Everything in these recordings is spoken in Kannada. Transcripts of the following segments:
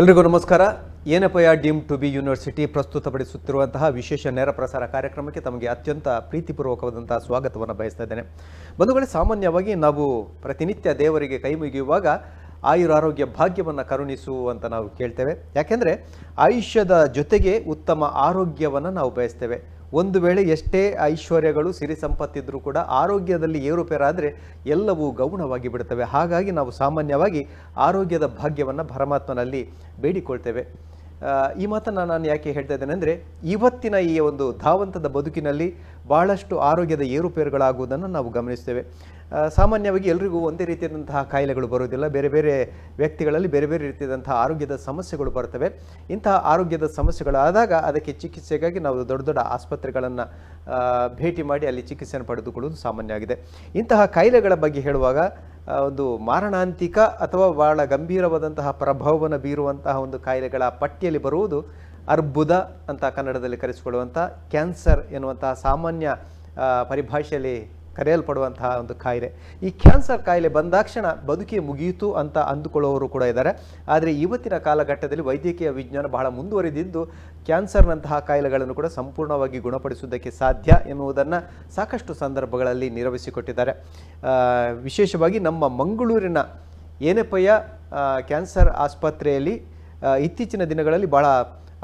ಎಲ್ರಿಗೂ ನಮಸ್ಕಾರ. ಏನಪ್ಪಯ್ಯ ಡೀಮ್ ಟು ಬಿ ಯೂನಿವರ್ಸಿಟಿ ಪ್ರಸ್ತುತಪಡಿಸುತ್ತಿರುವಂತಹ ವಿಶೇಷ ನೇರ ಪ್ರಸಾರ ಕಾರ್ಯಕ್ರಮಕ್ಕೆ ತಮಗೆ ಅತ್ಯಂತ ಪ್ರೀತಿಪೂರ್ವಕವಾದಂತಹ ಸ್ವಾಗತವನ್ನು ಬಯಸ್ತಾ ಇದ್ದೇನೆ. ಬಂಧುಗಳೇ, ಸಾಮಾನ್ಯವಾಗಿ ನಾವು ಪ್ರತಿನಿತ್ಯ ದೇವರಿಗೆ ಕೈ ಮುಗಿಯುವಾಗ ಆಯುರಾರೋಗ್ಯ ಭಾಗ್ಯವನ್ನು ಕರುಣಿಸು ಅಂತ ನಾವು ಕೇಳ್ತೇವೆ. ಯಾಕೆಂದರೆ ಆಯುಷ್ಯದ ಜೊತೆಗೆ ಉತ್ತಮ ಆರೋಗ್ಯವನ್ನು ನಾವು ಬಯಸ್ತೇವೆ. ಒಂದು ವೇಳೆ ಎಷ್ಟೇ ಐಶ್ವರ್ಯಗಳು ಸಿರಿ ಸಂಪತ್ತಿದ್ರೂ ಕೂಡ ಆರೋಗ್ಯದಲ್ಲಿ ಏರುಪೇರಾದರೆ ಎಲ್ಲವೂ ಗೌಣವಾಗಿ ಬಿಡುತ್ತವೆ. ಹಾಗಾಗಿ ನಾವು ಸಾಮಾನ್ಯವಾಗಿ ಆರೋಗ್ಯದ ಭಾಗ್ಯವನ್ನು ಪರಮಾತ್ಮನಲ್ಲಿ ಬೇಡಿಕೊಳ್ತೇವೆ. ಈ ಮಾತನ್ನು ನಾನು ಯಾಕೆ ಹೇಳ್ತಾ ಇದ್ದೇನೆ ಅಂದರೆ, ಇವತ್ತಿನ ಈ ಒಂದು ಧಾವಂತದ ಬದುಕಿನಲ್ಲಿ ಭಾಳಷ್ಟು ಆರೋಗ್ಯದ ಏರುಪೇರುಗಳಾಗುವುದನ್ನು ನಾವು ಗಮನಿಸ್ತೇವೆ. ಸಾಮಾನ್ಯವಾಗಿ ಎಲ್ರಿಗೂ ಒಂದೇ ರೀತಿಯಾದಂತಹ ಕಾಯಿಲೆಗಳು ಬರುವುದಿಲ್ಲ. ಬೇರೆ ಬೇರೆ ವ್ಯಕ್ತಿಗಳಲ್ಲಿ ಬೇರೆ ಬೇರೆ ರೀತಿಯಾದಂತಹ ಆರೋಗ್ಯದ ಸಮಸ್ಯೆಗಳು ಬರ್ತವೆ. ಇಂತಹ ಆರೋಗ್ಯದ ಸಮಸ್ಯೆಗಳಾದಾಗ ಅದಕ್ಕೆ ಚಿಕಿತ್ಸೆಗಾಗಿ ನಾವು ದೊಡ್ಡ ದೊಡ್ಡ ಆಸ್ಪತ್ರೆಗಳನ್ನು ಭೇಟಿ ಮಾಡಿ ಅಲ್ಲಿ ಚಿಕಿತ್ಸೆಯನ್ನು ಪಡೆದುಕೊಳ್ಳುವುದು ಸಾಮಾನ್ಯ ಆಗಿದೆ. ಇಂತಹ ಕಾಯಿಲೆಗಳ ಬಗ್ಗೆ ಹೇಳುವಾಗ ಒಂದು ಮಾರಣಾಂತಿಕ ಅಥವಾ ಬಹಳ ಗಂಭೀರವಾದಂತಹ ಪ್ರಭಾವವನ್ನು ಬೀರುವಂತಹ ಒಂದು ಕಾಯಿಲೆಗಳ ಪಟ್ಟಿಯಲ್ಲಿ ಬರುವುದು ಅರ್ಬುದ ಅಂತ ಕನ್ನಡದಲ್ಲಿ ಕರೆಸಿಕೊಳ್ಳುವಂಥ ಕ್ಯಾನ್ಸರ್ ಎನ್ನುವಂತಹ ಸಾಮಾನ್ಯ ಪರಿಭಾಷೆಯಲ್ಲಿ ಕರೆಯಲ್ಪಡುವಂತಹ ಒಂದು ಕಾಯಿಲೆ. ಈ ಕ್ಯಾನ್ಸರ್ ಕಾಯಿಲೆ ಬಂದಾಕ್ಷಣ ಬದುಕಿ ಮುಗಿಯಿತು ಅಂತ ಅಂದುಕೊಳ್ಳುವವರು ಕೂಡ ಇದ್ದಾರೆ. ಆದರೆ ಇವತ್ತಿನ ಕಾಲಘಟ್ಟದಲ್ಲಿ ವೈದ್ಯಕೀಯ ವಿಜ್ಞಾನ ಬಹಳ ಮುಂದುವರಿದಿದ್ದು ಕ್ಯಾನ್ಸರ್ನಂತಹ ಕಾಯಿಲೆಗಳನ್ನು ಕೂಡ ಸಂಪೂರ್ಣವಾಗಿ ಗುಣಪಡಿಸುವುದಕ್ಕೆ ಸಾಧ್ಯ ಎನ್ನುವುದನ್ನು ಸಾಕಷ್ಟು ಸಂದರ್ಭಗಳಲ್ಲಿ ನಿರೂಪಿಸಿಕೊಟ್ಟಿದ್ದಾರೆ. ವಿಶೇಷವಾಗಿ ನಮ್ಮ ಮಂಗಳೂರಿನ ಏನಪ್ಪಯ್ಯ ಕ್ಯಾನ್ಸರ್ ಆಸ್ಪತ್ರೆಯಲ್ಲಿ ಇತ್ತೀಚಿನ ದಿನಗಳಲ್ಲಿ ಬಹಳ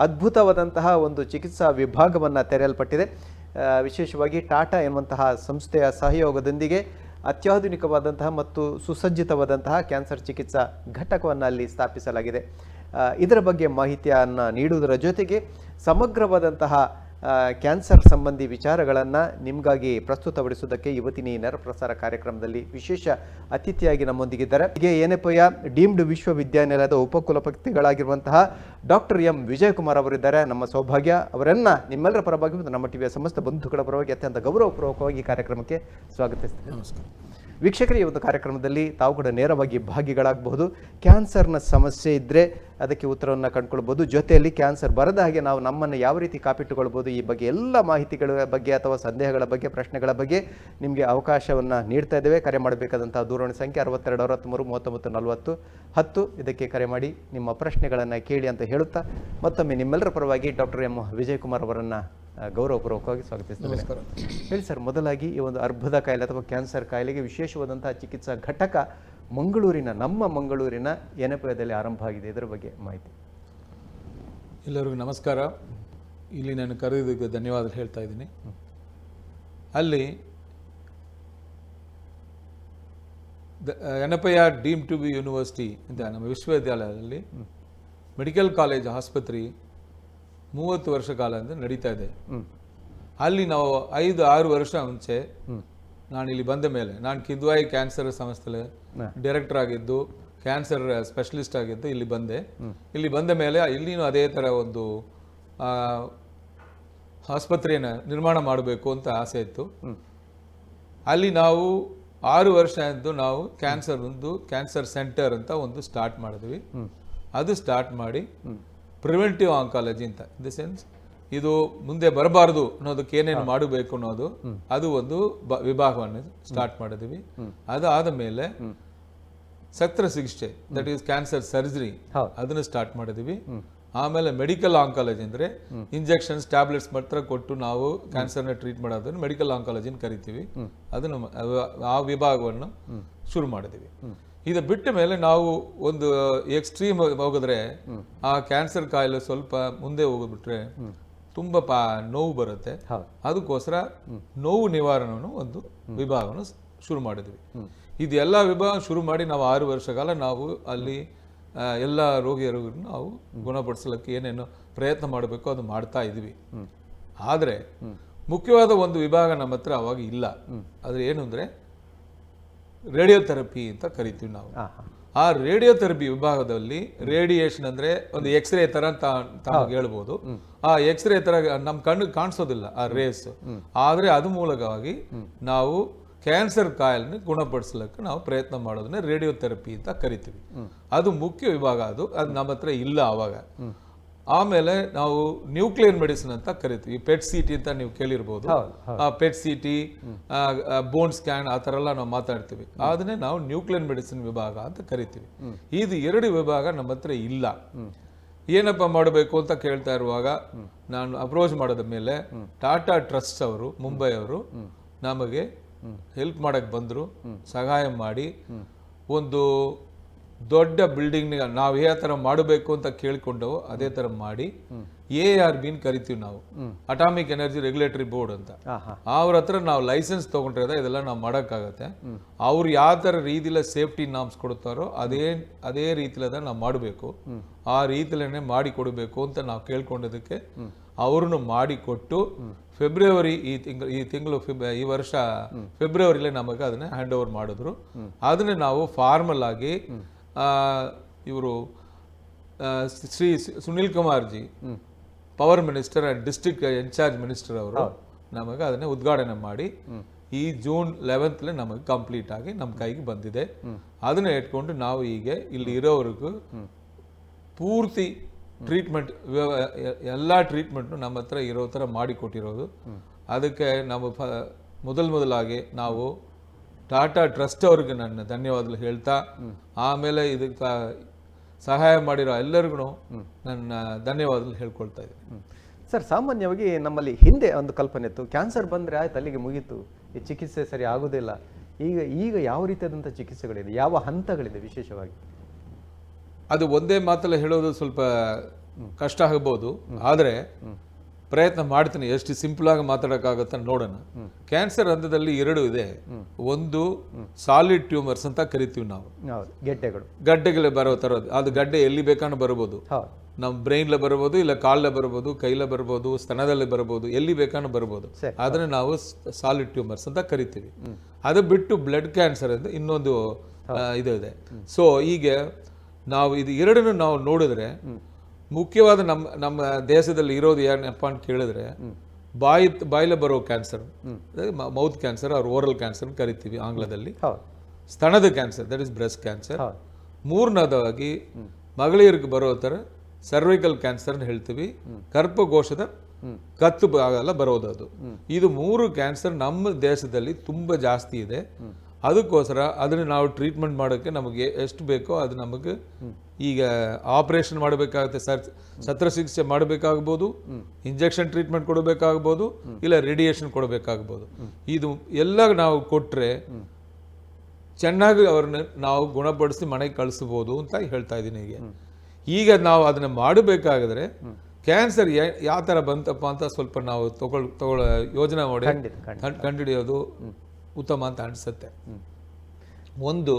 ಅದ್ಭುತವಾದಂತಹ ಒಂದು ಚಿಕಿತ್ಸಾ ವಿಭಾಗವನ್ನು ತೆರೆಯಲ್ಪಟ್ಟಿದೆ. ವಿಶೇಷವಾಗಿ ಟಾಟಾ ಎನ್ನುವಂತಹ ಸಂಸ್ಥೆಯ ಸಹಯೋಗದೊಂದಿಗೆ ಅತ್ಯಾಧುನಿಕವಾದಂತಹ ಮತ್ತು ಸುಸಜ್ಜಿತವಾದಂತಹ ಕ್ಯಾನ್ಸರ್ ಚಿಕಿತ್ಸಾ ಘಟಕವನ್ನು ಅಲ್ಲಿ ಸ್ಥಾಪಿಸಲಾಗಿದೆ. ಇದರ ಬಗ್ಗೆ ಮಾಹಿತಿಯನ್ನು ನೀಡುವುದರ ಜೊತೆಗೆ ಸಮಗ್ರವಾದಂತಹ ಕ್ಯಾನ್ಸರ್ ಸಂಬಂಧಿ ವಿಚಾರಗಳನ್ನು ನಿಮಗಾಗಿ ಪ್ರಸ್ತುತಪಡಿಸುವುದಕ್ಕೆ ಇವತ್ತಿನ ಈ ನೇರ ಪ್ರಸಾರ ಕಾರ್ಯಕ್ರಮದಲ್ಲಿ ವಿಶೇಷ ಅತಿಥಿಯಾಗಿ ನಮ್ಮೊಂದಿಗಿದ್ದಾರೆ. ಹೀಗೆ ಏನಪ್ಪಯ್ಯ ಡೀಮ್ಡ್ ವಿಶ್ವವಿದ್ಯಾನಿಲಯದ ಉಪಕುಲಪತಿಗಳಾಗಿರುವಂತಹ ಡಾಕ್ಟರ್ ಎಂ ವಿಜಯಕುಮಾರ್ ಅವರಿದ್ದಾರೆ. ನಮ್ಮ ಸೌಭಾಗ್ಯ ಅವರನ್ನು ನಿಮ್ಮೆಲ್ಲರ ಪರವಾಗಿ ಮತ್ತು ನಮ್ಮ ಟಿವಿಯ ಸಮಸ್ತ ಬಂಧುಗಳ ಪರವಾಗಿ ಅತ್ಯಂತ ಗೌರವಪೂರ್ವಕವಾಗಿ ಕಾರ್ಯಕ್ರಮಕ್ಕೆ ಸ್ವಾಗತಿಸ್ತೇನೆ. ನಮಸ್ಕಾರ ವೀಕ್ಷಕರೇ, ಈ ಒಂದು ಕಾರ್ಯಕ್ರಮದಲ್ಲಿ ತಾವು ಕೂಡ ನೇರವಾಗಿ ಭಾಗಿಗಳಾಗಬಹುದು. ಕ್ಯಾನ್ಸರ್ನ ಸಮಸ್ಯೆ ಇದ್ದರೆ ಅದಕ್ಕೆ ಉತ್ತರವನ್ನು ಕಂಡುಕೊಳ್ಬೋದು. ಜೊತೆಯಲ್ಲಿ ಕ್ಯಾನ್ಸರ್ ಬರದ ಹಾಗೆ ನಾವು ನಮ್ಮನ್ನು ಯಾವ ರೀತಿ ಕಾಪಿಟ್ಟುಕೊಳ್ಬೋದು, ಈ ಬಗ್ಗೆ ಎಲ್ಲ ಮಾಹಿತಿಗಳ ಬಗ್ಗೆ ಅಥವಾ ಸಂದೇಹಗಳ ಬಗ್ಗೆ, ಪ್ರಶ್ನೆಗಳ ಬಗ್ಗೆ ನಿಮಗೆ ಅವಕಾಶವನ್ನು ನೀಡ್ತಾ ಇದ್ದೇವೆ. ಕರೆ ಮಾಡಬೇಕಾದಂತಹ ದೂರವಾಣಿ ಸಂಖ್ಯೆ 62 63 39 40 10. ಇದಕ್ಕೆ ಕರೆ ಮಾಡಿ ನಿಮ್ಮ ಪ್ರಶ್ನೆಗಳನ್ನು ಕೇಳಿ ಅಂತ ಹೇಳುತ್ತಾ ಮತ್ತೊಮ್ಮೆ ನಿಮ್ಮೆಲ್ಲರ ಪರವಾಗಿ ಡಾಕ್ಟರ್ ಎಂ ವಿಜಯಕುಮಾರ್ ಅವರನ್ನು ಗೌರವಪೂರ್ವಕವಾಗಿ ಸ್ವಾಗತಿಸ್ತೇನೆ. ಹೇಳಿ ಸರ್, ಮೊದಲಾಗಿ ಈ ಒಂದು ಅರ್ಬುದ ಕಾಯಿಲೆ ಅಥವಾ ಕ್ಯಾನ್ಸರ್ ಕಾಯಿಲೆಗೆ ವಿಶೇಷವಾದಂತಹ ಚಿಕಿತ್ಸಾ ಘಟಕ ನಮ್ಮ ಮಂಗಳೂರಿನ ಏನಪ್ಪಯ್ಯದಲ್ಲಿ ಆರಂಭ ಆಗಿದೆ. ಇದರ ಬಗ್ಗೆ ಮಾಹಿತಿ. ಎಲ್ಲರಿಗೂ ನಮಸ್ಕಾರ. ಇಲ್ಲಿ ನಾನು ಕರೆದಿದ್ದಕ್ಕೆ ಧನ್ಯವಾದ ಹೇಳ್ತಾ ಇದ್ದೀನಿ. ಅಲ್ಲಿ ಏನಪ್ಪಯ್ಯ ಡೀಮ್ ಟು ಬಿ ಯೂನಿವರ್ಸಿಟಿ ಅಂತ ನಮ್ಮ ವಿಶ್ವವಿದ್ಯಾಲಯದಲ್ಲಿ ಮೆಡಿಕಲ್ ಕಾಲೇಜ್ ಆಸ್ಪತ್ರೆ 30 ವರ್ಷ ಕಾಲ ಅಂತ ನಡೀತಾ ಇದೆ. ಅಲ್ಲಿ ನಾವು 5-6 ವರ್ಷ ಮುಂಚೆ ನಾನು ಇಲ್ಲಿ ಬಂದ ಮೇಲೆ, ನಾನು ಕಿದ್ವಾಯಿ ಕ್ಯಾನ್ಸರ್ ಸಂಸ್ಥೆ ಡೈರೆಕ್ಟರ್ ಆಗಿದ್ದು, ಕ್ಯಾನ್ಸರ್ ಸ್ಪೆಷಲಿಸ್ಟ್ ಆಗಿದ್ದು ಇಲ್ಲಿ ಬಂದೆ. ಇಲ್ಲಿ ಬಂದ ಮೇಲೆ ಇಲ್ಲಿನೂ ಅದೇ ಥರ ಒಂದು ಆಸ್ಪತ್ರೆಯನ್ನು ನಿರ್ಮಾಣ ಮಾಡಬೇಕು ಅಂತ ಆಸೆ ಇತ್ತು. ಅಲ್ಲಿ ನಾವು 6 ವರ್ಷ ಎಂದು ನಾವು ಕ್ಯಾನ್ಸರ್ ಸೆಂಟರ್ ಅಂತ ಒಂದು ಸ್ಟಾರ್ಟ್ ಮಾಡಿದ್ವಿ. ಅದು ಸ್ಟಾರ್ಟ್ ಮಾಡಿ ಪ್ರಿವೆಂಟಿವ್ ಆಂಕಾಲಜಿ ಅಂತ, ಇನ್ ದ ಸೆನ್ಸ್ ಇದು ಮುಂದೆ ಬರಬಾರದು ಅನ್ನೋದಕ್ಕೆ ಏನೇನು ಮಾಡಬೇಕು ಅನ್ನೋದು ಅದು ಒಂದು ವಿಭಾಗವನ್ನು ಸ್ಟಾರ್ಟ್ ಮಾಡಿದ್ವಿ. ಅದಾದ ಮೇಲೆ ಶಸ್ತ್ರಚಿಕಿತ್ಸೆ, ದಟ್ ಈಸ್ ಕ್ಯಾನ್ಸರ್ ಸರ್ಜರಿ, ಅದನ್ನು ಸ್ಟಾರ್ಟ್ ಮಾಡಿದ್ವಿ. ಆಮೇಲೆ ಮೆಡಿಕಲ್ ಆಂಕಾಲಜಿ ಅಂದ್ರೆ ಇಂಜೆಕ್ಷನ್ಸ್ ಟ್ಯಾಬ್ಲೆಟ್ಸ್ ಮಾತ್ರ ಕೊಟ್ಟು ನಾವು ಕ್ಯಾನ್ಸರ್ನ ಟ್ರೀಟ್ ಮಾಡೋದನ್ನು ಮೆಡಿಕಲ್ ಆಂಕಾಲಜಿನ ಕರಿತೀವಿ. ಅದನ್ನು ಆ ವಿಭಾಗವನ್ನು ಶುರು ಮಾಡಿದ್ವಿ. ಇದು ಬಿಟ್ಟ ಮೇಲೆ ನಾವು ಒಂದು ಎಕ್ಸ್ಟ್ರೀಮ್ ಹೋಗಿದ್ರೆ ಆ ಕ್ಯಾನ್ಸರ್ ಕಾಯಿಲೆ ಸ್ವಲ್ಪ ಮುಂದೆ ಹೋಗ್ಬಿಟ್ರೆ ತುಂಬಾ ನೋವು ಬರುತ್ತೆ. ಅದಕ್ಕೋಸ್ಕರ ನೋವು ನಿವಾರಣೆ ಒಂದು ವಿಭಾಗವನ್ನು ಶುರು ಮಾಡಿದ್ವಿ. ಇದೆಲ್ಲ ವಿಭಾಗ ಶುರು ಮಾಡಿ ನಾವು 6 ವರ್ಷ ಕಾಲ ನಾವು ಅಲ್ಲಿ ಎಲ್ಲ ರೋಗಿಯರಿಗೂ ನಾವು ಗುಣಪಡಿಸಲಿಕ್ಕೆ ಏನೇನು ಪ್ರಯತ್ನ ಮಾಡಬೇಕು ಅದು ಮಾಡ್ತಾ ಇದ್ವಿ. ಆದರೆ ಮುಖ್ಯವಾದ ಒಂದು ವಿಭಾಗ ನಮ್ಮ ಹತ್ರ ಅವಾಗ ಇಲ್ಲ. ಆದ್ರೆ ಏನು ಅಂದ್ರೆ ರೇಡಿಯೋಥೆರಪಿ ಅಂತ ಕರಿತೀವಿ ನಾವು. ಆ ರೇಡಿಯೋಥೆರಪಿ ವಿಭಾಗದಲ್ಲಿ ರೇಡಿಯೇಷನ್ ಅಂದ್ರೆ ಒಂದು ಎಕ್ಸ್ರೇ ತರ ತಮಗೆ ಹೇಳ್ಬೋದು. ಆ ಎಕ್ಸ್ರೇ ತರ ನಮ್ಮ ಕಣ್ಣು ಕಾಣಿಸೋದಿಲ್ಲ ಆ ರೇಸ್, ಆದ್ರೆ ಅದು ಮೂಲಕವಾಗಿ ನಾವು ಕ್ಯಾನ್ಸರ್ ಕಾಯಿಲೆನ ಗುಣಪಡಿಸಲಿಕ್ಕೆ ನಾವು ಪ್ರಯತ್ನ ಮಾಡೋದನ್ನ ರೇಡಿಯೋಥೆರಪಿ ಅಂತ ಕರಿತೀವಿ. ಅದು ಮುಖ್ಯ ವಿಭಾಗ. ಅದು ನಮ್ಮ ಹತ್ರ ಇಲ್ಲ. ಆವಾಗ ಆಮೇಲೆ ನಾವು ನ್ಯೂಕ್ಲಿಯರ್ ಮೆಡಿಸಿನ್ ಅಂತ ಕರಿತೀವಿ. ಪೆಟ್ ಸಿಟಿ ಅಂತ ನೀವು ಕೇಳಿರ್ಬೋದು. ಆ ಪೆಟ್ ಸಿಟಿ, ಬೋನ್ ಸ್ಕ್ಯಾನ್, ಆ ಥರ ಎಲ್ಲ ನಾವು ಮಾತಾಡ್ತೀವಿ. ಅದನ್ನೇ ನಾವು ನ್ಯೂಕ್ಲಿಯರ್ ಮೆಡಿಸಿನ್ ವಿಭಾಗ ಅಂತ ಕರಿತೀವಿ. ಇದು 2 ವಿಭಾಗ ನಮ್ಮ ಹತ್ರ ಇಲ್ಲ. ಏನಪ್ಪ ಮಾಡಬೇಕು ಅಂತ ಕೇಳ್ತಾ ಇರುವಾಗ ನಾನು ಅಪ್ರೋಚ್ ಮಾಡಿದ ಮೇಲೆ ಟಾಟಾ ಟ್ರಸ್ಟ್ ಅವರು, ಮುಂಬೈ ಅವರು ನಮಗೆ ಹೆಲ್ಪ್ ಮಾಡಕ್ ಬಂದ್ರು, ಸಹಾಯ ಮಾಡಿ ಒಂದು ದೊಡ್ಡ ಬಿಲ್ಡಿಂಗ್ ನಾವು ಯಾವ ತರ ಮಾಡಬೇಕು ಅಂತ ಕೇಳ್ಕೊಂಡವು ಅದೇ ತರ ಮಾಡಿ ARB ಕರಿತೀವಿ ನಾವು, ಅಟಾಮಿಕ್ ಎನರ್ಜಿ ರೆಗ್ಯುಲೇಟರಿ ಬೋರ್ಡ್ ಅಂತ. ಅವ್ರ ಹತ್ರ ನಾವು ಲೈಸೆನ್ಸ್ ತಗೊಂಡ್ರೆ ಇದೆಲ್ಲ ನಾವು ಮಾಡೋಕ್ಕಾಗತ್ತೆ. ಅವ್ರು ಯಾವ ತರ ರೀತಿಲ ಸೇಫ್ಟಿ ನಾಮ್ಸ್ ಕೊಡ್ತಾರೋ ಅದೇ ರೀತಿಲದ ನಾವು ಮಾಡಬೇಕು. ಆ ರೀತಿಲೇ ಮಾಡಿ ಕೊಡಬೇಕು ಅಂತ ನಾವು ಕೇಳ್ಕೊಂಡಿದ್ದಕ್ಕೆ ಅವ್ರನ್ನು ಮಾಡಿ ಕೊಟ್ಟು ಫೆಬ್ರವರಿ ಈ ವರ್ಷ ಫೆಬ್ರವರಿಲೇ ನಮಗೆ ಅದನ್ನ ಹ್ಯಾಂಡ್ ಓವರ್ ಮಾಡಿದ್ರು. ಅದನ್ನ ನಾವು ಫಾರ್ಮಲ್ ಆಗಿ ಇವರು Shri Sunil Kumar ji, power minister and district incharge minister ಅವರು ನಮಗೆ ಅದನ್ನ ಉದ್ಘಾಟನೆ ಮಾಡಿ ಈ ಜೂನ್ 11th ನಮಗೆ ಕಂಪ್ಲೀಟ್ ಆಗಿ ನಮ್ಮ ಕೈಗೆ ಬಂದಿದೆ. ಅದನ್ನ ಇಟ್ಕೊಂಡು ನಾವು ಈಗ ಇಲ್ಲಿ ಇರೋವರೆಗೂ ಪೂರ್ತಿ ಟ್ರೀಟ್ಮೆಂಟ್ ಎಲ್ಲ ಟ್ರೀಟ್ಮೆಂಟ್ನು ನಮ್ಮ ಹತ್ರ ಇರೋ ಥರ ಮಾಡಿಕೊಟ್ಟಿರೋದು. ಅದಕ್ಕೆ ನಾವು ಮೊದಲಾಗಿ ನಾವು ಟಾಟಾ ಟ್ರಸ್ಟ್ ಅವ್ರಿಗೆ ನನ್ನ ಧನ್ಯವಾದಗಳು ಹೇಳ್ತಾ, ಆಮೇಲೆ ಇದಕ್ಕೆ ಸಹಾಯ ಮಾಡಿರೋ ಎಲ್ಲರಿಗೂ ನನ್ನ ಧನ್ಯವಾದಗಳು ಹೇಳ್ಕೊಳ್ತಾ ಇದ್ದೀನಿ. ಸರ್, ಸಾಮಾನ್ಯವಾಗಿ ನಮ್ಮಲ್ಲಿ ಹಿಂದೆ ಒಂದು ಕಲ್ಪನೆ ಇತ್ತು, ಕ್ಯಾನ್ಸರ್ ಬಂದರೆ ಆಯ್ತು ಅಲ್ಲಿಗೆ ಮುಗೀತು, ಈ ಚಿಕಿತ್ಸೆ ಸರಿ ಆಗೋದಿಲ್ಲ. ಈಗ ಯಾವ ರೀತಿಯಾದಂಥ ಚಿಕಿತ್ಸೆಗಳಿದೆ, ಯಾವ ಹಂತಗಳಿದೆ ವಿಶೇಷವಾಗಿ? ಅದು ಒಂದೇ ಮಾತಲ್ಲ ಹೇಳೋದು ಸ್ವಲ್ಪ ಕಷ್ಟ ಆಗ್ಬೋದು, ಆದರೆ ಪ್ರಯತ್ನ ಮಾಡ್ತೀನಿ ಎಷ್ಟು ಸಿಂಪಲ್ ಆಗಿ ಮಾತಾಡೋಕ್ಕಾಗತ್ತ ನೋಡೋಣ. ಕ್ಯಾನ್ಸರ್ ಹಂತದಲ್ಲಿ 2 ಇದೆ. ಒಂದು ಸಾಲಿಡ್ ಟ್ಯೂಮರ್ಸ್ ಅಂತ ಕರಿತೀವಿ ನಾವು, ಗಡ್ಡೆಗಳು ಬರೋ ಥರದ್ದು. ಅದು ಗಡ್ಡೆ ಎಲ್ಲಿ ಬೇಕಾದ್ರೂ ಬರ್ಬೋದು, ನಮ್ಮ ಬ್ರೈನ್ಲ ಬರ್ಬೋದು, ಇಲ್ಲ ಕಾಲಲ್ಲಿ ಬರ್ಬೋದು, ಕೈಲ ಬರ್ಬೋದು, ಸ್ತನದಲ್ಲಿ ಬರ್ಬೋದು, ಎಲ್ಲಿ ಬೇಕಾದ್ರೂ ಬರ್ಬೋದು. ಅದನ್ನ ನಾವು ಸಾಲಿಡ್ ಟ್ಯೂಮರ್ಸ್ ಅಂತ ಕರಿತೀವಿ. ಅದು ಬಿಟ್ಟು ಬ್ಲಡ್ ಕ್ಯಾನ್ಸರ್ ಅಂತ ಇನ್ನೊಂದು ಇದೆ. ಸೊ ಈಗ ನಾವು ಇದು 2 ನಾವು ನೋಡಿದ್ರೆ ಮುಖ್ಯವಾದ ನಮ್ಮ ದೇಶದಲ್ಲಿ ಇರೋದು ಏನಪ್ಪ ಅಂತ ಕೇಳಿದ್ರೆ ಬಾಯಿಲೆ ಬರೋ ಕ್ಯಾನ್ಸರ್, ಮೌತ್ ಕ್ಯಾನ್ಸರ್ ಅವ್ರ ಓರಲ್ ಕ್ಯಾನ್ಸರ್ ಕರಿತೀವಿ ಆಂಗ್ಲದಲ್ಲಿ. ಸ್ತನದ cancer, that is breast cancer. ಮೂರನೇದಾಗಿ ಮಗಳಿರಿಗೆ ಬರೋ ಥರ ಸರ್ವೈಕಲ್ ಕ್ಯಾನ್ಸರ್ ಅಂತ ಹೇಳ್ತೀವಿ, ಗರ್ಭಕೋಶದ ಕತ್ತು ಭಾಗ ಎಲ್ಲ ಬರೋದು. ಅದು ಇದು 3 ಕ್ಯಾನ್ಸರ್ ನಮ್ಮ ದೇಶದಲ್ಲಿ ತುಂಬಾ ಜಾಸ್ತಿ ಇದೆ. ಅದಕ್ಕೋಸ್ಕರ ಅದನ್ನ ನಾವು ಟ್ರೀಟ್ಮೆಂಟ್ ಮಾಡೋಕ್ಕೆ ನಮಗೆ ಎಷ್ಟು ಬೇಕೋ ಅದು ನಮಗೆ ಈಗ ಆಪರೇಷನ್ ಮಾಡಬೇಕಾಗುತ್ತೆ, ಶಸ್ತ್ರಚಿಕಿತ್ಸೆ ಮಾಡಬೇಕಾಗ್ಬೋದು, ಇಂಜೆಕ್ಷನ್ ಟ್ರೀಟ್ಮೆಂಟ್ ಕೊಡಬೇಕಾಗ್ಬೋದು, ಇಲ್ಲ ರೇಡಿಯೇಷನ್ ಕೊಡಬೇಕಾಗ್ಬೋದು. ಇದು ಎಲ್ಲ ನಾವು ಕೊಟ್ಟರೆ ಚೆನ್ನಾಗಿ ಅವ್ರನ್ನ ನಾವು ಗುಣಪಡಿಸಿ ಮನೆಗೆ ಕಳಿಸ್ಬೋದು ಅಂತ ಹೇಳ್ತಾ ಇದ್ದೀನಿ. ಈಗ ನಾವು ಅದನ್ನ ಮಾಡಬೇಕಾಗಿದ್ರೆ ಕ್ಯಾನ್ಸರ್ ಯಾವ ಥರ ಬಂತಪ್ಪ ಅಂತ ಸ್ವಲ್ಪ ನಾವು ತಗೊಳ್ಳೋ ಯೋಜನೆ ಮಾಡಿ ಕಂಡುಹಿಡಿಯೋದು ಉತ್ತಮ ಅಂತ ಅನಿಸುತ್ತೆ. ಒಂದು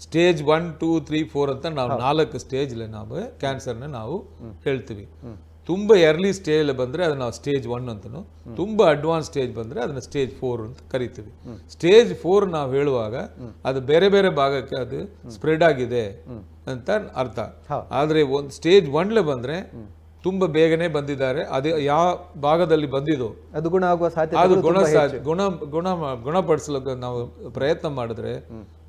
ಸ್ಟೇಜ್ 1, 2, 3, 4 ಅಂತ ನಾವು 4 ಸ್ಟೇಜ್ಲೆ ನಾವು ಕ್ಯಾನ್ಸರ್ನ ನಾವು ಹೇಳ್ತೀವಿ. ತುಂಬ ಎರ್ಲಿ ಸ್ಟೇಜ್ ಬಂದರೆ ಅದನ್ನ ನಾವು ಸ್ಟೇಜ್ 1 ಅಂತನೂ, ತುಂಬ ಅಡ್ವಾನ್ಸ್ ಸ್ಟೇಜ್ ಬಂದರೆ ಅದನ್ನ ಸ್ಟೇಜ್ 4 ಅಂತ ಕರಿತೀವಿ. ಸ್ಟೇಜ್ 4 ನಾವು ಹೇಳುವಾಗ ಅದು ಬೇರೆ ಬೇರೆ ಭಾಗಕ್ಕೆ ಅದು ಸ್ಪ್ರೆಡ್ ಆಗಿದೆ ಅಂತ ಅರ್ಥ. ಆದರೆ ಒಂದು ಸ್ಟೇಜ್ 1 ಬಂದರೆ ತುಂಬ ಬೇಗನೆ ಬಂದಿದ್ದಾರೆ, ಅದು ಯಾವ ಭಾಗದಲ್ಲಿ ಬಂದಿದೋ ಅದು ಗುಣ ಆಗುವ ಸಾಧ್ಯತೆ, ಅದು ಗುಣಪಡಿಸಲಿಕ್ಕೆ ನಾವು ಪ್ರಯತ್ನ ಮಾಡಿದ್ರೆ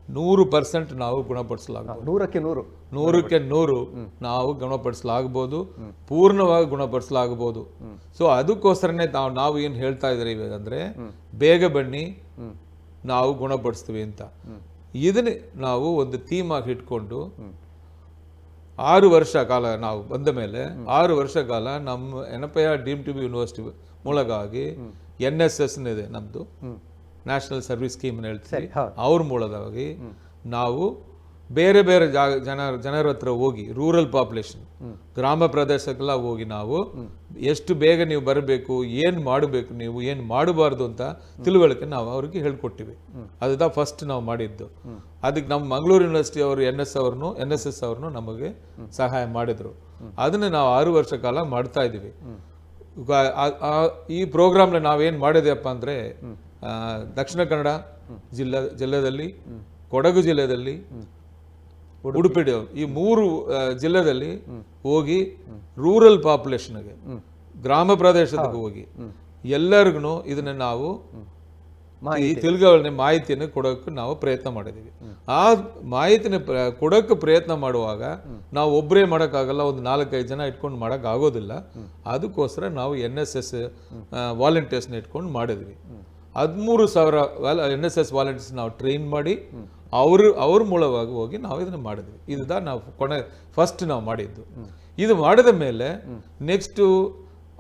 100% ನಾವು ಗುಣಪಡಿಸಲಾಗಬಹುದು. 100ಕ್ಕೆ 100 ನಾವು ಗುಣಪಡಿಸಲಾಗಬಹುದು, ಪೂರ್ಣವಾಗಿ ಗುಣಪಡಿಸಲಾಗಬಹುದು. ಸೊ ಅದಕ್ಕೋಸ್ಕರನೇ ನಾವು ಏನು ಹೇಳ್ತಾ ಇದ್ದೀವಿ ಅಂದ್ರೆ ಬೇಗ ಬನ್ನಿ ನಾವು ಗುಣಪಡಿಸ್ತೀವಿ ಅಂತ. ಇದನ್ನೇ ನಾವು ಒಂದು ಥೀಮ್ ಆಗಿ ಇಟ್ಕೊಂಡು 6 ವರ್ಷ ಕಾಲ ನಾವು ಬಂದ ಮೇಲೆ 6 ವರ್ಷ ಕಾಲ ನಮ್ಮ Yenepoya deemed to be university ಮೂಲಗಾಗಿ NSS ಇದೆ ನಮ್ದು, ನ್ಯಾಷನಲ್ ಸರ್ವಿಸ್ ಸ್ಕೀಮ್ ಹೇಳ್ತೀವಿ. ಅವ್ರ ಮೂಲವಾಗಿ ನಾವು ಬೇರೆ ಬೇರೆ ಜನರ ಹತ್ರ ಹೋಗಿ, ರೂರಲ್ ಪಾಪ್ಯುಲೇಷನ್, ಗ್ರಾಮ ಪ್ರದೇಶಕ್ಕೆಲ್ಲ ಹೋಗಿ ನಾವು ಎಷ್ಟು ಬೇಗ ನೀವು ಬರಬೇಕು, ಏನು ಮಾಡಬೇಕು, ನೀವು ಏನು ಮಾಡಬಾರ್ದು ಅಂತ ತಿಳುವಳಿಕೆ ನಾವು ಅವ್ರಿಗೆ ಹೇಳ್ಕೊಟ್ಟಿವಿ. ಅದ ಫಸ್ಟ್ ನಾವು ಮಾಡಿದ್ದು. ಅದಕ್ಕೆ ನಮ್ಮ ಮಂಗಳೂರು ಯೂನಿವರ್ಸಿಟಿ ಅವರು NSS ಅವ್ರನ್ನು ನಮಗೆ ಸಹಾಯ ಮಾಡಿದ್ರು. ಅದನ್ನ ನಾವು 6 ವರ್ಷ ಕಾಲ ಮಾಡ್ತಾ ಇದ್ದೀವಿ. ಈ ಪ್ರೋಗ್ರಾಮ್ನ ನಾವೇನು ಮಾಡಿದೆಯಪ್ಪ ಅಂದರೆ ದಕ್ಷಿಣ ಕನ್ನಡ ಜಿಲ್ಲೆಯಲ್ಲಿ, ಕೊಡಗು ಜಿಲ್ಲೆಯಲ್ಲಿ, ಉಡುಪಿ ಈ 3 ಜಿಲ್ಲೆದಲ್ಲಿ ಹೋಗಿ ರೂರಲ್ ಪಾಪ್ಯುಲೇಷನ್ಗೆ, ಗ್ರಾಮ ಪ್ರದೇಶಕ್ಕೆ ಹೋಗಿ ಎಲ್ಲರಿಗೂ ಇದನ್ನ ನಾವು ಈ ತಿಳ್ವಳಿಕೆ ಮಾಹಿತಿಯನ್ನು ಕೊಡೋಕೆ ನಾವು ಪ್ರಯತ್ನ ಮಾಡಿದ್ದೀವಿ. ಆ ಮಾಹಿತಿನ ಕೊಡೋಕೆ ಪ್ರಯತ್ನ ಮಾಡುವಾಗ ನಾವು ಒಬ್ಬರೇ ಮಾಡೋಕ್ಕಾಗಲ್ಲ, ಒಂದು 4-5 ಜನ ಇಟ್ಕೊಂಡು ಮಾಡೋಕ್ಕಾಗೋದಿಲ್ಲ. ಅದಕ್ಕೋಸ್ಕರ ನಾವು NSS ವಾಲಂಟಿಯರ್ಸ್ನ ಇಟ್ಕೊಂಡು ಮಾಡಿದ್ವಿ. 13,000 NSS ವಾಲಂಟಿಯರ್ಸ್ ನಾವು ಟ್ರೈನ್ ಮಾಡಿ ಅವ್ರ ಮೂಲವಾಗಿ ಹೋಗಿ ನಾವು ಇದನ್ನು ಮಾಡಿದ್ವಿ. ಇದು ನಾವು ಫಸ್ಟ್ ನಾವು ಮಾಡಿದ್ದು. ಇದು ಮಾಡಿದ ಮೇಲೆ ನೆಕ್ಸ್ಟು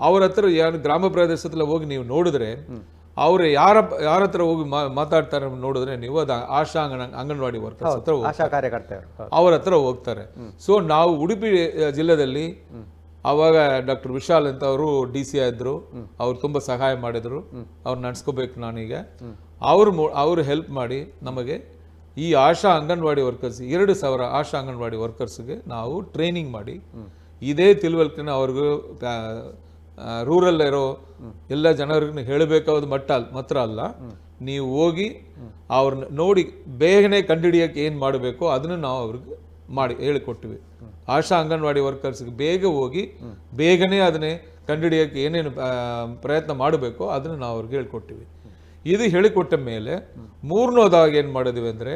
ಅವ್ರ ಹತ್ರ ಗ್ರಾಮ ಪ್ರದೇಶದಲ್ಲಿ ಹೋಗಿ ನೀವು ನೋಡಿದ್ರೆ ಅವ್ರು ಯಾರ ಹತ್ರ ಹೋಗಿ ಮಾತಾಡ್ತಾರೆ ನೋಡಿದ್ರೆ ನೀವು ಅದು ಆಶಾ ಅಂಗನವಾಡಿ ವರ್ಕರ್ಸ್ ಹತ್ರ ಅವ್ರ ಹತ್ರ ಹೋಗ್ತಾರೆ. ಸೊ ನಾವು ಉಡುಪಿ ಜಿಲ್ಲೆಯಲ್ಲಿ ಅವಾಗ ಡಾಕ್ಟರ್ ವಿಶಾಲ್ ಅಂತ ಅವರು DC ಇದ್ರು, ಅವ್ರು ತುಂಬಾ ಸಹಾಯ ಮಾಡಿದ್ರು. ಅವ್ರು ನಡೆಸ್ಕೋಬೇಕು ನಾನೀಗ. ಅವರು ಹೆಲ್ಪ್ ಮಾಡಿ ನಮಗೆ ಈ ಆಶಾ ಅಂಗನವಾಡಿ ವರ್ಕರ್ಸ್ 2,000 ಆಶಾ ಅಂಗನವಾಡಿ ವರ್ಕರ್ಸ್ಗೆ ನಾವು ಟ್ರೈನಿಂಗ್ ಮಾಡಿ ಇದೇ ತಿಳುವಳಿಕೆನ ಅವ್ರಿಗೂ ರೂರಲ್ ಇರೋ ಎಲ್ಲ ಜನರಿಗೂ ಹೇಳಬೇಕಾದ ಮಾತ್ರ ಅಲ್ಲ, ನೀವು ಹೋಗಿ ಅವ್ರನ್ನ ನೋಡಿ ಬೇಗನೆ ಕಂಡುಹಿಡಿಯೋಕೆ ಏನು ಮಾಡಬೇಕು ಅದನ್ನು ನಾವು ಅವ್ರಿಗೆ ಮಾಡಿ ಹೇಳಿಕೊಟ್ಟಿವಿ. ಆಶಾ ಅಂಗನವಾಡಿ ವರ್ಕರ್ಸ್ಗೆ ಬೇಗ ಹೋಗಿ ಬೇಗನೆ ಅದನ್ನೇ ಕಂಡುಹಿಡಿಯೋಕೆ ಏನೇನು ಪ್ರಯತ್ನ ಮಾಡಬೇಕು ಅದನ್ನು ನಾವು ಅವ್ರಿಗೆ ಹೇಳ್ಕೊಟ್ಟಿವಿ. ಇದು ಹೇಳಿಕೊಟ್ಟ ಮೇಲೆ ಮೂರನೇದಾಗಿ ಏನು ಮಾಡಿದ್ವಿ ಅಂದರೆ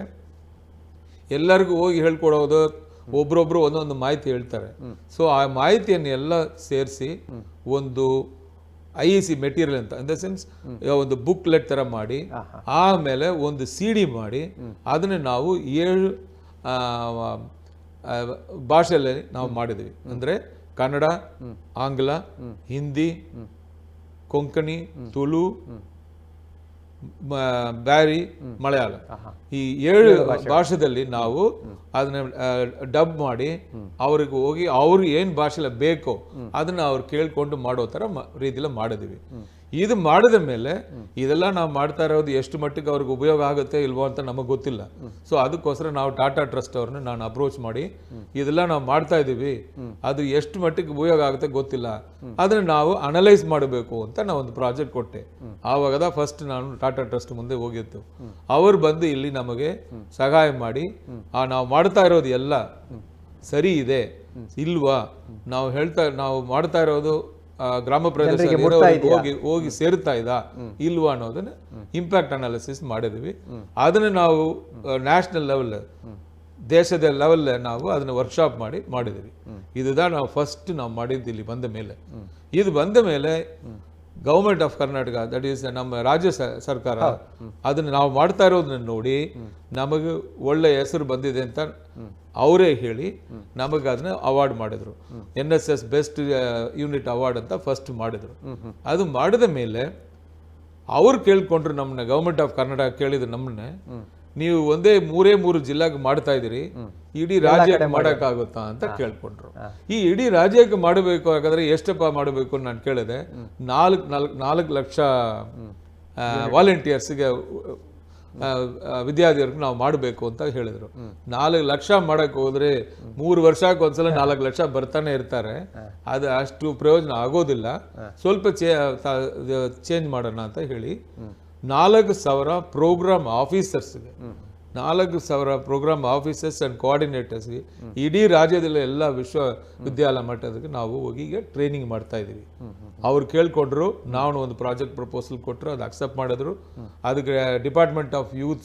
ಎಲ್ಲರಿಗೂ ಹೋಗಿ ಹೇಳ್ಕೊಡೋದು, ಒಬ್ರೊಬ್ರು ಒಂದೊಂದು ಮಾಹಿತಿ ಹೇಳ್ತಾರೆ. ಸೊ ಆ ಮಾಹಿತಿಯನ್ನು ಎಲ್ಲ ಸೇರಿಸಿ ಒಂದು IEC ಮೆಟೀರಿಯಲ್ ಅಂತ ಇನ್ ದ ಸೆನ್ಸ್ ಒಂದು ಬುಕ್ಲೆಟ್ ಥರ ಮಾಡಿ ಆಮೇಲೆ ಒಂದು CD ಮಾಡಿ ಅದನ್ನು ನಾವು 7 ಭಾಷೆಯಲ್ಲಿ ನಾವು ಮಾಡಿದ್ವಿ. ಅಂದರೆ ಕನ್ನಡ, ಆಂಗ್ಲ, ಹಿಂದಿ, ಕೊಂಕಣಿ, ತುಳು, ಬ್ಯಾರಿ, ಮಲಯಾಳ, ಈ 7 ಭಾಷೆದಲ್ಲಿ ನಾವು ಅದನ್ನ ಡಬ್ ಮಾಡಿ ಅವ್ರಿಗೆ ಹೋಗಿ ಅವ್ರಿಗೆ ಏನು ಭಾಷೆಲ್ಲ ಬೇಕೋ ಅದನ್ನ ಅವ್ರು ಕೇಳ್ಕೊಂಡು ಮಾಡೋ ಥರ ರೀತಿಯಲ್ಲಿ ಮಾಡಿದ್ವಿ. ಇದು ಮಾಡಿದ ಮೇಲೆ ಇದೆಲ್ಲ ನಾವು ಮಾಡ್ತಾ ಇರೋದು ಎಷ್ಟು ಮಟ್ಟಿಗೆ ಅವ್ರಿಗೆ ಉಪಯೋಗ ಆಗುತ್ತೆ ಇಲ್ವೋ ಅಂತ ನಮಗೆ ಗೊತ್ತಿಲ್ಲ. ಸೊ ಅದಕ್ಕೋಸ್ಕರ ನಾವು ಟಾಟಾ ಟ್ರಸ್ಟ್ ಅವ್ರನ್ನ ನಾನು ಅಪ್ರೋಚ್ ಮಾಡಿ ಇದೆಲ್ಲ ನಾವು ಮಾಡ್ತಾ ಇದ್ದೀವಿ, ಅದು ಎಷ್ಟು ಮಟ್ಟಿಗೆ ಉಪಯೋಗ ಆಗುತ್ತೆ ಗೊತ್ತಿಲ್ಲ, ಅದನ್ನ ನಾವು ಅನಲೈಸ್ ಮಾಡಬೇಕು ಅಂತ ನಾವು ಒಂದು ಪ್ರಾಜೆಕ್ಟ್ ಕೊಟ್ಟೆ. ಆವಾಗದ ಫಸ್ಟ್ ನಾನು ಟಾಟಾ ಟ್ರಸ್ಟ್ ಮುಂದೆ ಹೋಗಿತ್ತು. ಅವ್ರು ಬಂದು ಇಲ್ಲಿ ನಮಗೆ ಸಹಾಯ ಮಾಡಿ ನಾವು ಮಾಡ್ತಾ ಇರೋದು ಎಲ್ಲ ಸರಿ ಇದೆ ಇಲ್ವಾ, ನಾವು ಮಾಡ್ತಾ ಇರೋದು ಗ್ರಾಮ ಪ್ರದೇಶ ಹೋಗಿ ಸೇರ್ತಾ ಇದ್ದ ಇಲ್ವಾ ಅನ್ನೋದನ್ನ ಇಂಪ್ಯಾಕ್ಟ್ ಅನಾಲಿಸಿಸ್ ಮಾಡಿದ್ವಿ. ಅದನ್ನ ನಾವು ನ್ಯಾಷನಲ್ ಲೆವೆಲ್, ದೇಶದ ಲೆವೆಲ್ ನಾವು ಅದನ್ನ ವರ್ಕ್ಶಾಪ್ ಮಾಡಿದ್ವಿ. ಇದುದ ನಾವು ಫಸ್ಟ್ ನಾವು ಮಾಡಿದ್ದು ಇಲ್ಲಿ ಬಂದ ಮೇಲೆ. ಇದು ಬಂದ ಮೇಲೆ government of Karnataka, that is ನಮ್ಮ ರಾಜ್ಯ ಸರ್ಕಾರ, ಅದನ್ನ ನಾವು ಮಾಡ್ತಾ ಇರೋದನ್ನ ನೋಡಿ ನಮಗೆ ಒಳ್ಳೆ ಹೆಸರು ಬಂದಿದೆ ಅಂತ ಅವರೇ ಹೇಳಿ ನಮಗೆ ಅದನ್ನ ಅವಾರ್ಡ್ ಮಾಡಿದ್ರು. NSS ಬೆಸ್ಟ್ ಯೂನಿಟ್ ಅವಾರ್ಡ್ ಅಂತ ಫಸ್ಟ್ ಮಾಡಿದ್ರು. ಅದು ಮಾಡಿದ ಮೇಲೆ ಅವ್ರು ಕೇಳ್ಕೊಂಡ್ರು ನಮ್ಮನ್ನ, ಗೌರ್ಮೆಂಟ್ ಆಫ್ ಕರ್ನಾಟಕ ಕೇಳಿದ್ರು ನಮ್ಮನ್ನ, ನೀವು ಒಂದೇ 3 ಜಿಲ್ಲೆಗೆ ಮಾಡ್ತಾ ಇದ್ದೀರಿ, ಇಡೀ ರಾಜ್ಯಕ್ಕೆ ಮಾಡೋಕ್ಕಾಗುತ್ತಾ ಅಂತ ಕೇಳ್ಕೊಂಡ್ರು. ಈ ಇಡೀ ರಾಜ್ಯಕ್ಕೆ ಮಾಡಬೇಕು ಹಾಗಾದ್ರೆ ಎಷ್ಟಪ್ಪ ಮಾಡಬೇಕು ನಾನು ಕೇಳಿದೆ. 4 ಲಕ್ಷ ವಾಲಂಟಿಯರ್ಸ್ಗೆ ವಿದ್ಯಾರ್ಥಿಗಳಿಗೆ ನಾವು ಮಾಡಬೇಕು ಅಂತ ಹೇಳಿದ್ರು. 4 ಲಕ್ಷ ಮಾಡಕ್ಕೆ ಹೋದ್ರೆ 3 ವರ್ಷಕ್ಕೆ ಒಂದ್ಸಲ 4 ಲಕ್ಷ ಬರ್ತಾನೆ ಇರ್ತಾರೆ, ಅದು ಅಷ್ಟು ಪ್ರಯೋಜನ ಆಗೋದಿಲ್ಲ. ಸ್ವಲ್ಪ ಚೇಂಜ್ ಮಾಡೋಣ ಅಂತ ಹೇಳಿ 4,000 ಪ್ರೋಗ್ರಾಮ್ ಆಫೀಸರ್ಸ್ಗೆ, 4,000 ಪ್ರೋಗ್ರಾಮ್ ಆಫೀಸರ್ಸ್ ಅಂಡ್ ಕೋಆರ್ಡಿನೇಟರ್ಸ್ಗೆ ಇಡೀ ರಾಜ್ಯದಲ್ಲಿ ಎಲ್ಲ ವಿಶ್ವವಿದ್ಯಾಲಯ ಮಟ್ಟದಕ್ಕೆ ನಾವು ಹೋಗಿ ಟ್ರೈನಿಂಗ್ ಮಾಡ್ತಾ ಇದ್ದೀವಿ. ಅವ್ರು ಕೇಳ್ಕೊಂಡ್ರು, ನಾವು ಒಂದು ಪ್ರಾಜೆಕ್ಟ್ ಪ್ರಪೋಸಲ್ ಕೊಟ್ಟರು, ಅದು ಅಕ್ಸೆಪ್ಟ್ ಮಾಡಿದ್ರು. ಅದಕ್ಕೆ department of youth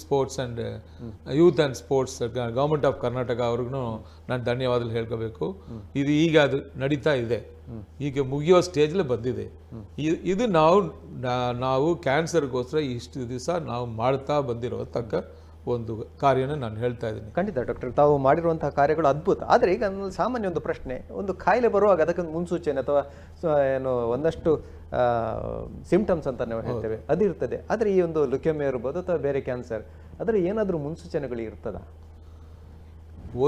and sports government of Karnataka ಅವ್ರಿಗೂ ನಾನು ಧನ್ಯವಾದ ಹೇಳ್ಕೋಬೇಕು. ಇದು ಈಗ ಅದು ನಡೀತಾ ಇದೆ, ಈಗ ಮುಗಿಯೋ ಸ್ಟೇಜ್ಲಿ ಬಂದಿದೆ. ಇದು ನಾವು ಕ್ಯಾನ್ಸರ್ಗೋಸ್ಕರ ಇಷ್ಟು ದಿವಸ ನಾವು ಮಾಡ್ತಾ ಬಂದಿರೋ ತಕ್ಕ ಒಂದು ಕಾರ್ಯನ ನಾನು ಹೇಳ್ತಾ ಇದ್ದೀನಿ. ಖಂಡಿತ ಡಾಕ್ಟರ್, ತಾವು ಮಾಡಿರುವಂತಹ ಕಾರ್ಯಗಳು ಅದ್ಭುತ. ಆದರೆ ಈಗ ನನ್ನ ಸಾಮಾನ್ಯ ಒಂದು ಪ್ರಶ್ನೆ, ಒಂದು ಕಾಯಿಲೆ ಬರುವಾಗ ಅದಕ್ಕೊಂದು ಮುನ್ಸೂಚನೆ ಅಥವಾ ಏನು ಒಂದಷ್ಟು ಸಿಂಪ್ಟಮ್ಸ್ ಅಂತ ನಾವು ಹೇಳ್ತೇವೆ, ಅದಿರ್ತದೆ. ಆದರೆ ಈ ಒಂದು ಲುಕೇಮಿಯಾ ಇರ್ಬೋದು ಅಥವಾ ಬೇರೆ ಕ್ಯಾನ್ಸರ್, ಆದರೆ ಏನಾದರೂ ಮುನ್ಸೂಚನೆಗಳು ಇರ್ತದ?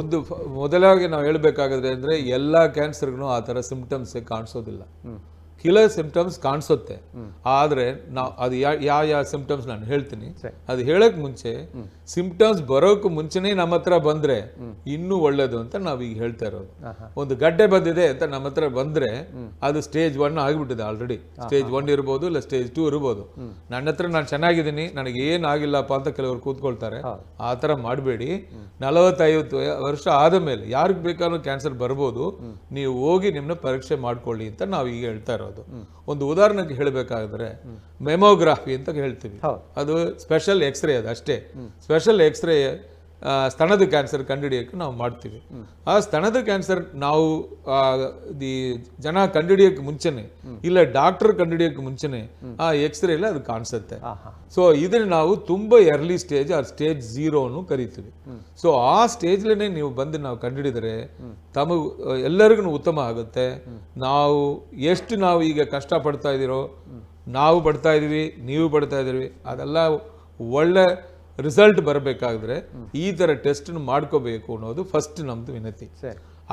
ಒಂದು ಮೊದಲಾಗಿ ನಾವು ಹೇಳಬೇಕಾದ್ರೆ ಅಂದರೆ ಎಲ್ಲ ಕ್ಯಾನ್ಸರ್ಗೂ ಆ ಥರ ಸಿಂಪ್ಟಮ್ಸ್ ಕಾಣಿಸೋದಿಲ್ಲ. ಕೆಲವು ಸಿಂಪ್ಟಮ್ಸ್ ಕಾಣಿಸುತ್ತೆ, ಆದರೆ ನಾವು ಅದು ಯಾವ ಸಿಂಪ್ಟಮ್ಸ್ ನಾನು ಹೇಳ್ತೀನಿ. ಅದು ಹೇಳಕ್ ಮುಂಚೆ ಸಿಂಪ್ಟಮ್ಸ್ ಬರೋಕೆ ಮುಂಚೆನೇ ನಮ್ಮ ಹತ್ರ ಬಂದ್ರೆ ಇನ್ನೂ ಒಳ್ಳೇದು ಅಂತ ನಾವೀಗ ಹೇಳ್ತಾ ಇರೋದು. ಒಂದು ಗಡ್ಡೆ ಬಂದಿದೆ ಅಂತ ನಮ್ಮ ಹತ್ರ ಬಂದ್ರೆ ಅದು ಸ್ಟೇಜ್ 1 ಆಗಿಬಿಟ್ಟಿದೆ ಆಲ್ರೆಡಿ. ಸ್ಟೇಜ್ 1 ಇರ್ಬೋದು, ಇಲ್ಲ ಸ್ಟೇಜ್ 2 ಇರ್ಬೋದು. ನನ್ನ ಹತ್ರ ನಾನು ಚೆನ್ನಾಗಿದ್ದೀನಿ, ನನಗೆ ಏನಾಗಿಲ್ಲಪ್ಪ ಅಂತ ಕೆಲವರು ಕೂತ್ಕೊಳ್ತಾರೆ. ಆ ಥರ ಮಾಡಬೇಡಿ. 40-50 ವರ್ಷ ಆದ ಮೇಲೆ ಯಾರಿಗೆ ಬೇಕಾದ್ರೂ ಕ್ಯಾನ್ಸರ್ ಬರ್ಬೋದು, ನೀವು ಹೋಗಿ ನಿಮ್ಮನ್ನ ಪರೀಕ್ಷೆ ಮಾಡ್ಕೊಳ್ಳಿ ಅಂತ ನಾವು ಈಗ ಹೇಳ್ತಾ ಇರೋದು. ಇರೋದು. ಒಂದು ಉದಾಹರಣೆಗೆ ಹೇಳಬೇಕಾದ್ರೆ ಮೆಮೋಗ್ರಾಫಿ ಅಂತ ಹೇಳ್ತೀವಿ, ಅದು ಸ್ಪೆಷಲ್ ಎಕ್ಸ್ರೇ, ಅದು ಅಷ್ಟೇ. ಸ್ಪೆಷಲ್ ಎಕ್ಸ್ರೇ ಸ್ತನದ ಕ್ಯಾನ್ಸರ್ ಕಂಡುಹಿಡಿಯೋಕೆ ನಾವು ಮಾಡ್ತೀವಿ. ಆ ಸ್ತನದ ಕ್ಯಾನ್ಸರ್ ನಾವು ಜನ ಕಂಡುಹಿಡಿಯೋಕೆ ಮುಂಚೆನೆ, ಇಲ್ಲ ಡಾಕ್ಟರ್ ಕಂಡುಹಿಡಿಯೋಕೆ ಮುಂಚೆನೆ ಆ ಎಕ್ಸ್ರೇ ಅಲ್ಲಿ ಅದು ಕಾಣಿಸುತ್ತೆ. ಸೊ ಇದನ್ನ ನಾವು ತುಂಬಾ ಎರ್ಲಿ ಸ್ಟೇಜ್, ಆ ಸ್ಟೇಜ್ 0 ಕರಿತೀವಿ. ಸೊ ಆ ಸ್ಟೇಜ್ಲೇನೆ ನೀವು ಬಂದು ನಾವು ಕಂಡುಹಿಡಿದರೆ ಎಲ್ಲರಿಗೂ ಉತ್ತಮ ಆಗುತ್ತೆ. ಎಷ್ಟು ನಾವು ಈಗ ಕಷ್ಟ ಪಡ್ತಾ ಇದ್ದೀರೋ, ನಾವು ಪಡ್ತಾ ಇದೀವಿ, ನೀವು ಪಡ್ತಾ ಇದೀವಿ, ಅದೆಲ್ಲ ಒಳ್ಳೆ ರಿಸಲ್ಟ್ ಬರಬೇಕಾದ್ರೆ ಈ ತರ ಟೆಸ್ಟ್ ಮಾಡ್ಕೋಬೇಕು ಅನ್ನೋದು ಫಸ್ಟ್ ನಮ್ದು ವಿನಂತಿ.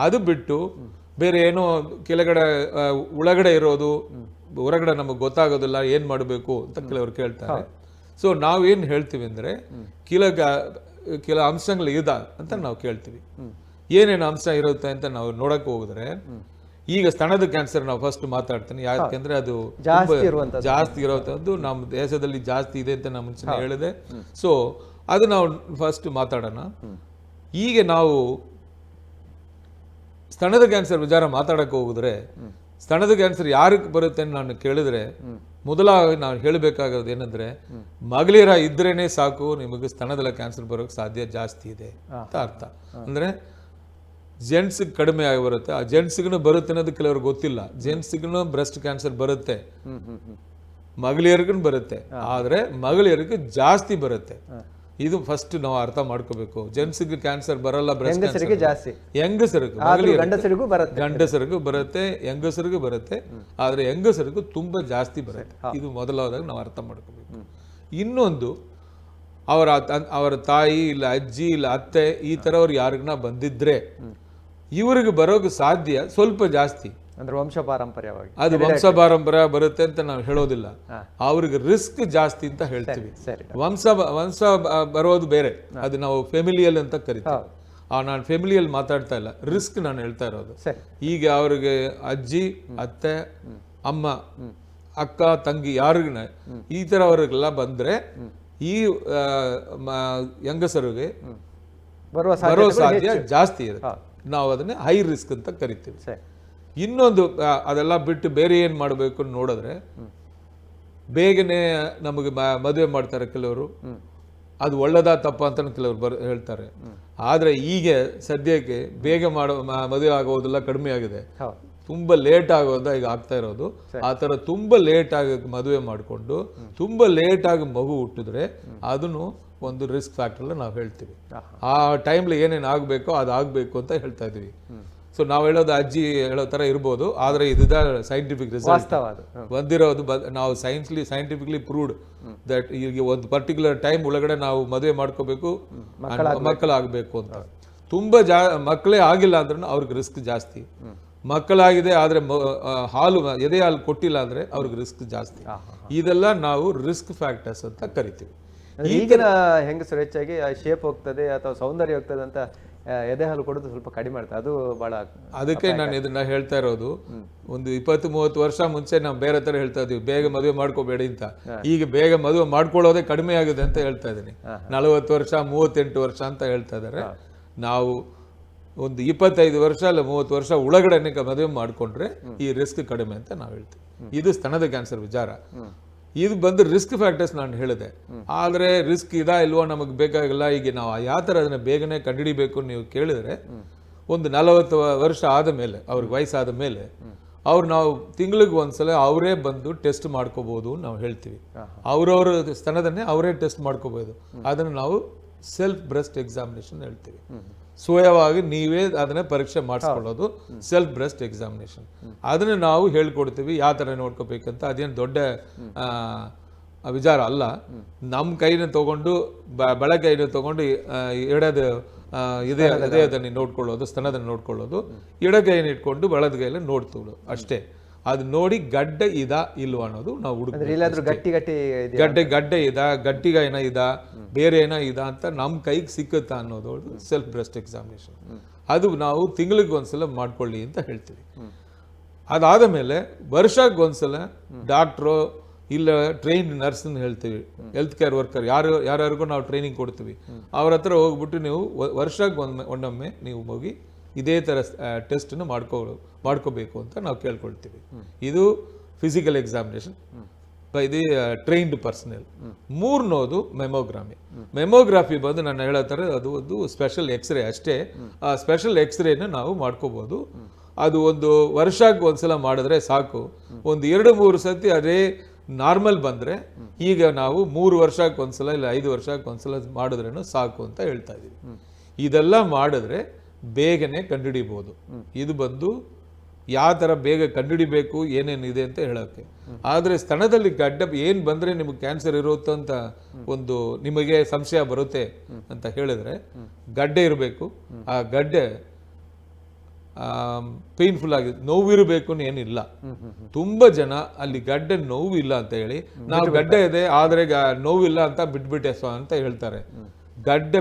ಅದು ಬಿಟ್ಟು ಬೇರೆ ಏನೋ ಕೆಳಗಡೆ ಒಳಗಡೆ ಇರೋದು ಹೊರಗಡೆ ನಮಗೆ ಗೊತ್ತಾಗೋದಿಲ್ಲ, ಏನ್ ಮಾಡಬೇಕು ಅಂತ ಕೆಲವರು ಕೇಳ್ತಾರೆ. ಸೊ ನಾವೇನ್ ಹೇಳ್ತೀವಿ ಅಂದ್ರೆ ಕೆಲ ಅಂಶಗಳು ಇದ ಅಂತ ನಾವು ಕೇಳ್ತೀವಿ. ಏನೇನು ಅಂಶ ಇರುತ್ತೆ ಅಂತ ನಾವು ನೋಡಕ್ ಹೋಗಿದ್ರೆ, ಈಗ ಸ್ತನದ ಕ್ಯಾನ್ಸರ್ ನಾವು ಫಸ್ಟ್ ಮಾತಾಡ್ತೀನಿ, ಯಾಕೆಂದ್ರೆ ಅದು ಜಾಸ್ತಿ ಇರೋದು ನಮ್ಮ ದೇಶದಲ್ಲಿ ಜಾಸ್ತಿ ಇದೆ ಅಂತ ನಾನು ಮುಂಚೆ ಹೇಳಿದೆ. ಸೊ ಅದು ನಾವು ಫಸ್ಟ್ ಮಾತಾಡೋಣ. ಈಗ ನಾವು ಸ್ತನದ ಕ್ಯಾನ್ಸರ್ ವಿಚಾರ ಮಾತಾಡಕ್ಕೆ ಹೋಗಿದ್ರೆ, ಸ್ತನದ ಕ್ಯಾನ್ಸರ್ ಯಾರಿಗೆ ಬರುತ್ತೆ ಅಂತ ನಾನು ಕೇಳಿದ್ರೆ, ಮೊದಲಾಗಿ ನಾವು ಹೇಳಬೇಕಾಗೋದು ಏನಂದ್ರೆ, ಮಗಳಿರ ಇದ್ರೇನೆ ಸಾಕು ನಿಮಗೆ ಸ್ತನದ ಕ್ಯಾನ್ಸರ್ ಬರೋಕೆ ಸಾಧ್ಯ ಜಾಸ್ತಿ ಇದೆ ಅಂತ ಅರ್ಥ. ಅಂದ್ರೆ ಜೆಂಟ್ಸ್ಗೆ ಕಡಿಮೆ ಆಗಿ ಬರುತ್ತೆ, ಆ ಜೆಂಟ್ಸ್ಗೂ ಬರುತ್ತೆ ಅನ್ನೋದು ಕೆಲವ್ರಿಗೆ ಗೊತ್ತಿಲ್ಲ. ಜೆಂಟ್ಸ್ಗೂ ಬ್ರೆಸ್ಟ್ ಕ್ಯಾನ್ಸರ್ ಬರುತ್ತೆ, ಮಗಳಿಯರಿಗೂ ಬರುತ್ತೆ, ಆದ್ರೆ ಮಗಳಿಯರಿಗೆ ಜಾಸ್ತಿ ಬರುತ್ತೆ. ಇದು ಫಸ್ಟ್ ನಾವು ಅರ್ಥ ಮಾಡ್ಕೋಬೇಕು. ಜೆಂಟ್ಸ್ಗೆ ಕ್ಯಾನ್ಸರ್ ಬರಲ್ಲ, ಬ್ರೆಸ್ಟ್ ಕ್ಯಾನ್ಸರ್ ಜಾಸ್ತಿ ಗಂಡಸರಿಗೂ ಬರುತ್ತೆ, ಹೆಂಗಸರಿಗೂ ಬರುತ್ತೆ, ಆದ್ರೆ ಹೆಂಗಸರಿಗೂ ತುಂಬಾ ಜಾಸ್ತಿ ಬರುತ್ತೆ. ಇದು ಮೊದಲಾದಾಗ ನಾವು ಅರ್ಥ ಮಾಡ್ಕೋಬೇಕು. ಇನ್ನೊಂದು, ಅವರ ತಾಯಿ ಇಲ್ಲ ಅಜ್ಜಿ ಇಲ್ಲ ಅತ್ತೆ ಈ ತರವ್ರು ಯಾರಿಗನ ಬಂದಿದ್ರೆ ಇವ್ರಿಗೆ ಬರೋಕೆ ಸಾಧ್ಯ ಸ್ವಲ್ಪ ಜಾಸ್ತಿ. ಅಂದ್ರೆ ವಂಶ ಪಾರಂಪರ್ಯವಾಗಿ ಅದು ವಂಶ ಪಾರಂಪರ್ಯ ಬರುತ್ತೆ ಅಂತ ನಾವು ಹೇಳೋದಿಲ್ಲ, ಅವ್ರಿಗೆ ರಿಸ್ಕ್ ಜಾಸ್ತಿ ಅಂತ ಹೇಳ್ತೀವಿ. ವಂಶ ಬರೋದು ಬೇರೆ, ಅದು ನಾವು ಫೆಮಿಲಿಯಲ್ ಅಂತ ಕರಿತೀವಿ. ನಾನು ಫೆಮಿಲಿಯಲ್ ಮಾತಾಡ್ತಾ ಇಲ್ಲ, ರಿಸ್ಕ್ ನಾನು ಹೇಳ್ತಾ ಇರೋದು. ಈಗ ಅವ್ರಿಗೆ ಅಜ್ಜಿ, ಅತ್ತೆ, ಅಮ್ಮ, ಅಕ್ಕ, ತಂಗಿ ಯಾರಿಗಿನ ಈ ತರ ಅವ್ರಿಗೆಲ್ಲ ಬಂದ್ರೆ ಈ ಹೆಂಗಸರಿಗೆ ಬರೋ ಸಾಧ್ಯ ಜಾಸ್ತಿ ಇರುತ್ತೆ. ನಾವು ಅದನ್ನ ಹೈ ರಿಸ್ಕ್ ಅಂತ ಕರಿತೀವಿ. ಇನ್ನೊಂದು, ಅದೆಲ್ಲ ಬಿಟ್ಟು ಬೇರೆ ಏನ್ ಮಾಡಬೇಕು ನೋಡಿದ್ರೆ, ಬೇಗನೆ ನಮಗೆ ಮದುವೆ ಮಾಡ್ತಾರೆ ಕೆಲವರು. ಅದು ಒಳ್ಳೆದಾ ತಪ್ಪ ಅಂತ ಕೆಲವರು ಹೇಳ್ತಾರೆ. ಆದ್ರೆ ಈಗ ಸದ್ಯಕ್ಕೆ ಬೇಗ ಮದುವೆ ಆಗೋದೆಲ್ಲ ಕಡಿಮೆ ಆಗಿದೆ, ತುಂಬಾ ಲೇಟ್ ಆಗೋದ ಈಗ ಆಗ್ತಾ ಇರೋದು. ಆ ತರ ತುಂಬಾ ಲೇಟ್ ಆಗಿ ಮದುವೆ ಮಾಡಿಕೊಂಡು ತುಂಬಾ ಲೇಟ್ ಆಗಿ ಮಗು ಹುಟ್ಟಿದ್ರೆ ಅದನ್ನು ಒಂದು ರಿಸ್ಕ್ ಫ್ಯಾಕ್ಟರ್ ನಾವು ಹೇಳ್ತೀವಿ. ಆ ಟೈಮ್ಲಿ ಏನೇನು ಆಗಬೇಕೋ ಅದು ಆಗಬೇಕು ಅಂತ ಹೇಳ್ತಾ ಇದೀವಿ. ಸೊ ನಾವು ಹೇಳೋದು ಅಜ್ಜಿ ಹೇಳೋ ತರ ಇರ್ಬೋದು, ಆದ್ರೆ ಇದ ಸೈಂಟಿಫಿಕ್ ರಿಸಲ್ಟ್ ಬಂದಿರೋದು. ನಾವು ಸೈಂಟಿಫಿಕಲಿ ಪ್ರೂವ್ಡ್ ದಟ್ ಈಗ ಒಂದು ಪರ್ಟಿಕ್ಯುಲರ್ ಟೈಮ್ ಒಳಗಡೆ ನಾವು ಮದುವೆ ಮಾಡ್ಕೋಬೇಕು, ಮಕ್ಕಳಾಗಬೇಕು ಅಂತ. ತುಂಬಾ ಮಕ್ಕಳೇ ಆಗಿಲ್ಲ ಅಂದ್ರೂ ಅವ್ರಿಗೆ ರಿಸ್ಕ್ ಜಾಸ್ತಿ. ಮಕ್ಕಳಾಗಿದೆ ಆದ್ರೆ ಎದೆ ಹಾಲು ಕೊಟ್ಟಿಲ್ಲ ಅಂದ್ರೆ ಅವ್ರಿಗೆ ರಿಸ್ಕ್ ಜಾಸ್ತಿ. ಇದೆಲ್ಲ ನಾವು ರಿಸ್ಕ್ ಫ್ಯಾಕ್ಟರ್ಸ್ ಅಂತ ಕರಿತೀವಿ. ಈಗಿನ ಹೆಂಗಸರು ಹೆಚ್ಚಾಗಿ ಶೇಪ್ ಹೋಗ್ತದೆ ಅಥವಾ ಸೌಂದರ್ಯ ಹೋಗ್ತದೆ ಅಂತ ಎದೆ ಹಾಲು ಕೊಡೋದು ಸ್ವಲ್ಪ ಕಡಿಮೆ ಮಾಡ್ತಾರೆ. ಅದು ಬಹಳ, ಅದಕ್ಕೆ ನಾನು ಇದನ್ನ ಹೇಳ್ತಾ ಇರೋದು. ಒಂದು 20-30 ವರ್ಷ ಮುಂಚೆ ನಾವು ಬೇರೆ ತರ ಹೇಳ್ತಾ ಇದೀವಿ, ಬೇಗ ಮದುವೆ ಮಾಡ್ಕೋಬೇಡಿ ಅಂತ. ಈಗ ಬೇಗ ಮದುವೆ ಮಾಡ್ಕೊಳ್ಳೋದೇ ಕಡಿಮೆ ಆಗಿದೆ ಅಂತ ಹೇಳ್ತಾ ಇದ್ದೀನಿ. 40 ವರ್ಷ 38 ವರ್ಷ ಅಂತ ಹೇಳ್ತಾ ಇದಾರೆ. ನಾವು ಒಂದು 25 ವರ್ಷ ಇಲ್ಲ 30 ವರ್ಷ ಒಳಗಡೆ ಮದುವೆ ಮಾಡ್ಕೊಂಡ್ರೆ ಈ ರಿಸ್ಕ್ ಕಡಿಮೆ ಅಂತ ನಾವು ಹೇಳ್ತೀವಿ. ಇದು ಸ್ತನದ ಕ್ಯಾನ್ಸರ್ ವಿಚಾರ. ಇದು ಬಂದು ರಿಸ್ಕ್ ಫ್ಯಾಕ್ಟರ್ಸ್ ನಾನು ಹೇಳಿದೆ. ಆದ್ರೆ ರಿಸ್ಕ್ ಇದಾ ಇಲ್ವೋ ನಮಗೆ ಬೇಕಾಗಿಲ್ಲ. ಈಗ ನಾವು ಯಾವ ತರ ಅದನ್ನ ಬೇಗನೆ ಕಂಡುಹಿಡಿಬೇಕು ನೀವು ಕೇಳಿದ್ರೆ, ಒಂದು 40 ವರ್ಷ ಆದ ಮೇಲೆ, ಅವ್ರಿಗೆ ವಯಸ್ಸಾದ ಮೇಲೆ ನಾವು ತಿಂಗಳಿಗೆ ಒಂದ್ಸಲ ಅವರೇ ಬಂದು ಟೆಸ್ಟ್ ಮಾಡ್ಕೋಬಹುದು ನಾವು ಹೇಳ್ತೀವಿ. ಅವ್ರವ್ರ ಸ್ತನದನ್ನೇ ಅವರೇ ಟೆಸ್ಟ್ ಮಾಡ್ಕೋಬಹುದು. ಅದನ್ನು ನಾವು ಸೆಲ್ಫ್ ಬ್ರೆಸ್ಟ್ ಎಕ್ಸಾಮಿನೇಷನ್ ಹೇಳ್ತೀವಿ. ಸ್ವಯವಾಗಿ ನೀವೇ ಅದನ್ನ ಪರೀಕ್ಷೆ ಮಾಡಿಸ್ಕೊಳ್ಳೋದು ಸೆಲ್ಫ್ ಬ್ರೆಸ್ಟ್ ಎಕ್ಸಾಮಿನೇಷನ್. ಅದನ್ನ ನಾವು ಹೇಳ್ಕೊಡ್ತೀವಿ ಯಾವ ತರ ನೋಡ್ಕೋಬೇಕಂತ. ಅದೇನು ದೊಡ್ಡ ವಿಚಾರ ಅಲ್ಲ. ನಮ್ಮ ಕೈನ ತಗೊಂಡು ಬಳ ಕೈನ ತಗೊಂಡು ಎಡದ ಇದನ್ನು ನೋಡ್ಕೊಳ್ಳೋದು, ಸ್ತನದನ್ನು ನೋಡ್ಕೊಳ್ಳೋದು, ಎಡಗೈನ ಇಟ್ಕೊಂಡು ಬಲದ ಕೈಯಲ್ಲಿ ನೋಡ್ತೀವಿ ಅಷ್ಟೇ. ಅದು ನೋಡಿ ಗಡ್ಡೆ ಇದಾ ಇಲ್ವಾ ಅನ್ನೋದು ನಾವು ಗಡ್ಡೆ ಇದಾ, ಗಟ್ಟಿಗೈನ ಇದಾ, ಬೇರೆ ಏನೋ ಇದಾ ಅಂತ ನಮ್ಮ ಕೈಗೆ ಸಿಕ್ಕುತ್ತಾ ಅನ್ನೋದು ಸೆಲ್ಫ್ ಬ್ರೆಸ್ಟ್ ಎಕ್ಸಾಮಿನೇಷನ್. ಅದು ನಾವು ತಿಂಗಳಿಗೆ ಒಂದ್ಸಲ ಮಾಡ್ಕೊಳ್ಳಿ ಅಂತ ಹೇಳ್ತೀವಿ. ಅದಾದ ಮೇಲೆ ವರ್ಷಕ್ಕೆ ಒಂದ್ಸಲ ಡಾಕ್ಟ್ರು ಇಲ್ಲ ಟ್ರೈನ್ಡ್ ನರ್ಸ್ ಹೇಳ್ತೀವಿ, ಹೆಲ್ತ್ ಕೇರ್ ವರ್ಕರ್ ಯಾರ್ಯಾರಿಗೂ ನಾವು ಟ್ರೈನಿಂಗ್ ಕೊಡ್ತೀವಿ. ಅವ್ರ ಹತ್ರ ಹೋಗ್ಬಿಟ್ಟು ನೀವು ವರ್ಷಕ್ಕೆ ಒಂದೊಮ್ಮೆ ನೀವು ಹೋಗಿ ಇದೇ ತರ ಟೆಸ್ಟ್ ಮಾಡ್ಕೋಬೇಕು ಅಂತ ನಾವು ಕೇಳ್ಕೊಳ್ತೀವಿ. ಇದು physical examination by the trained personal. ಮೂರನೇದು ಮೆಮೊಗ್ರಫಿ ಬಂದು ನಾನು ಹೇಳೋ ಥರ ಅದು ಒಂದು ಸ್ಪೆಷಲ್ ಎಕ್ಸ್ರೇ ಅಷ್ಟೇ. ಆ ಸ್ಪೆಷಲ್ ಎಕ್ಸ್ರೇನ ನಾವು ಮಾಡ್ಕೋಬೋದು. ಅದು ಒಂದು ವರ್ಷಕ್ಕೆ ಒಂದ್ಸಲ ಮಾಡಿದ್ರೆ ಸಾಕು. ಒಂದು 2-3 ಸತಿ ಅದೇ ನಾರ್ಮಲ್ ಬಂದರೆ ಈಗ ನಾವು 3 ವರ್ಷಕ್ಕೆ ಒಂದ್ಸಲ ಇಲ್ಲ 5 ವರ್ಷಕ್ಕೆ ಒಂದ್ಸಲ ಮಾಡಿದ್ರೇನು ಸಾಕು ಅಂತ ಹೇಳ್ತಾ ಇದ್ದೀವಿ. ಇದೆಲ್ಲ ಮಾಡಿದ್ರೆ ಬೇಗನೆ ಕಂಡುಹಿಡಿಬೋದು. ಇದು ಬಂದು ಯಾವ ಥರ ಬೇಗ ಕಂಡುಹಿಡಿಬೇಕು ಏನೇನಿದೆ ಅಂತ ಹೇಳೋಕ್ಕೆ. ಆದರೆ ಸ್ತನದಲ್ಲಿ ಗಡ್ಡೆ ಏನು ಬಂದರೆ ನಿಮಗೆ ಕ್ಯಾನ್ಸರ್ ಇರುತ್ತೋ ಅಂತ ಒಂದು ನಿಮಗೆ ಸಂಶಯ ಬರುತ್ತೆ ಅಂತ ಹೇಳಿದ್ರೆ ಗಡ್ಡೆ ಇರಬೇಕು. ಆ ಗಡ್ಡೆ ಪೇನ್ಫುಲ್ ಆಗಿ ನೋವಿರಬೇಕು ಏನಿಲ್ಲ. ತುಂಬಾ ಜನ ಅಲ್ಲಿ ಗಡ್ಡೆ ನೋವು ಇಲ್ಲ ಅಂತ ಹೇಳಿ ನಾವು ಗಡ್ಡೆ ಇದೆ ಆದರೆ ನೋವಿಲ್ಲ ಅಂತ ಬಿಟ್ಬಿಟ್ಟೆ ಅಂತ ಹೇಳ್ತಾರೆ. ಗಡ್ಡೆ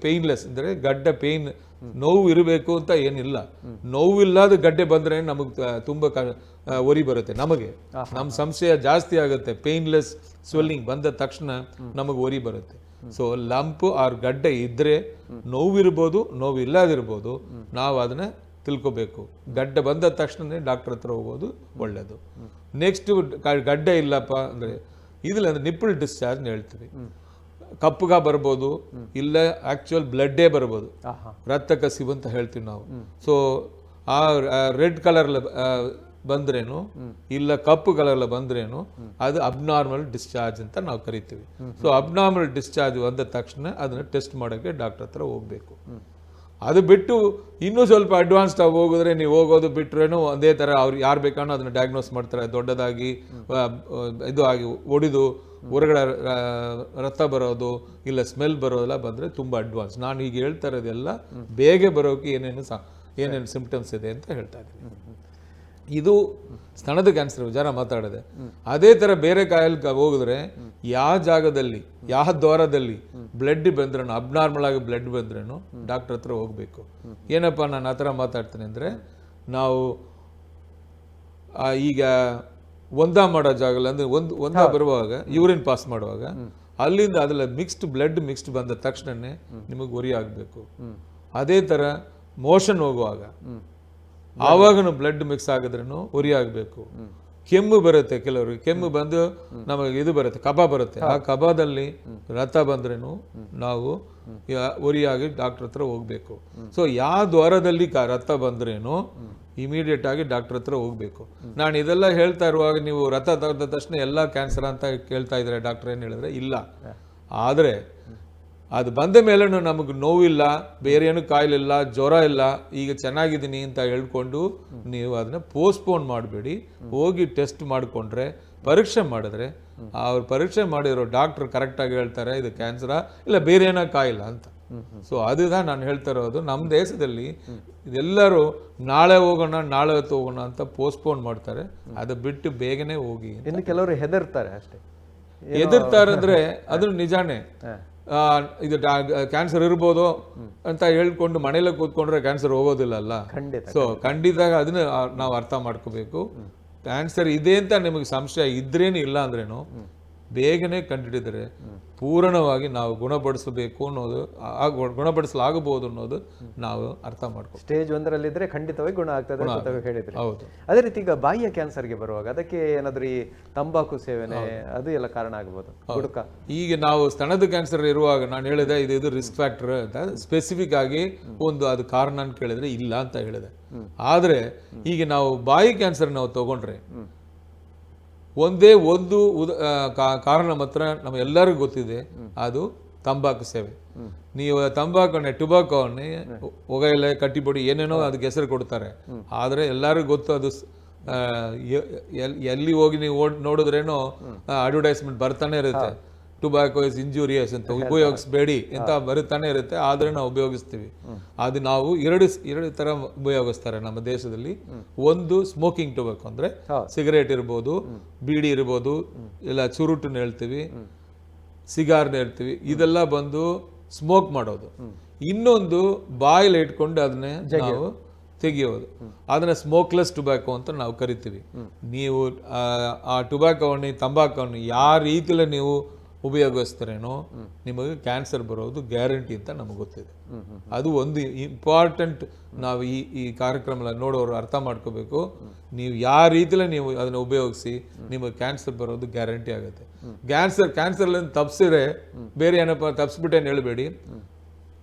ಪೇನ್ಲೆಸ್ ಅಂದರೆ ಗಡ್ಡೆ ಪೇನ್ ನೋವು ಇರಬೇಕು ಅಂತ ಏನಿಲ್ಲ. ನೋವಿಲ್ಲದ ಗಡ್ಡೆ ಬಂದ್ರೆ ನಮಗೆ ತುಂಬಾ ಒರಿ ಬರುತ್ತೆ. ನಮ್ಮ ಸಂಶಯ ಜಾಸ್ತಿ ಆಗುತ್ತೆ. ಪೇನ್ಲೆಸ್ ಸ್ವೆಲ್ಲಿಂಗ್ ಬಂದ ತಕ್ಷಣ ನಮಗೆ ಒರಿ ಬರುತ್ತೆ. ಸೊ ಲಂಪ್ ಆರ್ ಗಡ್ಡೆ ಇದ್ರೆ ನೋವಿರ್ಬೋದು, ನೋವು ಇಲ್ಲದಿರ್ಬೋದು, ನಾವು ಅದನ್ನ ತಿಳ್ಕೋಬೇಕು. ಗಡ್ಡೆ ಬಂದ ತಕ್ಷಣ ಡಾಕ್ಟರ್ ಹತ್ರ ಹೋಗೋದು ಒಳ್ಳೇದು. ನೆಕ್ಸ್ಟ್ ಗಡ್ಡೆ ಇಲ್ಲಪ್ಪ ಅಂದ್ರೆ ಇದಿಲ್ಲ ಅಂದ್ರೆ ನಿಪ್ಪಲ್ ಡಿಸ್ಚಾರ್ಜ್ ಹೇಳ್ತೀವಿ. ಕಪ್ಪಗ ಬರ್ಬೋದು, ಇಲ್ಲ ಆಕ್ಚುಯಲ್ ಬ್ಲಡ್ಡೇ ಬರ್ಬೋದು, ರಕ್ತ ಕಸಿವು ಅಂತ ಹೇಳ್ತೀವಿ ನಾವು. ಸೊ ಆ ರೆಡ್ ಕಲರ್ ಬಂದ್ರೇನು ಇಲ್ಲ ಕಪ್ಪು ಕಲರ್ ಬಂದ್ರೇನು ಅದು ಅಬ್ನಾರ್ಮಲ್ ಡಿಸ್ಚಾರ್ಜ್ ಅಂತ ನಾವು ಕರಿತೀವಿ. ಸೊ ಅಬ್ನಾರ್ಮಲ್ ಡಿಸ್ಚಾರ್ಜ್ ಬಂದ ತಕ್ಷಣ ಅದನ್ನ ಟೆಸ್ಟ್ ಮಾಡೋಕ್ಕೆ ಡಾಕ್ಟರ್ ಹತ್ರ ಹೋಗ್ಬೇಕು. ಅದು ಬಿಟ್ಟು ಇನ್ನೂ ಸ್ವಲ್ಪ ಅಡ್ವಾನ್ಸ್ಡ್ ಆಗಿ ಹೋಗಿದ್ರೆ ನೀವು ಹೋಗೋದು ಬಿಟ್ರೇನು ಒಂದೇ ಥರ ಅವ್ರು ಯಾರು ಬೇಕಾನೋ ಅದನ್ನ ಡಯಾಗ್ನೋಸ್ ಮಾಡ್ತಾರೆ. ದೊಡ್ಡದಾಗಿ ಇದು ಆಗಿ ಒಡಿದು ಹೊರಗಡೆ ರಕ್ತ ಬರೋದು ಇಲ್ಲ ಸ್ಮೆಲ್ ಬರೋದೆಲ್ಲ ಬಂದರೆ ತುಂಬ ಅಡ್ವಾನ್ಸ್. ನಾನು ಈಗ ಹೇಳ್ತಾ ಇರೋದೆಲ್ಲ ಬೇಗ ಬರೋಕೆ ಏನೇನು ಸಿಂಪ್ಟಮ್ಸ್ ಇದೆ ಅಂತ ಹೇಳ್ತಾ ಇದ್ದೀನಿ. ಇದು ಸ್ತನದ ಕ್ಯಾನ್ಸರ್ ಜನ ಮಾತಾಡಿದೆ. ಅದೇ ಥರ ಬೇರೆ ಕಾಯಿಲೆ ಹೋಗಿದ್ರೆ ಯಾವ ಜಾಗದಲ್ಲಿ ಯಾವ ದ್ವಾರದಲ್ಲಿ ಬ್ಲಡ್ ಬಂದ್ರೇನು ಅಬ್ನಾರ್ಮಲ್ ಆಗಿ ಬ್ಲಡ್ ಬಂದ್ರೇನು ಡಾಕ್ಟರ್ ಹತ್ರ ಹೋಗ್ಬೇಕು. ಏನಪ್ಪ ನಾನು ಆ ಥರ ಮಾತಾಡ್ತೀನಿ ಅಂದರೆ ನಾವು ಈಗ ಒಂದ ಮಾಡೋ ಜಾಗಲ್ಲ ಅಂದ್ರೆ ಒಂದ ಬರುವಾಗ ಯೂರಿನ್ ಪಾಸ್ ಮಾಡುವಾಗ ಅಲ್ಲಿಂದ ಅದೆಲ್ಲ ಬ್ಲಡ್ ಮಿಕ್ಸ್ಡ್ ಬಂದ ತಕ್ಷಣನೇ ನಿಮಗೆ ಒರಿ ಆಗಬೇಕು. ಅದೇ ಥರ ಮೋಷನ್ ಹೋಗುವಾಗ ಆವಾಗನು ಬ್ಲಡ್ ಮಿಕ್ಸ್ ಆಗಿದ್ರೂ ಉರಿ ಆಗಬೇಕು. ಕೆಮ್ಮು ಬರುತ್ತೆ, ಕೆಲವರಿಗೆ ಕೆಮ್ಮು ಬಂದು ನಮಗೆ ಇದು ಬರುತ್ತೆ, ಕಬ ಬರುತ್ತೆ. ಆ ಕಬದಲ್ಲಿ ರಕ್ತ ಬಂದ್ರೇನು ನಾವು ಉರಿಯಾಗಿ ಡಾಕ್ಟರ್ ಹತ್ರ ಹೋಗ್ಬೇಕು. ಸೊ ಯಾವ ದ್ವಾರದಲ್ಲಿ ರಕ್ತ ಬಂದ್ರೇನು ಇಮಿಡಿಯೇಟ್ ಆಗಿ ಡಾಕ್ಟರ್ ಹತ್ರ ಹೋಗ್ಬೇಕು. ನಾನು ಇದೆಲ್ಲ ಹೇಳ್ತಾ ಇರುವಾಗ ನೀವು ರಕ್ತ ತೆಗೆದ ತಕ್ಷಣ ಎಲ್ಲ ಕ್ಯಾನ್ಸರ್ ಅಂತ ಕೇಳ್ತಾ ಇದ್ರೆ ಡಾಕ್ಟರ್ ಏನು ಹೇಳಿದ್ರೆ ಇಲ್ಲ. ಆದರೆ ಅದು ಬಂದ ಮೇಲೂ ನಮಗೆ ನೋವಿಲ್ಲ, ಬೇರೆ ಏನು ಕಾಯಿಲೆ ಇಲ್ಲ, ಜ್ವರ ಇಲ್ಲ, ಈಗ ಚೆನ್ನಾಗಿದ್ದೀನಿ ಅಂತ ಹೇಳ್ಕೊಂಡು ನೀವು ಅದನ್ನ ಪೋಸ್ಟ್ಪೋನ್ ಮಾಡಬೇಡಿ. ಹೋಗಿ ಟೆಸ್ಟ್ ಮಾಡಿಕೊಂಡ್ರೆ ಪರೀಕ್ಷೆ ಮಾಡಿದ್ರೆ ಅವ್ರು ಪರೀಕ್ಷೆ ಮಾಡಿರೋ ಡಾಕ್ಟರ್ ಕರೆಕ್ಟಾಗಿ ಹೇಳ್ತಾರೆ ಇದು ಕ್ಯಾನ್ಸರಾ ಇಲ್ಲ ಬೇರೆ ಏನೋ ಕಾಯಿಲ್ಲ ಅಂತ. ಸೊ அதுதான் ನಾನು ಹೇಳ್ತಾ ಇರೋದು. ನಮ್ಮ ದೇಶದಲ್ಲಿ ಇದೆಲ್ಲರೂ ನಾಳೆ ಹೋಗೋಣ ನಾಳೆ ಹೊತ್ತು ಹೋಗೋಣ ಅಂತ ಪೋಸ್ಟ್ಪೋನ್ ಮಾಡ್ತಾರೆ. ಅದು ಬಿಟ್ಟು ಬೇಗನೆ ಹೋಗಿ. ಇನ್ನು ಕೆಲವರು ಹೆದರ್ತಾರೆ ಅಷ್ಟೇ. ಹೆದರ್ತಾರಂದ್ರೆ ಅದು ನಿಜಾನೇ. ಇದು ಕ್ಯಾನ್ಸರ್ ಇರ್ಬೋದು ಅಂತ ಹೇಳ್ಕೊಂಡು ಮನೇಲೆ ಕೂತ್ಕೊಂಡ್ರೆ ಕ್ಯಾನ್ಸರ್ ಹೋಗೋದಿಲ್ಲ ಅಲ್ಲ. ಸೊ ಖಂಡಿತ ಅದನ್ನ ನಾವು ಅರ್ಥ ಮಾಡ್ಕೋಬೇಕು. ಕ್ಯಾನ್ಸರ್ ಇದೆ ಅಂತ ನಿಮಗೆ ಸಂಶಯ ಇದ್ರೇನು ಇಲ್ಲ ಅಂದ್ರೇನು ಬೇಗನೆ ಕಂಡುಹಿಡಿದರೆ ಪೂರ್ಣವಾಗಿ ನಾವು ಗುಣಪಡಿಸಬೇಕು ಅನ್ನೋದು, ಗುಣಪಡಿಸಲಾಗಬಹುದು ಅನ್ನೋದು ನಾವು ಅರ್ಥ ಮಾಡ್ಕೊ. ಸ್ಟೇಜ್ 1ರಲ್ಲಿದ್ರೆ ಖಂಡಿತವಾಗಿ ಗುಣ ಆಗ್ತದೆ ಅಂತ ಹೇಳಿದ್ರೆ. ಹೌದು. ಅದೇ ರೀತಿ ಈಗ ಬಾಯಿಯ ಕ್ಯಾನ್ಸರ್ಗೆ ಬರುವಾಗ ಅದಕ್ಕೆ ಏನಾದ್ರೂ ಈ ತಂಬಾಕು ಸೇವನೆ ಅದು ಎಲ್ಲ ಕಾರಣ ಆಗಬಹುದು, ಗುಡುಕ. ಈಗ ನಾವು ಸ್ತನದ ಕ್ಯಾನ್ಸರ್ ಇರುವಾಗ ನಾನು ಹೇಳಿದೆ ಇದು ರಿಸ್ಕ್ ಫ್ಯಾಕ್ಟರ್ ಅಂತ ಸ್ಪೆಸಿಫಿಕ್ ಆಗಿ ಒಂದು ಅದು ಕಾರಣ ಅಂತ ಕೇಳಿದ್ರೆ ಇಲ್ಲ ಅಂತ ಹೇಳಿದೆ. ಆದ್ರೆ ಈಗ ನಾವು ಬಾಯಿ ಕ್ಯಾನ್ಸರ್ ನಾವು ತಗೊಂಡ್ರೆ ಒಂದೇ ಒಂದು ಕಾರಣ ಮಾತ್ರ ನಮ್ಗೆಲ್ಲರಿಗೂ ಗೊತ್ತಿದೆ, ಅದು ತಂಬಾಕು ಸೇವೆ. ನೀವು ತಂಬಾಕನ್ನೇ ಟುಬಾಕೋನ್ನೇ ಹೊಗೆಲೆ ಕಟ್ಟಿಪೊಡಿ ಏನೇನೋ ಅದಕ್ಕೆ ಹೆಸರು ಕೊಡ್ತಾರೆ. ಆದರೆ ಎಲ್ಲರಿಗೂ ಗೊತ್ತು ಅದು ಎಲ್ಲಿ ಹೋಗಿ ನೀವು ನೋಡಿದ್ರೇನೋ ಅಡ್ವರ್ಟೈಸ್ಮೆಂಟ್ ಬರ್ತಾನೆ ಇರುತ್ತೆ. ಟುಬಾಕೋ ಇಸ್ ಇಂಜೂರಿಯಸ್ ಅಂತ, ಉಪಯೋಗಿಸ್ಬೇಡಿ ಅಂತ ಬರುತ್ತಾನೆ ಇರುತ್ತೆ. ಆದ್ರೆ ನಾವು ಉಪಯೋಗಿಸ್ತೀವಿ. ಅದು ನಾವು ಎರಡು ತರ ಉಪಯೋಗಿಸ್ತಾರೆ ನಮ್ಮ ದೇಶದಲ್ಲಿ. ಒಂದು ಸ್ಮೋಕಿಂಗ್ ಟೊಬ್ಯಾಕೋ ಅಂದ್ರೆ ಸಿಗರೇಟ್ ಇರ್ಬೋದು, ಬೀಡಿ ಇರ್ಬೋದು, ಇಲ್ಲ ಚುರುಟನ್ನ ಹೇಳ್ತೀವಿ, ಸಿಗಾರ್ನ ಹೇಳ್ತೀವಿ, ಇದೆಲ್ಲ ಬಂದು ಸ್ಮೋಕ್ ಮಾಡೋದು. ಇನ್ನೊಂದು ಬಾಯಲ್ಲಿ ಇಟ್ಕೊಂಡು ಅದನ್ನೇ ನಾವು ತೆಗೆಯೋದು, ಅದನ್ನ ಸ್ಮೋಕ್ಲೆಸ್ ಟೊಬ್ಯಾಕೋ ಅಂತ ನಾವು ಕರಿತೀವಿ. ನೀವು ಆ ಟೊಬ್ಯಾಕೋವನ್ನು ತಂಬಾಕನ್ನು ಯಾವ ರೀತಿಯಲ್ಲಿ ನೀವು ಉಪಯೋಗಿಸ್ತಾರೇನೋ ನಿಮಗೆ ಕ್ಯಾನ್ಸರ್ ಬರೋದು ಗ್ಯಾರಂಟಿ ಅಂತ ನಮಗೆ ಗೊತ್ತಿದೆ. ಅದು ಒಂದು ಇಂಪಾರ್ಟೆಂಟ್ ನಾವು ಈ ಕಾರ್ಯಕ್ರಮ ನೋಡೋರು ಅರ್ಥ ಮಾಡ್ಕೋಬೇಕು. ನೀವು ಯಾವ ರೀತಿಯಲ್ಲಿ ನೀವು ಅದನ್ನು ಉಪಯೋಗಿಸಿ ನಿಮಗೆ ಕ್ಯಾನ್ಸರ್ ಬರೋದು ಗ್ಯಾರಂಟಿ ಆಗುತ್ತೆ. ಕ್ಯಾನ್ಸರ್ಲಿಂದ ತಪ್ಪಿಸಿದ್ರೆ ಬೇರೆ ಏನಪ್ಪ ತಪ್ಪಿಸ್ಬಿಟ್ಟೇನು ಹೇಳಬೇಡಿ.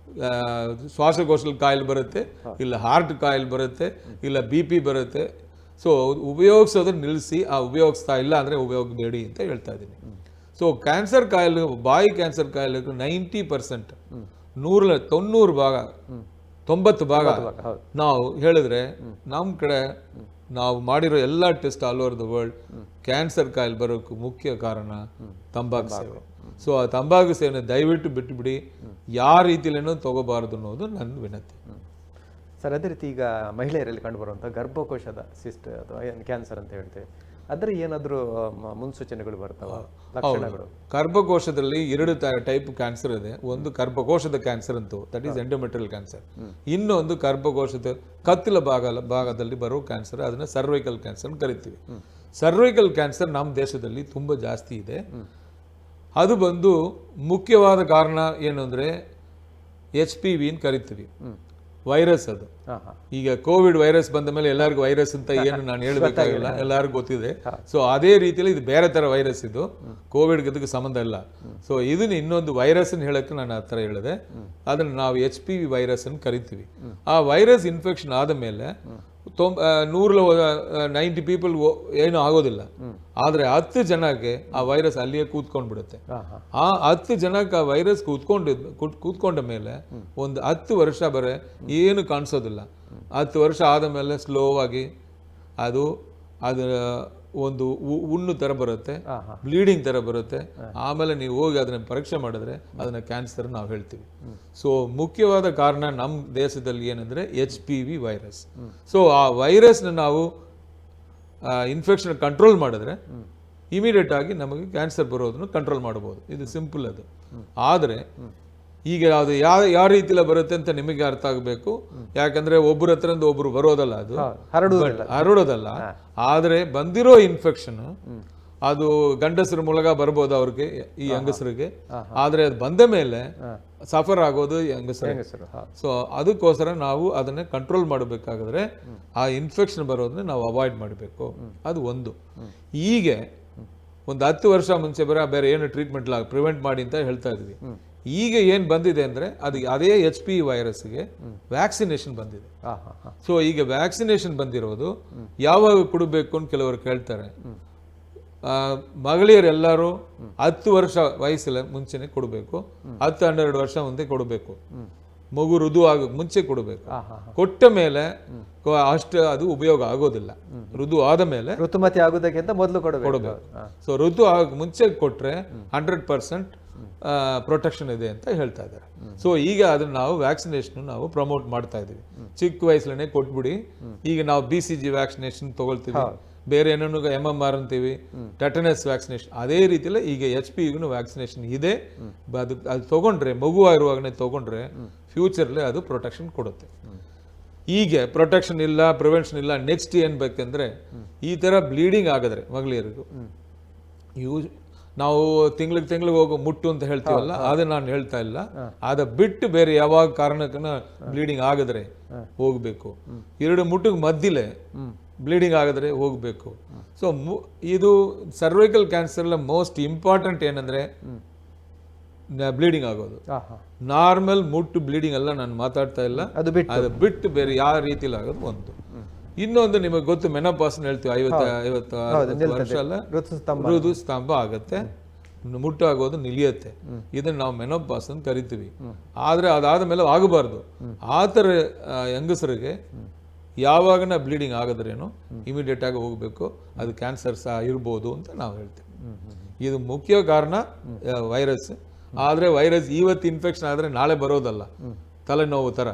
ಶ್ವಾಸಕೋಶದ ಕಾಯಿಲೆ ಬರುತ್ತೆ, ಇಲ್ಲ ಹಾರ್ಟ್ ಕಾಯಿಲೆ ಬರುತ್ತೆ, ಇಲ್ಲ BP ಬರುತ್ತೆ. ಸೊ ಉಪಯೋಗಿಸೋದನ್ನ ನಿಲ್ಲಿಸಿ, ಆ ಉಪಯೋಗಿಸ್ತಾ ಇಲ್ಲ ಅಂದರೆ ಉಪಯೋಗಬೇಡಿ ಅಂತ ಹೇಳ್ತಾ ಇದ್ದೀನಿ. ಸೊ ಕ್ಯಾನ್ಸರ್ ಕಾಯಿಲೆ, ಬಾಯಿ ಕ್ಯಾನ್ಸರ್ ಕಾಯಿಲೆ 90%, 90 ಭಾಗ 90 ಭಾಗ ನಾವು ಹೇಳಿದ್ರೆ ನಮ್ಮ ಕಡೆ ನಾವು ಮಾಡಿರೋ ಎಲ್ಲ test all over the world cancer ಕಾಯಿಲೆ ಬರೋಕ್ಕೆ ಮುಖ್ಯ ಕಾರಣ ತಂಬಾಕು ಸೇವನೆ. ಸೊ ಆ ತಂಬಾಕು ಸೇವನೆ ದಯವಿಟ್ಟು ಬಿಟ್ಟುಬಿಡಿ, ಯಾವ ರೀತಿಯಲ್ಲೇನೂ ತಗೋಬಾರ್ದು ಅನ್ನೋದು ನನ್ನ ವಿನಂತಿ. ಸರ್, ಅದೇ ರೀತಿ ಈಗ ಮಹಿಳೆಯರಲ್ಲಿ ಕಂಡುಬರುವಂಥ ಗರ್ಭಕೋಶದ ಸಿಸ್ಟ್ ಅಥವಾ ಕ್ಯಾನ್ಸರ್ ಅಂತ ಹೇಳ್ತೇವೆ, ಅದರ ಏನಾದರೂ ಮುನ್ಸೂಚನೆಗಳು ಬರ್ತಾವ, ಲಕ್ಷಣಗಳು? ಗರ್ಭಕೋಶದಲ್ಲಿ 2 ಟೈಪ್ ಕ್ಯಾನ್ಸರ್ ಇದೆ. ಒಂದು ಗರ್ಭಕೋಶದ ಕ್ಯಾನ್ಸರ್ ಅಂತೂ, ದಟ್ ಈಸ್ ಎಂಡೋಮೆಟ್ರಿಯಲ್ ಕ್ಯಾನ್ಸರ್. ಇನ್ನೊಂದು ಗರ್ಭಕೋಶದ ಕತ್ತಿಲ ಭಾಗದಲ್ಲಿ ಬರೋ ಕ್ಯಾನ್ಸರ್, ಅದನ್ನ ಸರ್ವೈಕಲ್ ಕ್ಯಾನ್ಸರ್ ಅಂತ ಕರಿತೀವಿ. ಸರ್ವೈಕಲ್ ಕ್ಯಾನ್ಸರ್ ನಮ್ಮ ದೇಶದಲ್ಲಿ ತುಂಬ ಜಾಸ್ತಿ ಇದೆ. ಅದು ಬಂದು ಮುಖ್ಯವಾದ ಕಾರಣ ಏನು ಅಂದರೆ HPV ಅಂತ ಕರಿತೀವಿ, ವೈರಸ್. ಅದು ಈಗ ಕೋವಿಡ್ ವೈರಸ್ ಬಂದ ಮೇಲೆ ಎಲ್ಲರಿಗೂ ವೈರಸ್ ಅಂತ ಏನು ನಾನು ಹೇಳಬೇಕಾಗಿಲ್ಲ, ಎಲ್ಲರಿಗೂ ಗೊತ್ತಿದೆ. ಸೊ ಅದೇ ರೀತಿಯಲ್ಲಿ ಇದು ಬೇರೆ ತರ ವೈರಸ್, ಇದು ಕೋವಿಡ್ ಇದಕ್ಕೆ ಸಂಬಂಧ ಇಲ್ಲ. ಸೊ ಇದನ್ನ ಇನ್ನೊಂದು ವೈರಸ್ ಅನ್ನು ಹೇಳಕ್ಕೆ ನಾನು ಆ ಥರ ಹೇಳಿದೆ. ಅದನ್ನು ನಾವು HPV ವೈರಸ್ ಅನ್ನು ಕರಿತೀವಿ. ಆ ವೈರಸ್ ಇನ್ಫೆಕ್ಷನ್ ಆದ ಮೇಲೆ 90 ಪೀಪಲ್ ಏನು ಆಗೋದಿಲ್ಲ, ಆದ್ರೆ 10 ಜನಕ್ಕೆ ಆ ವೈರಸ್ ಅಲ್ಲಿಯೇ ಕೂತ್ಕೊಂಡ್ಬಿಡುತ್ತೆ. ಆ 10 ಜನಕ್ಕೆ ಆ ವೈರಸ್ ಕೂತ್ಕೊಂಡ ಮೇಲೆ ಒಂದು 10 ವರ್ಷ ಬರೇ ಏನು ಕಾಣಿಸೋದಿಲ್ಲ. 10 ವರ್ಷ ಆದ ಮೇಲೆ ಸ್ಲೋ ಆಗಿ ಅದು ಒಂದು ಹುಣ್ಣು ತರ ಬರುತ್ತೆ, ಬ್ಲೀಡಿಂಗ್ ತರ ಬರುತ್ತೆ. ಆಮೇಲೆ ನೀವು ಹೋಗಿ ಅದನ್ನ ಪರೀಕ್ಷೆ ಮಾಡಿದ್ರೆ ಅದನ್ನ ಕ್ಯಾನ್ಸರ್ ನಾವು ಹೇಳ್ತೀವಿ. ಸೊ ಮುಖ್ಯವಾದ ಕಾರಣ ನಮ್ಮ ದೇಶದಲ್ಲಿ ಏನಂದ್ರೆ HPV ವೈರಸ್. ಸೊ ಆ ವೈರಸ್ನ ನಾವು ಇನ್ಫೆಕ್ಷನ್ ಕಂಟ್ರೋಲ್ ಮಾಡಿದ್ರೆ ಇಮಿಡಿಯೇಟ್ ಆಗಿ ನಮಗೆ ಕ್ಯಾನ್ಸರ್ ಬರೋದನ್ನು ಕಂಟ್ರೋಲ್ ಮಾಡಬಹುದು. ಇದು ಸಿಂಪಲ್ ಅದು. ಆದರೆ ಈಗ ಅದು ಯಾವ ರೀತಿಯಲ್ಲಿ ಬರುತ್ತೆ ಅಂತ ನಿಮಗೆ ಅರ್ಥ ಆಗಬೇಕು. ಯಾಕಂದ್ರೆ ಒಬ್ಬರ ಹತ್ರದಿಂದ ಒಬ್ರು ಬರೋದಲ್ಲ, ಅದು ಹರಡೋದಲ್ಲ. ಆದ್ರೆ ಬಂದಿರೋ ಇನ್ಫೆಕ್ಷನ್ ಅದು ಗಂಡಸರ ಮೂಲಕ ಬರ್ಬೋದು ಅವ್ರಿಗೆ, ಈ ಹೆಂಗಸರಿಗೆ. ಆದ್ರೆ ಅದು ಬಂದ ಮೇಲೆ ಸಫರ್ ಆಗೋದು ಹೆಂಗಸರು. ಸೊ ಅದಕ್ಕೋಸ್ಕರ ನಾವು ಅದನ್ನ ಕಂಟ್ರೋಲ್ ಮಾಡಬೇಕಾದ್ರೆ ಆ ಇನ್ಫೆಕ್ಷನ್ ಬರೋದನ್ನ ನಾವು ಅವಾಯ್ಡ್ ಮಾಡಬೇಕು. ಅದು ಒಂದು. ಹೀಗೆ ಒಂದು 10 ವರ್ಷ ಮುಂಚೆ ಬೇರೆ ಏನು ಟ್ರೀಟ್ಮೆಂಟ್ ಪ್ರಿವೆಂಟ್ ಮಾಡಿ ಅಂತ ಹೇಳ್ತಾ ಇದ್ವಿ. ಈಗ ಏನ್ ಬಂದಿದೆ ಅಂದ್ರೆ ಅದೇ HPV ವೈರಸ್ಗೆ ವ್ಯಾಕ್ಸಿನೇಷನ್ ಬಂದಿದೆ. ಸೊ ಈಗ ವ್ಯಾಕ್ಸಿನೇಷನ್ ಬಂದಿರೋದು ಯಾವಾಗ ಕೊಡಬೇಕು ಅಂತ ಕೆಲವರು ಕೇಳ್ತಾರೆ. ಮಹಿಳೆಯರೆಲ್ಲರೂ 10 ವರ್ಷ ವಯಸ್ಸಲ್ಲ ಮುಂಚೆನೆ ಕೊಡಬೇಕು, 10-12 ವರ್ಷ ಮುಂದೆ ಕೊಡಬೇಕು. ಮಗು ಋತು ಆಗಕ್ಕೆ ಮುಂಚೆ ಕೊಡಬೇಕು. ಕೊಟ್ಟ ಮೇಲೆ ಅಷ್ಟು ಅದು ಉಪಯೋಗ ಆಗೋದಿಲ್ಲ. ಋತು ಆದ ಮೇಲೆ, ಋತುಮತಿ ಆಗೋದಕ್ಕಿಂತ ಮೊದಲು ಕೊಡಬೇಕು. ಸೊ ಋತು ಆಗಕ್ಕೆ ಮುಂಚೆ ಕೊಟ್ರೆ 100% ಪ್ರೊಟೆಕ್ಷನ್ ಇದೆ ಅಂತ ಹೇಳ್ತಾ ಇದ್ದಾರೆ. ಸೊ ಈಗ ಅದನ್ನ ನಾವು ವ್ಯಾಕ್ಸಿನೇಷನ್ ನಾವು ಪ್ರಮೋಟ್ ಮಾಡ್ತಾ ಇದೀವಿ. ಚಿಕ್ಕ ವಯಸ್ಸಲ್ಲೇ ಕೊಟ್ಬಿಡಿ. ಈಗ ನಾವು BCG ವ್ಯಾಕ್ಸಿನೇಷನ್ ತಗೊಳ್ತೀವಿ, ಬೇರೆ ಏನೇನು MMR ಅಂತೀವಿ, ಟೆಟನಸ್ ವ್ಯಾಕ್ಸಿನೇಷನ್. ಅದೇ ರೀತಿಯಲ್ಲಿ ಈಗ HPV ವ್ಯಾಕ್ಸಿನೇಷನ್ ಇದೆ. ಅದು ತಗೊಂಡ್ರೆ, ಮಗು ಇರುವಾಗನೇ ತಗೊಂಡ್ರೆ ಫ್ಯೂಚರ್ಲಿ ಅದು ಪ್ರೊಟೆಕ್ಷನ್ ಕೊಡುತ್ತೆ. ಹೀಗೆ ಪ್ರೊಟೆಕ್ಷನ್ ಇಲ್ಲ, ಪ್ರಿವೆನ್ಷನ್ ಇಲ್ಲ. ನೆಕ್ಸ್ಟ್ ಏನ್ ಬೇಕಂದ್ರೆ, ಈ ತರ ಬ್ಲೀಡಿಂಗ್ ಆಗಿದ್ರೆ ಮಹಿಳೆಯರಿಗೂ ನಾವು ತಿಂಗಳಿಗೆ ಹೋಗೋ ಮುಟ್ಟು ಅಂತ ಹೇಳ್ತೀವಲ್ಲ, ಅದನ್ನ ನಾನು ಹೇಳ್ತಾ ಇಲ್ಲ. ಅದ ಬಿಟ್ಟು ಬೇರೆ ಯಾವಾಗ ಕಾರಣಕ್ಕನ ಬ್ಲೀಡಿಂಗ್ ಆಗಿದ್ರೆ ಹೋಗ್ಬೇಕು. 2 ಮುಟ್ಟಿಗೆ ಮಧ್ಯಲೆ ಬ್ಲೀಡಿಂಗ್ ಆಗಿದ್ರೆ ಹೋಗ್ಬೇಕು. ಸೊ ಇದು ಸರ್ವೈಕಲ್ ಕ್ಯಾನ್ಸರ್ ಮೋಸ್ಟ್ ಇಂಪಾರ್ಟೆಂಟ್ ಏನಂದ್ರೆ ಬ್ಲೀಡಿಂಗ್ ಆಗೋದು. ನಾರ್ಮಲ್ ಮುಟ್ಟು ಬ್ಲೀಡಿಂಗ್ ಎಲ್ಲ ನಾನು ಮಾತಾಡ್ತಾ ಇಲ್ಲ, ಅದು ಬಿಟ್ಟು ಬೇರೆ ಯಾವ ರೀತಿಲಿ ಆಗೋದು ಒಂದು. ಇನ್ನೊಂದು ನಿಮಗೆ ಗೊತ್ತು, ಮೆನೋಪಾಸ್ ಹೇಳ್ತೀವಿ. 50 ವರ್ಷ ಅಲ್ಲ ಋತು ಸ್ತಂಭ ಆಗತ್ತೆ, ಮುಟ್ಟು ಆಗೋದು ನಿಲಿಯತ್ತೆ. ಇದನ್ನ ನಾವು ಮೆನೋಪಾಸ್ ಅಂತ ಕರಿತೀವಿ. ಆದ್ರೆ ಅದಾದ ಮೇಲೆ ಆಗಬಾರ್ದು. ಆ ಥರ ಹೆಂಗಸರಿಗೆ ಯಾವಾಗನ ಬ್ಲೀಡಿಂಗ್ ಆಗದ್ರೇನು ಇಮಿಡಿಯೇಟ್ ಆಗಿ ಹೋಗ್ಬೇಕು. ಅದು ಕ್ಯಾನ್ಸರ್ ಸಹ ಇರ್ಬೋದು ಅಂತ ನಾವು ಹೇಳ್ತೀವಿ. ಇದು ಮುಖ್ಯ ಕಾರಣ ವೈರಸ್. ಆದ್ರೆ ವೈರಸ್ ಇವತ್ತು ಇನ್ಫೆಕ್ಷನ್ ಆದ್ರೆ ನಾಳೆ ಬರೋದಲ್ಲ, ತಲೆನೋವು ತರ.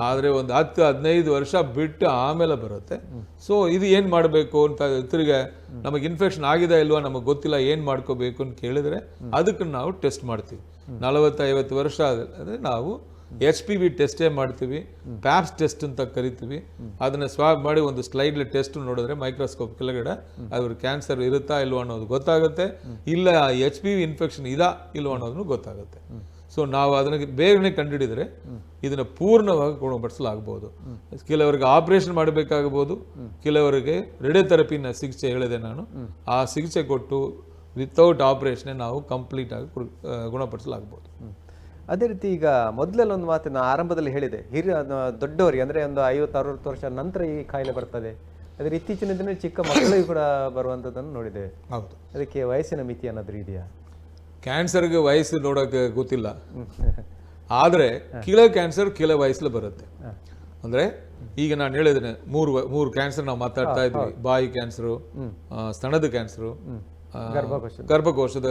ಆದ್ರೆ ಒಂದು 10-15 ವರ್ಷ ಬಿಟ್ಟು ಆಮೇಲೆ ಬರುತ್ತೆ. ಸೊ ಇದು ಏನ್ ಮಾಡಬೇಕು ಅಂತ ತಿರ್ಗ ನಮಗೆ ಇನ್ಫೆಕ್ಷನ್ ಆಗಿದೆ ಇಲ್ವಾ ನಮಗೆ ಗೊತ್ತಿಲ್ಲ, ಏನ್ ಮಾಡ್ಕೋಬೇಕು ಅಂತ ಕೇಳಿದ್ರೆ ಅದಕ್ಕೆ ನಾವು ಟೆಸ್ಟ್ ಮಾಡ್ತೀವಿ. 40-50 ವರ್ಷ ಆದ್ರೆ ನಾವು HPV ಟೆಸ್ಟೇ ಮಾಡ್ತೀವಿ, ಪ್ಯಾಪ್ಸ್ ಟೆಸ್ಟ್ ಅಂತ ಕರಿತೀವಿ. ಅದನ್ನ ಸ್ವಾಬ್ ಮಾಡಿ ಒಂದು ಸ್ಲೈಡ್ ಟೆಸ್ಟ್ ನೋಡಿದ್ರೆ ಮೈಕ್ರೋಸ್ಕೋಪ್ ಕೆಳಗಡೆ ಅದ್ರ ಕ್ಯಾನ್ಸರ್ ಇರುತ್ತಾ ಇಲ್ವೋ ಅನ್ನೋದು ಗೊತ್ತಾಗುತ್ತೆ, ಇಲ್ಲ HPV ಇನ್ಫೆಕ್ಷನ್ ಇದಾ ಇಲ್ವೋ ಅನ್ನೋದನ್ನು ಗೊತ್ತಾಗುತ್ತೆ. ಸೊ ನಾವು ಅದನ್ನ ಬೇಗನೆ ಕಂಡುಹಿಡಿದ್ರೆ ಇದನ್ನ ಪೂರ್ಣವಾಗಿ ಗುಣಪಡಿಸಲಾಗಬಹುದು. ಕೆಲವರಿಗೆ ಆಪರೇಷನ್ ಮಾಡಬೇಕಾಗಬಹುದು, ಕೆಲವರಿಗೆ ರೇಡಿಯೋಥೆರಪಿನ ಚಿಕಿತ್ಸೆ ಹೇಳಿದೆ ನಾನು, ಆ ಚಿಕಿತ್ಸೆ ಕೊಟ್ಟು ವಿತೌಟ್ ಆಪರೇಷನ್ ನಾವು ಕಂಪ್ಲೀಟ್ ಆಗಿ ಗುಣಪಡಿಸಲಾಗಬಹುದು. ಅದೇ ರೀತಿ ಈಗ ಮೊದಲೆಲ್ಲ ಒಂದು ಮಾತು ನಾನು ಆರಂಭದಲ್ಲಿ ಹೇಳಿದೆ, ದೊಡ್ಡವರಿಗೆ ಅಂದರೆ ಒಂದು 50-60 ವರ್ಷ ನಂತರ ಈ ಕಾಯಿಲೆ ಬರ್ತದೆ. ಅದ್ರ ಇತ್ತೀಚಿನ ದಿನ ಚಿಕ್ಕ ಮಕ್ಕಳಿಗೆ ಕೂಡ ಬರುವಂಥದ್ದನ್ನು ನೋಡಿದೆ. ಹೌದು. ಅದಕ್ಕೆ ವಯಸ್ಸಿನ ಮಿತಿ ಅನ್ನೋದು ಇದೆಯಾ? ಕ್ಯಾನ್ಸರ್ಗೆ ವಯಸ್ಸು ನೋಡೋಕೆ ಗೊತ್ತಿಲ್ಲ, ಆದರೆ ಕಿಲ ಕ್ಯಾನ್ಸರ್ ಕೆಲ ವಯಸ್ಸಲ್ಲಿ ಬರುತ್ತೆ. ಅಂದ್ರೆ ಈಗ ನಾನು ಹೇಳಿದ್ದೇನೆ, ಮೂರು ಕ್ಯಾನ್ಸರ್ ನಾವು ಮಾತಾಡ್ತಾ ಇದ್ವಿ. ಬಾಯಿ ಕ್ಯಾನ್ಸರು, ಸ್ತನದ ಕ್ಯಾನ್ಸರು, ಗರ್ಭಕೋಶದ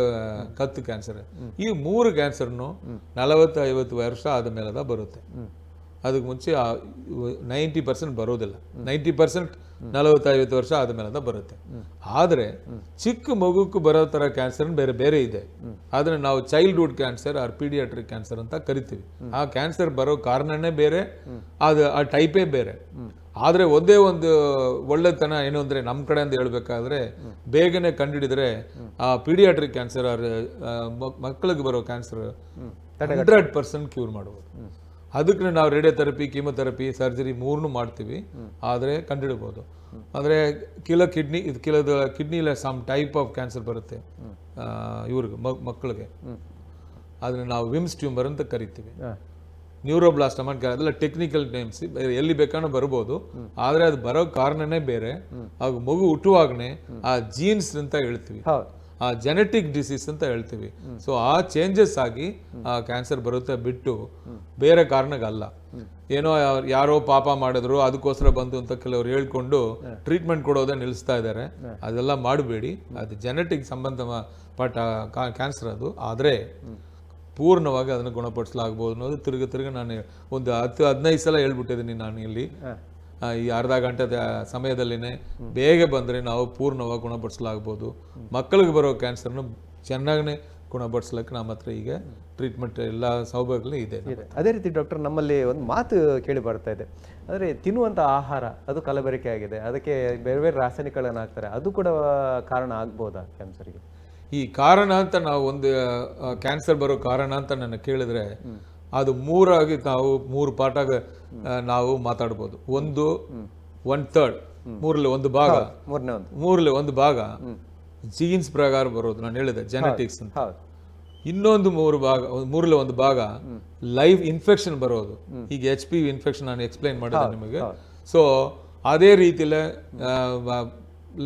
ಕತ್ತು ಕ್ಯಾನ್ಸರ್. ಈ 3 ಕ್ಯಾನ್ಸರ್ನು 40-50 ವರ್ಷ ಆದ ಮೇಲೆ ಬರುತ್ತೆ. ಅದಕ್ಕೆ ಮುಂಚೆ 90% ಬರೋದಿಲ್ಲ. 90% 40-50 ವರ್ಷ ಆದ ಮೇಲೆ ಬರುತ್ತೆ. ಆದರೆ ಚಿಕ್ಕ ಮಗುಕ್ಕೂ ಬರೋ ತರ ಕ್ಯಾನ್ಸರ್ ಬೇರೆ ಬೇರೆ ಇದೆ. ಅದನ್ನ ನಾವು childhood cancer or paediatric cancer ಅಂತ ಕರಿತೀವಿ. ಆ ಕ್ಯಾನ್ಸರ್ ಬರೋ ಕಾರಣನೇ ಬೇರೆ, ಅದು ಆ ಟೈಪೇ ಬೇರೆ. ಆದ್ರೆ ಒಂದೇ ಒಂದು ಒಳ್ಳೆತನ ಏನು ಅಂದ್ರೆ ನಮ್ಮ ಕಡೆಯಿಂದ ಹೇಳ್ಬೇಕಾದ್ರೆ, ಬೇಗನೆ ಕಂಡುಹಿಡಿದ್ರೆ ಆ ಪೀಡಿಯಾಟ್ರಿಕ್ ಕ್ಯಾನ್ಸರ್ ಆರ್ ಮಕ್ಕಳಿಗೆ ಬರೋ ಕ್ಯಾನ್ಸರ್ 100% ಕ್ಯೂರ್ ಮಾಡಬಹುದು. ಅದಕ್ಕೆ ನಾವು ರೇಡಿಯೋಥೆರಪಿ, ಕೀಮೊಥೆರಪಿ, ಸರ್ಜರಿ 3 ಮಾಡ್ತೀವಿ, ಆದರೆ ಕಂಡುಹಿಡಬಹುದು. ಅಂದರೆ ಕೆಲದ ಕಿಡ್ನಿಲ ಸಮ್ ಟೈಪ್ ಆಫ್ ಕ್ಯಾನ್ಸರ್ ಬರುತ್ತೆ ಇವ್ರಿಗೆ, ಮಕ್ಕಳಿಗೆ. ಅದನ್ನ ನಾವು ವಿಮ್ಸ್ ಟ್ಯೂಮರ್ ಅಂತ ಕರಿತೀವಿ. ನ್ಯೂರೋಬ್ಲಾಸ್ಟಮ ಅದೆಲ್ಲ ಟೆಕ್ನಿಕಲ್ ನೇಮ್ಸ್, ಎಲ್ಲಿ ಬೇಕಾದ್ರೂ ಬರ್ಬೋದು. ಆದರೆ ಅದು ಬರೋ ಕಾರಣನೇ ಬೇರೆ. ಆಗ ಮಗು ಹುಟ್ಟುವಾಗನೇ ಆ ಜೀನ್ಸ್ ಅಂತ ಹೇಳ್ತೀವಿ, ಆ ಜೆನೆಟಿಕ್ ಡಿಸೀಸ್ ಅಂತ ಹೇಳ್ತೀವಿ. ಸೊ ಆ ಚೇಂಜಸ್ ಆಗಿ ಆ ಕ್ಯಾನ್ಸರ್ ಬರುತ್ತೆ ಬಿಟ್ಟು ಬೇರೆ ಕಾರಣಕ್ಕಲ್ಲ. ಏನೋ ಯಾರೋ ಪಾಪ ಮಾಡಿದ್ರು ಅದಕ್ಕೋಸ್ಕರ ಬಂತು ಅಂತ ಕೆಲವರು ಹೇಳ್ಕೊಂಡು ಟ್ರೀಟ್ಮೆಂಟ್ ಕೊಡೋದೇ ನಿಲ್ಲಿಸ್ತಾ ಇದ್ದಾರೆ. ಅದೆಲ್ಲ ಮಾಡಬೇಡಿ. ಅದು ಜೆನೆಟಿಕ್ ಸಂಬಂಧಪಟ್ಟ ಕ್ಯಾನ್ಸರ್ ಅದು. ಆದರೆ ಪೂರ್ಣವಾಗಿ ಅದನ್ನು ಗುಣಪಡಿಸಲಾಗಬಹುದು ಅನ್ನೋದು ತಿರುಗಿ ನಾನು ಒಂದು 10-15 ಸಲ ಹೇಳ್ಬಿಟ್ಟಿದ್ದೀನಿ ನಾನು ಇಲ್ಲಿ. ಈ ಅರ್ಧ ಗಂಟೆ ಸಮಯದಲ್ಲಿನೇ ಬೇಗ ಬಂದರೆ ನಾವು ಪೂರ್ಣವಾಗಿ ಗುಣಪಡಿಸಲಾಗಬಹುದು. ಮಕ್ಕಳಿಗೆ ಬರೋ ಕ್ಯಾನ್ಸರ್ನು ಚೆನ್ನಾಗೇ ಗುಣಪಡಿಸ್ಲಿಕ್ಕೆ ನಮ್ಮ ಹತ್ರ ಈಗ ಟ್ರೀಟ್ಮೆಂಟ್ ಎಲ್ಲ ಸೌಲಭ್ಯಗಳು ಇದೆ. ಅದೇ ರೀತಿ ಡಾಕ್ಟರ್, ನಮ್ಮಲ್ಲಿ ಒಂದು ಮಾತು ಕೇಳಿ ಬರ್ತಾ ಇದೆ, ಅಂದರೆ ತಿನ್ನುವಂಥ ಆಹಾರ ಅದು ಕಲಬೆರಕೆ ಆಗಿದೆ, ಅದಕ್ಕೆ ಬೇರೆ ಬೇರೆ ರಾಸಾಯನಿಕಗಳನ್ನು ಹಾಕ್ತಾರೆ, ಅದು ಕೂಡ ಕಾರಣ ಆಗ್ಬೋದಾ ಕ್ಯಾನ್ಸರ್ಗೆ? ಈ ಕಾರಣ ಅಂತ ನಾವು ಒಂದು ಕ್ಯಾನ್ಸರ್ ಬರೋ ಕಾರಣ ಅಂತ ನನ್ನ ಕೇಳಿದ್ರೆ ಅದು 3 ಆಗಿ ನಾವು 3 ಪಾರ್ಟಾಗ ನಾವು ಮಾತಾಡ್ಬೋದು. 1/3 ಮೂರಲ್ಲಿ ಒಂದು ಭಾಗ ಜೀನ್ಸ್ ಪ್ರಕಾರ ಬರೋದು, ನಾನು ಹೇಳಿದೆ ಜೆನೆಟಿಕ್ಸ್ ಅಂತ. ಇನ್ನೊಂದು 3 ಒಂದು ಭಾಗ ಲೈವ್ ಇನ್ಫೆಕ್ಷನ್ ಬರೋದು. ಈಗ HPV ಇನ್ಫೆಕ್ಷನ್ ನಾನು ಎಕ್ಸ್ಪ್ಲೈನ್ ಮಾಡಿದೆ ನಿಮಗೆ. ಸೊ ಅದೇ ರೀತಿಲೇ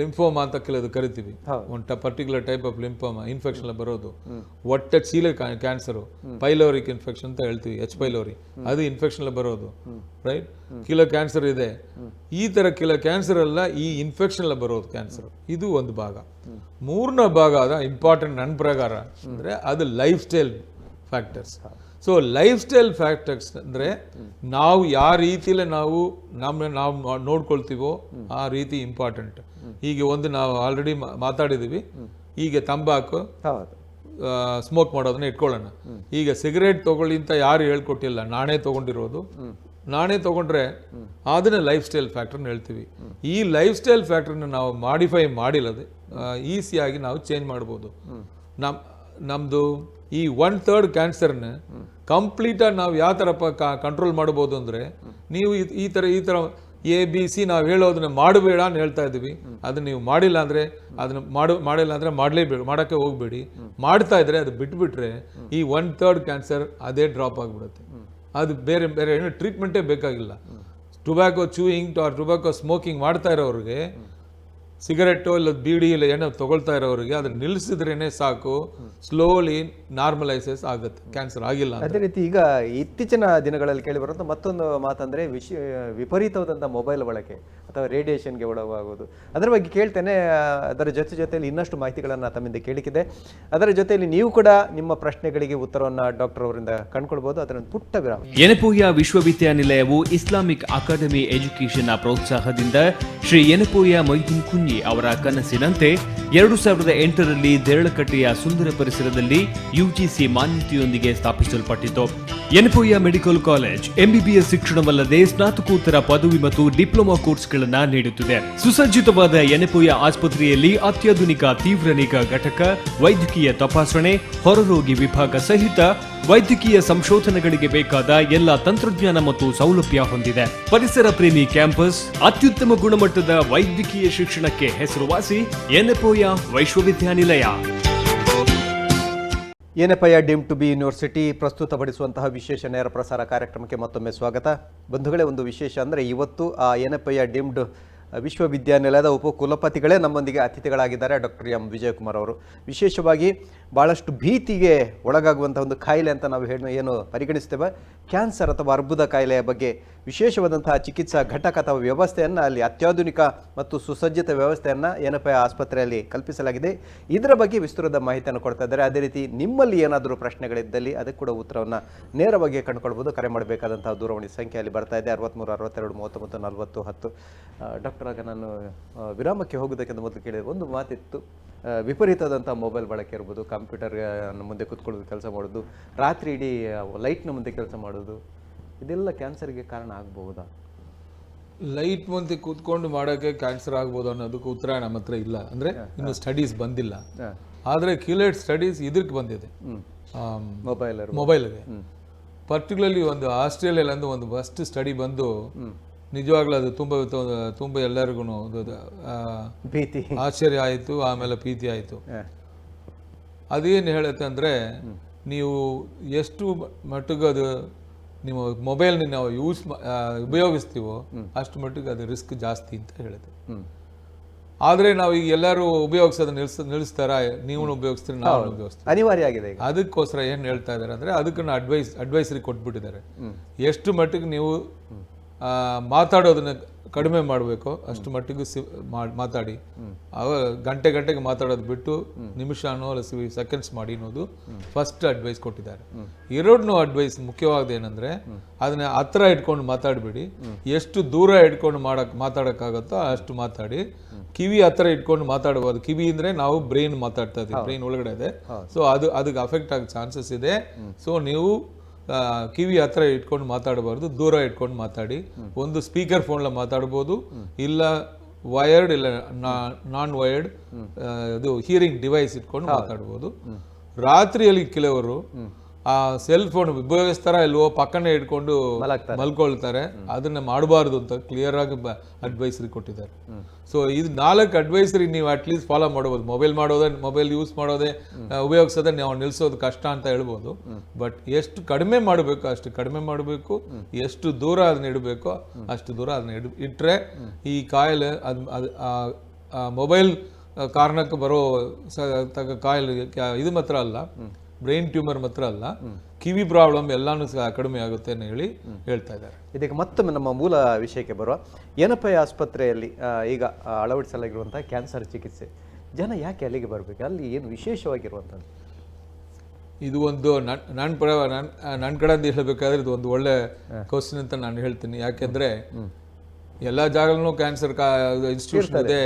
ಲಿಂಫೋಮಾ ಅಂತ ಕೆಲವು ಕರಿತೀವಿ, ಒಂದು particular type of lymphoma infection ಬರೋದು. ಹೊಟ್ಟೆ ಚೀಲ ಕ್ಯಾನ್ಸರು, ಪೈಲೋರಿಕ್ ಇನ್ಫೆಕ್ಷನ್ ಅಂತ ಹೇಳ್ತೀವಿ, H. ಪೈಲೋರಿ, ಅದು ಇನ್ಫೆಕ್ಷನ್ ಬರೋದು, ರೈಟ್? ಕಿಲೋ ಕ್ಯಾನ್ಸರ್ ಇದೆ. ಈ ತರ ಕಿಲೋ ಕ್ಯಾನ್ಸರ್ ಎಲ್ಲ ಈ ಇನ್ಫೆಕ್ಷನ್ ಬರೋದು ಕ್ಯಾನ್ಸರ್. ಇದು ಒಂದು ಭಾಗ. 3ನೇ ಭಾಗ ಅದ ಇಂಪಾರ್ಟೆಂಟ್ ನನ್ನ ಪ್ರಕಾರ, ಅಂದ್ರೆ ಅದು life style factors. So life style factors ಅಂದರೆ ನಾವು ಯಾವ ರೀತಿಯಲ್ಲಿ ನಾವು ನೋಡ್ಕೊಳ್ತೀವೋ ಆ ರೀತಿ ಇಂಪಾರ್ಟೆಂಟ್. ಈಗ ಒಂದು ನಾವು ಆಲ್ರೆಡಿ ಮಾತಾಡಿದೀವಿ, ಈಗ ತಂಬಾಕು ಸ್ಮೋಕ್ ಮಾಡೋದನ್ನ ಇಟ್ಕೊಳ್ಳೋಣ. ಈಗ ಸಿಗರೇಟ್ ತಗೊಳ್ಳಿ ಅಂತ ಯಾರು ಹೇಳ್ಕೊಟ್ಟಿಲ್ಲ, ನಾನೇ ತಗೊಂಡಿರೋದು. ನಾನೇ ತಗೊಂಡ್ರೆ ಅದನ್ನ ಲೈಫ್ ಸ್ಟೈಲ್ ಫ್ಯಾಕ್ಟರ್ನ ಹೇಳ್ತೀವಿ. ಈ ಲೈಫ್ ಸ್ಟೈಲ್ ಫ್ಯಾಕ್ಟರ್ನ ನಾವು ಮಾಡಿಫೈ ಮಾಡಿಲ್ಲದೆ ಈಸಿಯಾಗಿ ನಾವು ಚೇಂಜ್ ಮಾಡ್ಬೋದು. ನಮ್ದು ಈ 1/3 ಕ್ಯಾನ್ಸರ್ನ ಕಂಪ್ಲೀಟಾಗಿ ನಾವು ಯಾವ ಥರ ಕಂಟ್ರೋಲ್ ಮಾಡ್ಬೋದು ಅಂದರೆ, ನೀವು ಈ ಥರ ABC ನಾವು ಹೇಳೋದನ್ನ ಮಾಡಬೇಡ ಅಂತ ಹೇಳ್ತಾ ಇದ್ದೀವಿ. ಅದನ್ನ ನೀವು ಮಾಡಿಲ್ಲ ಅಂದರೆ ಮಾಡೋಕ್ಕೆ ಹೋಗ್ಬೇಡಿ. ಮಾಡ್ತಾ ಇದ್ರೆ ಅದು ಬಿಟ್ಬಿಟ್ರೆ ಈ 1/3 ಕ್ಯಾನ್ಸರ್ ಅದೇ ಡ್ರಾಪ್ ಆಗಿಬಿಡುತ್ತೆ. ಅದು ಬೇರೆ ಬೇರೆ ಏನು ಟ್ರೀಟ್ಮೆಂಟೇ ಬೇಕಾಗಿಲ್ಲ. Tobacco chewing or tobacco smoking ಮಾಡ್ತಾ ಇರೋರಿಗೆ, ಸಿಗರೆಟು ಇಲ್ಲ ಬೀಡಿ ಇಲ್ಲ ಏನೋ ತಗೊಳ್ತಾ ಇರೋರಿಗೆ ಅದನ್ನ ನಿಲ್ಲಿಸಿದ್ರೇನೆ ಸಾಕು, ಸ್ಲೋಲಿ ನಾರ್ಮಲೈಸಸ್ ಆಗುತ್ತೆ, ಕ್ಯಾನ್ಸರ್ ಆಗಿಲ್ಲ. ಅದೇ ರೀತಿ ಈಗ ಇತ್ತೀಚಿನ ದಿನಗಳಲ್ಲಿ ಕೇಳಿ ಬರುವಂಥ ಮತ್ತೊಂದು ಮಾತಂದ್ರೆ ವಿಪರೀತವಾದಂಥ ಮೊಬೈಲ್ ಬಳಕೆ ಅಥವಾ ರೇಡಿಯೇಷನ್ಗೆ ಒಳಗಾಗೋದು. ಅದರ ಬಗ್ಗೆ ಕೇಳ್ತೇನೆ. ಅದರ ಜೊತೆಯಲ್ಲಿ ಇನ್ನಷ್ಟು ಮಾಹಿತಿಗಳನ್ನು ತಮ್ಮಿಂದ ಕೇಳಿಕಿದೆ. ಅದರ ಜೊತೆಯಲ್ಲಿ ನೀವು ಕೂಡ ನಿಮ್ಮ ಪ್ರಶ್ನೆಗಳಿಗೆ ಉತ್ತರವನ್ನು ಡಾಕ್ಟರ್ ಅವರಿಂದ ಕಂಡುಕೊಳ್ಬಹುದು. ಅದರ ಪುಟ್ಟ ವಿರಾಮ. ಯೆನೆಪೋಯ ವಿಶ್ವವಿದ್ಯಾನಿಲಯವು ಇಸ್ಲಾಮಿಕ್ ಅಕಾಡೆಮಿ ಎಜುಕೇಷನ್ನ ಪ್ರೋತ್ಸಾಹದಿಂದ ಶ್ರೀ ಯೆನೆಪೋಯ ಮೊಯ್ದೀನ್ ಕುಂಞಿ ಅವರ ಕನಸಿನಂತೆ 2008ರಲ್ಲಿ ದೇರಳಕಟ್ಟೆಯ ಸುಂದರ ಪರಿಸರದಲ್ಲಿ UGC ಮಾನ್ಯತೆಯೊಂದಿಗೆ ಸ್ಥಾಪಿಸಲ್ಪಟ್ಟಿತು. ಯೆನಪೋಯ ಮೆಡಿಕಲ್ ಕಾಲೇಜ್ ಎಂಬಿಬಿಎಸ್ ಶಿಕ್ಷಣವಲ್ಲದೆ ಸ್ನಾತಕೋತ್ತರ ಪದವಿ ಮತ್ತು ಡಿಪ್ಲೊಮಾ ಕೋರ್ಸ್ಗಳನ್ನು ನೀಡುತ್ತಿದೆ. ಸುಸಜ್ಜಿತವಾದ ಯೆನಪೋಯ ಆಸ್ಪತ್ರೆಯಲ್ಲಿ ಅತ್ಯಾಧುನಿಕ ತೀವ್ರ ನಿಗಾ ಘಟಕ, ವೈದ್ಯಕೀಯ ತಪಾಸಣೆ, ಹೊರರೋಗಿ ವಿಭಾಗ ಸಹಿತ ವೈದ್ಯಕೀಯ ಸಂಶೋಧನೆಗಳಿಗೆ ಬೇಕಾದ ಎಲ್ಲ ತಂತ್ರಜ್ಞಾನ ಮತ್ತು ಸೌಲಭ್ಯ ಹೊಂದಿದೆ. ಪರಿಸರ ಪ್ರೇಮಿ ಕ್ಯಾಂಪಸ್, ಅತ್ಯುತ್ತಮ ಗುಣಮಟ್ಟದ ವೈದ್ಯಕೀಯ ಶಿಕ್ಷಣಕ್ಕೆ ಹೆಸರುವಾಸಿ ಯೆನಪೋಯ ವಿಶ್ವವಿದ್ಯಾನಿಲಯ. Yenepoya deemed to be university ಪ್ರಸ್ತುತಪಡಿಸುವಂತಹ ವಿಶೇಷ ನೇರ ಪ್ರಸಾರ ಕಾರ್ಯಕ್ರಮಕ್ಕೆ ಮತ್ತೊಮ್ಮೆ ಸ್ವಾಗತ. ಬಂಧುಗಳೇ, ಒಂದು ವಿಶೇಷ ಅಂದರೆ ಇವತ್ತು ಆ ಯೆನಪೋಯ ಡೀಮ್ಡ್ ವಿಶ್ವವಿದ್ಯಾನಿಲಯದ ಉಪಕುಲಪತಿಗಳೇ ನಮ್ಮೊಂದಿಗೆ ಅತಿಥಿಗಳಾಗಿದ್ದಾರೆ. ಡಾಕ್ಟರ್ ಎಂ ವಿಜಯಕುಮಾರ್ ಅವರು. ವಿಶೇಷವಾಗಿ ಭಾಳಷ್ಟು ಭೀತಿಗೆ ಒಳಗಾಗುವಂಥ ಒಂದು ಕಾಯಿಲೆ ಅಂತ ನಾವು ಏನು ಪರಿಗಣಿಸ್ತೇವೆ, ಕ್ಯಾನ್ಸರ್ ಅಥವಾ ಅರ್ಬುದ ಕಾಯಿಲೆಯ ಬಗ್ಗೆ ವಿಶೇಷವಾದಂತಹ ಚಿಕಿತ್ಸಾ ಘಟಕ ಅಥವಾ ವ್ಯವಸ್ಥೆಯನ್ನು ಅಲ್ಲಿ ಅತ್ಯಾಧುನಿಕ ಮತ್ತು ಸುಸಜ್ಜಿತ ವ್ಯವಸ್ಥೆಯನ್ನು ಯೆನಪೋಯ ಆಸ್ಪತ್ರೆಯಲ್ಲಿ ಕಲ್ಪಿಸಲಾಗಿದೆ. ಇದರ ಬಗ್ಗೆ ವಿಸ್ತೃತ ಮಾಹಿತಿಯನ್ನು ಕೊಡ್ತಾ ಇದ್ದಾರೆ. ಅದೇ ರೀತಿ ನಿಮ್ಮಲ್ಲಿ ಏನಾದರೂ ಪ್ರಶ್ನೆಗಳಿದ್ದಲ್ಲಿ ಅದಕ್ಕೆ ಕೂಡ ಉತ್ತರವನ್ನು ನೇರವಾಗಿ ಕಂಡುಕೊಳ್ಬೋದು. ಕರೆ ಮಾಡಬೇಕಾದಂತಹ ದೂರವಾಣಿ ಸಂಖ್ಯೆಯಲ್ಲಿ ಬರ್ತಾ ಇದೆ 63 62 39 40 10. ಡಾಕ್ಟರ್, ಆಗ ನಾನು ವಿರಾಮಕ್ಕೆ ಹೋಗೋದಕ್ಕಿಂತ ಮೊದಲು ಕೇಳಿದೆ, ಒಂದು ಮಾತಿತ್ತು, ವಿಪರೀತದಂಥ ಮೊಬೈಲ್ ಬಳಕೆ ಇರ್ಬೋದು, ಕಂಪ್ಯೂಟರ್ ಮುಂದೆ ಕೂತ್ಕೊಳ್ಳೋದು, ಕೆಲಸ ಮಾಡೋದು, ರಾತ್ರಿ ಇಡೀ ಲೈಟ್ನ ಮುಂದೆ ಕೆಲಸ ಮಾಡೋದು, ಇದೆಲ್ಲ ಕ್ಯಾನ್ಸರ್ಗೆ ಕಾರಣ ಆಗಬಹುದಾ? ಲೈಟ್ ಮುಂದೆ ಕೂತ್ಕೊಂಡು ಮಾಡೋಕ್ಕೆ ಕ್ಯಾನ್ಸರ್ ಆಗ್ಬೋದು ಅನ್ನೋದಕ್ಕೆ ಉತ್ತರ ನಮ್ಮ ಹತ್ರ ಇಲ್ಲ. ಅಂದರೆ ಇನ್ನು ಸ್ಟಡೀಸ್ ಬಂದಿಲ್ಲ. ಆದರೆ ಕ್ಯುಲೇಟ್ ಸ್ಟಡೀಸ್ ಇದಕ್ಕೆ ಬಂದಿದೆ, ಮೊಬೈಲ್ಗೆ. ಪರ್ಟಿಕ್ಯುಲರ್ಲಿ ಒಂದು ಆಸ್ಟ್ರೇಲಿಯಲ್ಲಿ ಒಂದು ಫಸ್ಟ್ ಸ್ಟಡಿ ಬಂದು ನಿಜವಾಗ್ಲೂ ಅದು ತುಂಬ ಎಲ್ಲರಿಗೂ ಭೀತಿ, ಆಶ್ಚರ್ಯ ಆಯಿತು, ಆಮೇಲೆ ಪ್ರೀತಿ ಆಯಿತು. ಅದೇನು ಹೇಳುತ್ತೆ ಅಂದರೆ, ನೀವು ಎಷ್ಟು ಮಟ್ಟಿಗೆ ಅದು ನೀವು ಮೊಬೈಲ್ನ ನಾವು ಉಪಯೋಗಿಸ್ತೀವೋ ಅಷ್ಟು ಮಟ್ಟಿಗೆ ಅದು ರಿಸ್ಕ್ ಜಾಸ್ತಿ ಅಂತ ಹೇಳುತ್ತೆ. ಆದರೆ ನಾವು ಈಗ ಎಲ್ಲರೂ ಉಪಯೋಗಿಸೋದು ನಿಲ್ಲಿಸ್ತಾರ? ನೀವು ಉಪಯೋಗಿಸ್ತೀರಿ, ನಾವು ಉಪಯೋಗಿಸ್ತೀವಿ, ಅನಿವಾರ್ಯ ಆಗಿದೆ. ಅದಕ್ಕೋಸ್ಕರ ಏನು ಹೇಳ್ತಾ ಇದ್ದಾರೆ ಅಂದರೆ, ಅದಕ್ಕನ್ನು ಅಡ್ವೈಸರಿ ಕೊಟ್ಬಿಟ್ಟಿದ್ದಾರೆ. ಎಷ್ಟು ಮಟ್ಟಿಗೆ ನೀವು ಮಾತಾಡೋದನ್ನ ಕಡಿಮೆ ಮಾಡಬೇಕು ಅಷ್ಟು ಮಟ್ಟಿಗೆ ಮಾತಾಡಿ. ಗಂಟೆಗೆ ಮಾತಾಡೋದು ಬಿಟ್ಟು ನಿಮಿಷನೋ ಅಲ್ಲ ಸೆಕೆಂಡ್ಸ್ ಮಾಡಿ ಅನ್ನೋದು ಫಸ್ಟ್ ಅಡ್ವೈಸ್ ಕೊಟ್ಟಿದ್ದಾರೆ. ಎರಡನೇ ಅಡ್ವೈಸ್ ಮುಖ್ಯವಾದ ಏನಂದ್ರೆ, ಅದನ್ನ ಹತ್ರ ಇಟ್ಕೊಂಡು ಮಾತಾಡಬೇಡಿ. ಎಷ್ಟು ದೂರ ಇಟ್ಕೊಂಡು ಮಾತಾಡೋಕ್ಕಾಗತ್ತೋ ಅಷ್ಟು ಮಾತಾಡಿ. ಕಿವಿ ಹತ್ರ ಇಟ್ಕೊಂಡು ಮಾತಾಡಬಹುದು. ಕಿವಿ ಅಂದ್ರೆ ನಾವು ಬ್ರೈನ್ ಮಾತಾಡ್ತಾ ಇದ್ದೀವಿ, ಬ್ರೈನ್ ಒಳಗಡೆ ಇದೆ. ಸೊ ಅದಕ್ಕೆ ಅಫೆಕ್ಟ್ ಆಗೋ ಚಾನ್ಸಸ್ ಇದೆ. ಸೊ ನೀವು ಕಿವಿ ಹತ್ರ ಇಟ್ಕೊಂಡು ಮಾತಾಡಬಾರ್ದು, ದೂರ ಇಟ್ಕೊಂಡು ಮಾತಾಡಿ. ಒಂದು ಸ್ಪೀಕರ್ ಫೋನ್ಲ ಮಾತಾಡ್ಬೋದು, ಇಲ್ಲ ವಯರ್ಡ್ ಇಲ್ಲ ನಾನ್ ವಯರ್ಡ್ ಇದು ಹಿಯರಿಂಗ್ ಡಿವೈಸ್ ಇಟ್ಕೊಂಡು ಮಾತಾಡ್ಬೋದು. ರಾತ್ರಿಯಲ್ಲಿ ಕೆಲವರು ಆ ಸೆಲ್ ಫೋನ್ ಉಪಯೋಗಿಸ್ತಾರ ಇಲ್ವೋ ಪಕ್ಕನೆ ಇಟ್ಕೊಂಡು ಮಲ್ಕೊಳ್ತಾರೆ. ಅದನ್ನ ಮಾಡಬಾರ್ದು ಅಂತ ಕ್ಲಿಯರ್ ಆಗಿ ಅಡ್ವೈಸರಿ ಕೊಟ್ಟಿದ್ದಾರೆ. ಸೊ ಇದು 4 ಅಡ್ವೈಸರಿ ನೀವು ಅಟ್ಲೀಸ್ಟ್ ಫಾಲೋ ಮಾಡಬಹುದು. ಮೊಬೈಲ್ ಯೂಸ್ ಮಾಡೋದೇ ಉಪಯೋಗಿಸೋದೇ ನಾವು ನಿಲ್ಸೋದು ಕಷ್ಟ ಅಂತ ಹೇಳ್ಬೋದು. ಬಟ್ ಎಷ್ಟು ಕಡಿಮೆ ಮಾಡಬೇಕು ಅಷ್ಟು ಕಡಿಮೆ ಮಾಡಬೇಕು. ಎಷ್ಟು ದೂರ ಅದನ್ನ ಇಡಬೇಕು ಅಷ್ಟು ದೂರ ಅದನ್ನ ಇಟ್ಟರೆ ಈ ಕಾಯಿಲೆ ಮೊಬೈಲ್ ಕಾರಣಕ್ಕೆ ಬರೋ ಕಾಯಿಲೆ ಇದು ಮಾತ್ರ ಅಲ್ಲ, ಬ್ರೈನ್ ಟ್ಯೂಮರ್ ಮಾತ್ರ ಅಲ್ಲ, ಕಿವಿ ಪ್ರಾಬ್ಲಮ್ ಎಲ್ಲಾನು ಕಡಿಮೆ ಆಗುತ್ತೆ ಅಂತ ಹೇಳ್ತಾ ಇದ್ದಾರೆ. ಇದಕ್ಕೆ ಮತ್ತೊಮ್ಮೆ ನಮ್ಮ ಮೂಲ ವಿಷಯಕ್ಕೆ ಬರುವ, ಯೆನಪೋಯ ಆಸ್ಪತ್ರೆಯಲ್ಲಿ ಈಗ ಅಳವಡಿಸಲಾಗಿರುವಂತಹ ಕ್ಯಾನ್ಸರ್ ಚಿಕಿತ್ಸೆ, ಜನ ಯಾಕೆ ಅಲ್ಲಿಗೆ ಬರಬೇಕು? ಅಲ್ಲಿ ಏನು ವಿಶೇಷವಾಗಿರುವಂಥದ್ದು? ಇದು ಒಂದು ನನ್ನ ಕಡೆಯಿಂದ ಹೇಳಬೇಕಾದ್ರೆ ಇದು ಒಂದು ಒಳ್ಳೆ ಕ್ವಶನ್ ಅಂತ ನಾನು ಹೇಳ್ತೀನಿ. ಯಾಕೆಂದ್ರೆ ಎಲ್ಲ ಜಾಗಲ್ಲೂ ಕ್ಯಾನ್ಸರ್ ಇನ್ಸ್ಟಿಟ್ಯೂಷನ್ ಇದೆ,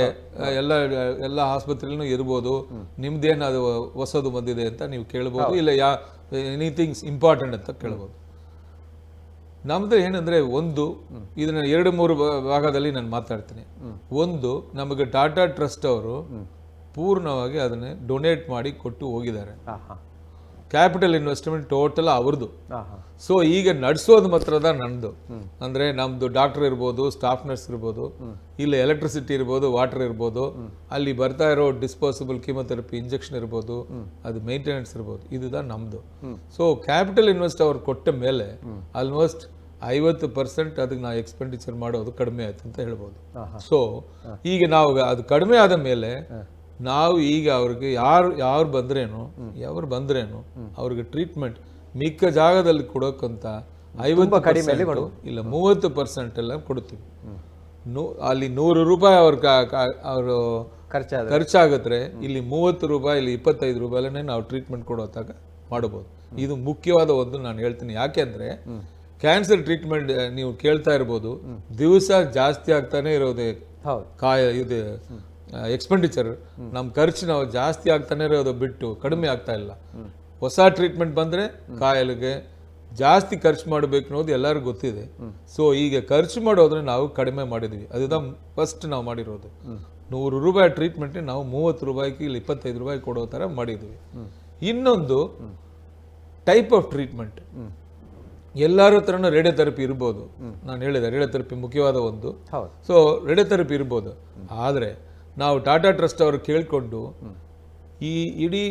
ಎಲ್ಲ ಆಸ್ಪತ್ರೆಯಲ್ಲೂ ಇರ್ಬೋದು. ನಿಮ್ದೇನು ಅದು ಹೊಸದು ಬಂದಿದೆ ಅಂತ ನೀವು ಕೇಳ್ಬೋದು, ಇಲ್ಲ ಎನಿಥಿಂಗ್ ಇಂಪಾರ್ಟೆಂಟ್ ಅಂತ ಕೇಳ್ಬೋದು. ನಮ್ದು ಏನಂದ್ರೆ, ಒಂದು ಇದನ್ನ 2-3 ಭಾಗದಲ್ಲಿ ನಾನು ಮಾತಾಡ್ತೀನಿ. ಒಂದು, ನಮಗೆ ಟಾಟಾ ಟ್ರಸ್ಟ್ ಅವರು ಪೂರ್ಣವಾಗಿ ಅದನ್ನ ಡೊನೇಟ್ ಮಾಡಿ ಕೊಟ್ಟು ಹೋಗಿದ್ದಾರೆ. ಕ್ಯಾಪಿಟಲ್ ಇನ್ವೆಸ್ಟ್ಮೆಂಟ್ ಟೋಟಲ್ ಅವ್ರದ್ದು. ಸೊ ಈಗ ನಡೆಸೋದು ಮಾತ್ರದ ನಂದು. ಅಂದ್ರೆ ನಮ್ದು ಡಾಕ್ಟರ್ ಇರ್ಬೋದು, ಸ್ಟಾಫ್ ನರ್ಸ್ ಇರ್ಬೋದು, ಇಲ್ಲ ಎಲೆಕ್ಟ್ರಿಸಿಟಿ ಇರ್ಬೋದು, ವಾಟರ್ ಇರ್ಬೋದು, ಅಲ್ಲಿ ಬರ್ತಾ ಇರೋ ಡಿಸ್ಪೋಸಬಲ್ ಕೀಮೊಥೆರಪಿ ಇಂಜೆಕ್ಷನ್ ಇರ್ಬೋದು, ಅದು ಮೇಂಟೆನೆನ್ಸ್ ಇರ್ಬೋದು, ಇದು ನಮ್ದು. ಸೊ ಕ್ಯಾಪಿಟಲ್ ಇನ್ವೆಸ್ಟ್ ಅವ್ರು ಕೊಟ್ಟ ಮೇಲೆ ಆಲ್ಮೋಸ್ಟ್ 50% ಅದಕ್ಕೆ ನಾವು ಎಕ್ಸ್ಪೆಂಡಿಚರ್ ಮಾಡೋದು ಕಡಿಮೆ ಆಯ್ತು ಅಂತ ಹೇಳ್ಬೋದು. ಸೊ ಈಗ ನಾವು ಅದು ಕಡಿಮೆ ಆದ ಮೇಲೆ ನಾವು ಈಗ ಅವ್ರಿಗೆ ಯಾರು ಬಂದ್ರೇನು ಅವ್ರಿಗೆ ಟ್ರೀಟ್ಮೆಂಟ್ ಮಿಕ್ಕ ಜಾಗದಲ್ಲಿ ಕೊಡೋಕ್ಕಂತ 50% ಇಲ್ಲ 30% ಎಲ್ಲ ಕೊಡ್ತೀವಿ. ಅಲ್ಲಿ 100 ರೂಪಾಯಿ ಅವರು ಖರ್ಚಾಗತ್ತೆ, ಇಲ್ಲಿ 30 ರೂಪಾಯಿ ಇಲ್ಲಿ 25 ರೂಪಾಯಿಲೇ ನಾವು ಟ್ರೀಟ್ಮೆಂಟ್ ಕೊಡೋತಾಗ ಮಾಡಬಹುದು. ಇದು ಮುಖ್ಯವಾದ ಒಂದು ನಾನು ಹೇಳ್ತೀನಿ. ಯಾಕೆಂದ್ರೆ ಕ್ಯಾನ್ಸರ್ ಟ್ರೀಟ್ಮೆಂಟ್ ನೀವು ಕೇಳ್ತಾ ಇರ್ಬೋದು, ದಿವಸ ಜಾಸ್ತಿ ಆಗ್ತಾನೆ ಇರೋದೇ ಇದು ಎಕ್ಸ್ಪೆಂಡಿಚರ್, ನಮ್ಮ ಖರ್ಚು ನಾವು ಜಾಸ್ತಿ ಆಗ್ತಾನೆ ಇರೋದು ಬಿಟ್ಟು ಕಡಿಮೆ ಆಗ್ತಾ ಇಲ್ಲ. ಹೊಸ ಟ್ರೀಟ್ಮೆಂಟ್ ಬಂದ್ರೆ ಕಾಯಿಲೆಗೆ ಜಾಸ್ತಿ ಖರ್ಚು ಮಾಡಬೇಕು ಅನ್ನೋದು ಎಲ್ಲರಿಗೂ ಗೊತ್ತಿದೆ. ಸೊ ಈಗ ಖರ್ಚು ಮಾಡೋದ್ರೆ ನಾವು ಕಡಿಮೆ ಮಾಡಿದ್ವಿ. ಅದನ್ನ ಫಸ್ಟ್ ನಾವು ಮಾಡಿರೋದು. 100 ರೂಪಾಯಿ ಟ್ರೀಟ್ಮೆಂಟ್ ನಾವು 30 ರೂಪಾಯಿಗೆ ಇಲ್ಲಿ 25 ರೂಪಾಯಿ ಕೊಡೋ ಥರ ಮಾಡಿದ್ವಿ. ಇನ್ನೊಂದು ಟೈಪ್ ಆಫ್ ಟ್ರೀಟ್ಮೆಂಟ್, ಎಲ್ಲರ ಹತ್ರನೂ ರೇಡಿಯೋಥೆರಪಿ ಇರ್ಬೋದು. ನಾನು ಹೇಳಿದೆ ರೇಡಿಯೋಥೆರಪಿ ಮುಖ್ಯವಾದ ಒಂದು. ಸೊ ರೇಡಿಯೋಥೆರಪಿ ಇರ್ಬೋದು, ಆದರೆ ನಾವು ಟಾಟಾ ಟ್ರಸ್ಟ್ ಅವರು ಕೇಳಿಕೊಂಡು ಈ ಇಡೀ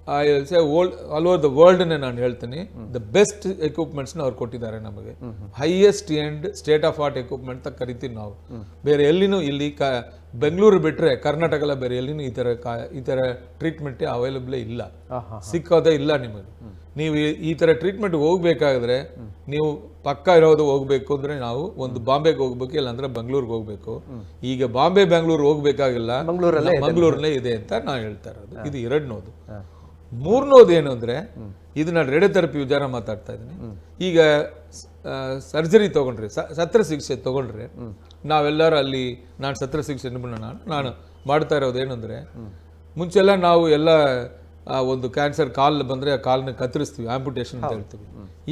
ಆಲ್ ಓವರ್ ದ ವರ್ಲ್ಡ್ನೇ ನಾನು ಹೇಳ್ತೀನಿ, ದ ಬೆಸ್ಟ್ ಎಕ್ವಿಪ್ಮೆಂಟ್ಸ್ನ ಅವ್ರು ಕೊಟ್ಟಿದ್ದಾರೆ ನಮಗೆ. Highest end state of art equipment ಅಂತ ಕರಿತೀವಿ ನಾವು. ಬೇರೆ ಎಲ್ಲಿನೂ ಇಲ್ಲಿ ಬೆಂಗಳೂರು ಬಿಟ್ಟರೆ ಕರ್ನಾಟಕಲ್ಲ ಬೇರೆ ಎಲ್ಲಿನೂ ಈ ಥರ ಟ್ರೀಟ್ಮೆಂಟೇ ಅವೈಲಬಲೇ ಇಲ್ಲ, ಸಿಕ್ಕೋದೇ ಇಲ್ಲ ನಿಮಗೆ. ನೀವು ಈ ಥರ ಟ್ರೀಟ್ಮೆಂಟ್ ಹೋಗ್ಬೇಕಾದ್ರೆ ನೀವು ಪಕ್ಕ ಇರೋದು ಹೋಗ್ಬೇಕು ಅಂದ್ರೆ ನಾವು ಒಂದು ಬಾಂಬೆಗೆ ಹೋಗ್ಬೇಕು, ಇಲ್ಲಾಂದ್ರೆ ಬೆಂಗಳೂರಿಗೆ ಹೋಗ್ಬೇಕು. ಈಗ ಬಾಂಬೆ ಬೆಂಗಳೂರು ಹೋಗ್ಬೇಕಾಗಿಲ್ಲ, ಮಂಗಳೂರಲ್ಲೇ ಇದೆ ಅಂತ ನಾನು ಹೇಳ್ತಾ ಇರೋದು. ಇದು 2ನೋದು. 3ನೋದು ಏನು ಅಂದ್ರೆ, ಇದು ನಾನು ರೇಡಿಯೋಥೆರಪಿ ವಿಚಾರ ಮಾತಾಡ್ತಾ ಇದ್ದೀನಿ. ಈಗ ಸರ್ಜರಿ ತಗೊಂಡ್ರೆ, ಶಸ್ತ್ರಚಿಕಿತ್ಸೆ ತಗೊಂಡ್ರೆ ನಾವೆಲ್ಲರೂ ಅಲ್ಲಿ, ನಾನು ಶಸ್ತ್ರಚಿಕಿತ್ಸೆ ನಾನು ಮಾಡ್ತಾ ಇರೋದು ಏನಂದ್ರೆ, ಮುಂಚೆಲ್ಲ ನಾವು ಎಲ್ಲ ಒಂದು ಕ್ಯಾನ್ಸರ್ ಕಾಲ್ ಬಂದರೆ ಆ ಕಾಲನ್ನ ಕತ್ತರಿಸ್ತೀವಿ, ಆಂಪುಟೇಷನ್ ಅಂತ ಹೇಳ್ತೀವಿ.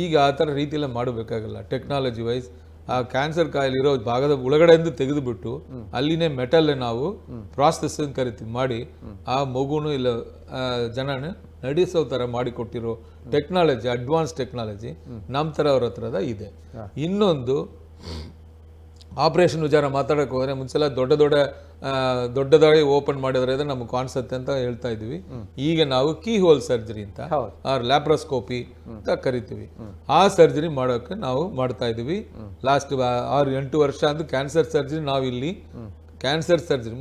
ಈಗ ಆ ಥರ ರೀತಿಯೆಲ್ಲ ಮಾಡಬೇಕಾಗಲ್ಲ. ಟೆಕ್ನಾಲಜಿ ವೈಸ್ ಆ ಕ್ಯಾನ್ಸರ್ ಕಾಯಿಲಿರೋ ಭಾಗದ ಒಳಗಡೆಯಿಂದ ತೆಗೆದುಬಿಟ್ಟು ಅಲ್ಲಿನೇ ಮೆಟಲ್ ನಾವು ಪ್ರಾಸೆಸ್ ಅಂತ ಕರಿತೀವಿ ಮಾಡಿ ಆ ಮಗುನು ಇಲ್ಲ ಜನನ ನಡೆಸೋ ಥರ ಮಾಡಿಕೊಟ್ಟಿರೋ ಟೆಕ್ನಾಲಜಿ, ಅಡ್ವಾನ್ಸ್ ಟೆಕ್ನಾಲಜಿ ನಮ್ಮ ಥರ ಅವ್ರ ಹತ್ರದ ಇದೆ. ಇನ್ನೊಂದು ಆಪರೇಷನ್ ವಿಚಾರ ಮಾತಾಡೋಕೆ ಹೋದರೆ ಮುಂಚೆಲ್ಲ ದೊಡ್ಡದಾಗಿ ಓಪನ್ ಮಾಡಿದ್ರೆ ನಮ್ಗೆ ಕಾಣಿಸುತ್ತೆ ಅಂತ ಹೇಳ್ತಾ ಇದ್ವಿ. ಈಗ ನಾವು ಕೀ ಹೋಲ್ ಸರ್ಜರಿ ಅಂತ ಲ್ಯಾಪ್ರೋಸ್ಕೋಪಿ ಅಂತ ಕರಿತೀವಿ. ಆ ಸರ್ಜರಿ ಮಾಡೋಕೆ ನಾವು ಮಾಡ್ತಾ ಇದೀವಿ. ಲಾಸ್ಟ್ 6-8 ವರ್ಷ ಅಂತ ಕ್ಯಾನ್ಸರ್ ಸರ್ಜರಿ ನಾವು ಇಲ್ಲಿ ಕ್ಯಾನ್ಸರ್ ಸರ್ಜರಿ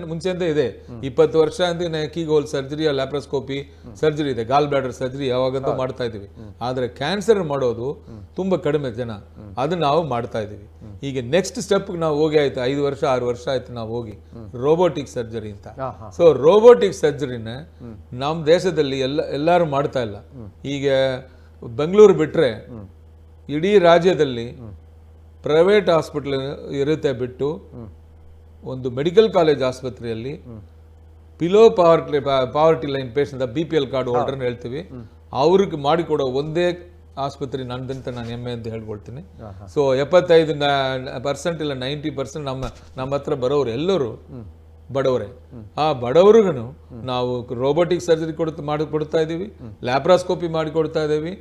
ಮುಂಚೆಯಿಂದ ಇದೆ. 20 ವರ್ಷ ಅಂತ keyhole surgery, laparoscopy surgery ಇದೆ, ಗಾಲ್ ಬ್ಲಾಡರ್ ಸರ್ಜರಿ ಯಾವಾಗಂತೂ ಮಾಡ್ತಾ ಇದೀವಿ. ಆದರೆ ಕ್ಯಾನ್ಸರ್ ಮಾಡೋದು ತುಂಬಾ ಕಡಿಮೆ ಜನ, ಅದನ್ನ ನಾವು ಮಾಡ್ತಾ ಇದೀವಿ. ಈಗ ನೆಕ್ಸ್ಟ್ ಸ್ಟೆಪ್ ನಾವು ಹೋಗಿ ಆಯ್ತು, 5 ವರ್ಷ 6 ವರ್ಷ ಆಯ್ತು ನಾವು ಹೋಗಿ ರೋಬೋಟಿಕ್ ಸರ್ಜರಿ ಅಂತ. ಸೊ ರೋಬೋಟಿಕ್ ಸರ್ಜರಿನ ನಮ್ಮ ದೇಶದಲ್ಲಿ ಎಲ್ಲರೂ ಮಾಡ್ತಾ ಇಲ್ಲ. ಈಗ ಬೆಂಗಳೂರು ಬಿಟ್ರೆ ಇಡೀ ರಾಜ್ಯದಲ್ಲಿ ಪ್ರೈವೇಟ್ ಹಾಸ್ಪಿಟಲ್ ಇರುತ್ತೆ ಬಿಟ್ಟು ಒಂದು ಮೆಡಿಕಲ್ ಕಾಲೇಜ್ ಆಸ್ಪತ್ರೆಯಲ್ಲಿ below poverty line patient, BPL card holder ಹೇಳ್ತೀವಿ, ಅವ್ರಿಗೆ ಮಾಡಿಕೊಡೋ ಒಂದೇ ಆಸ್ಪತ್ರೆ ನಂದಂತ ನಾನು ಹೆಮ್ಮೆ ಅಂತ ಹೇಳ್ಕೊಳ್ತೀನಿ. ಸೊ 75% ಇಲ್ಲ 90% ನಮ್ಮ ಹತ್ರ ಬರೋರು ಎಲ್ಲರೂ ಬಡವರೇ. ಆ ಬಡವ್ರಿಗೂ ನಾವು ರೋಬೋಟಿಕ್ ಸರ್ಜರಿ ಮಾಡಿಕೊಡ್ತಾ ಇದ್ದೀವಿ, ಲ್ಯಾಪ್ರಾಸ್ಕೋಪಿ ಮಾಡಿಕೊಡ್ತಾ ಇದ್ದೀವಿ,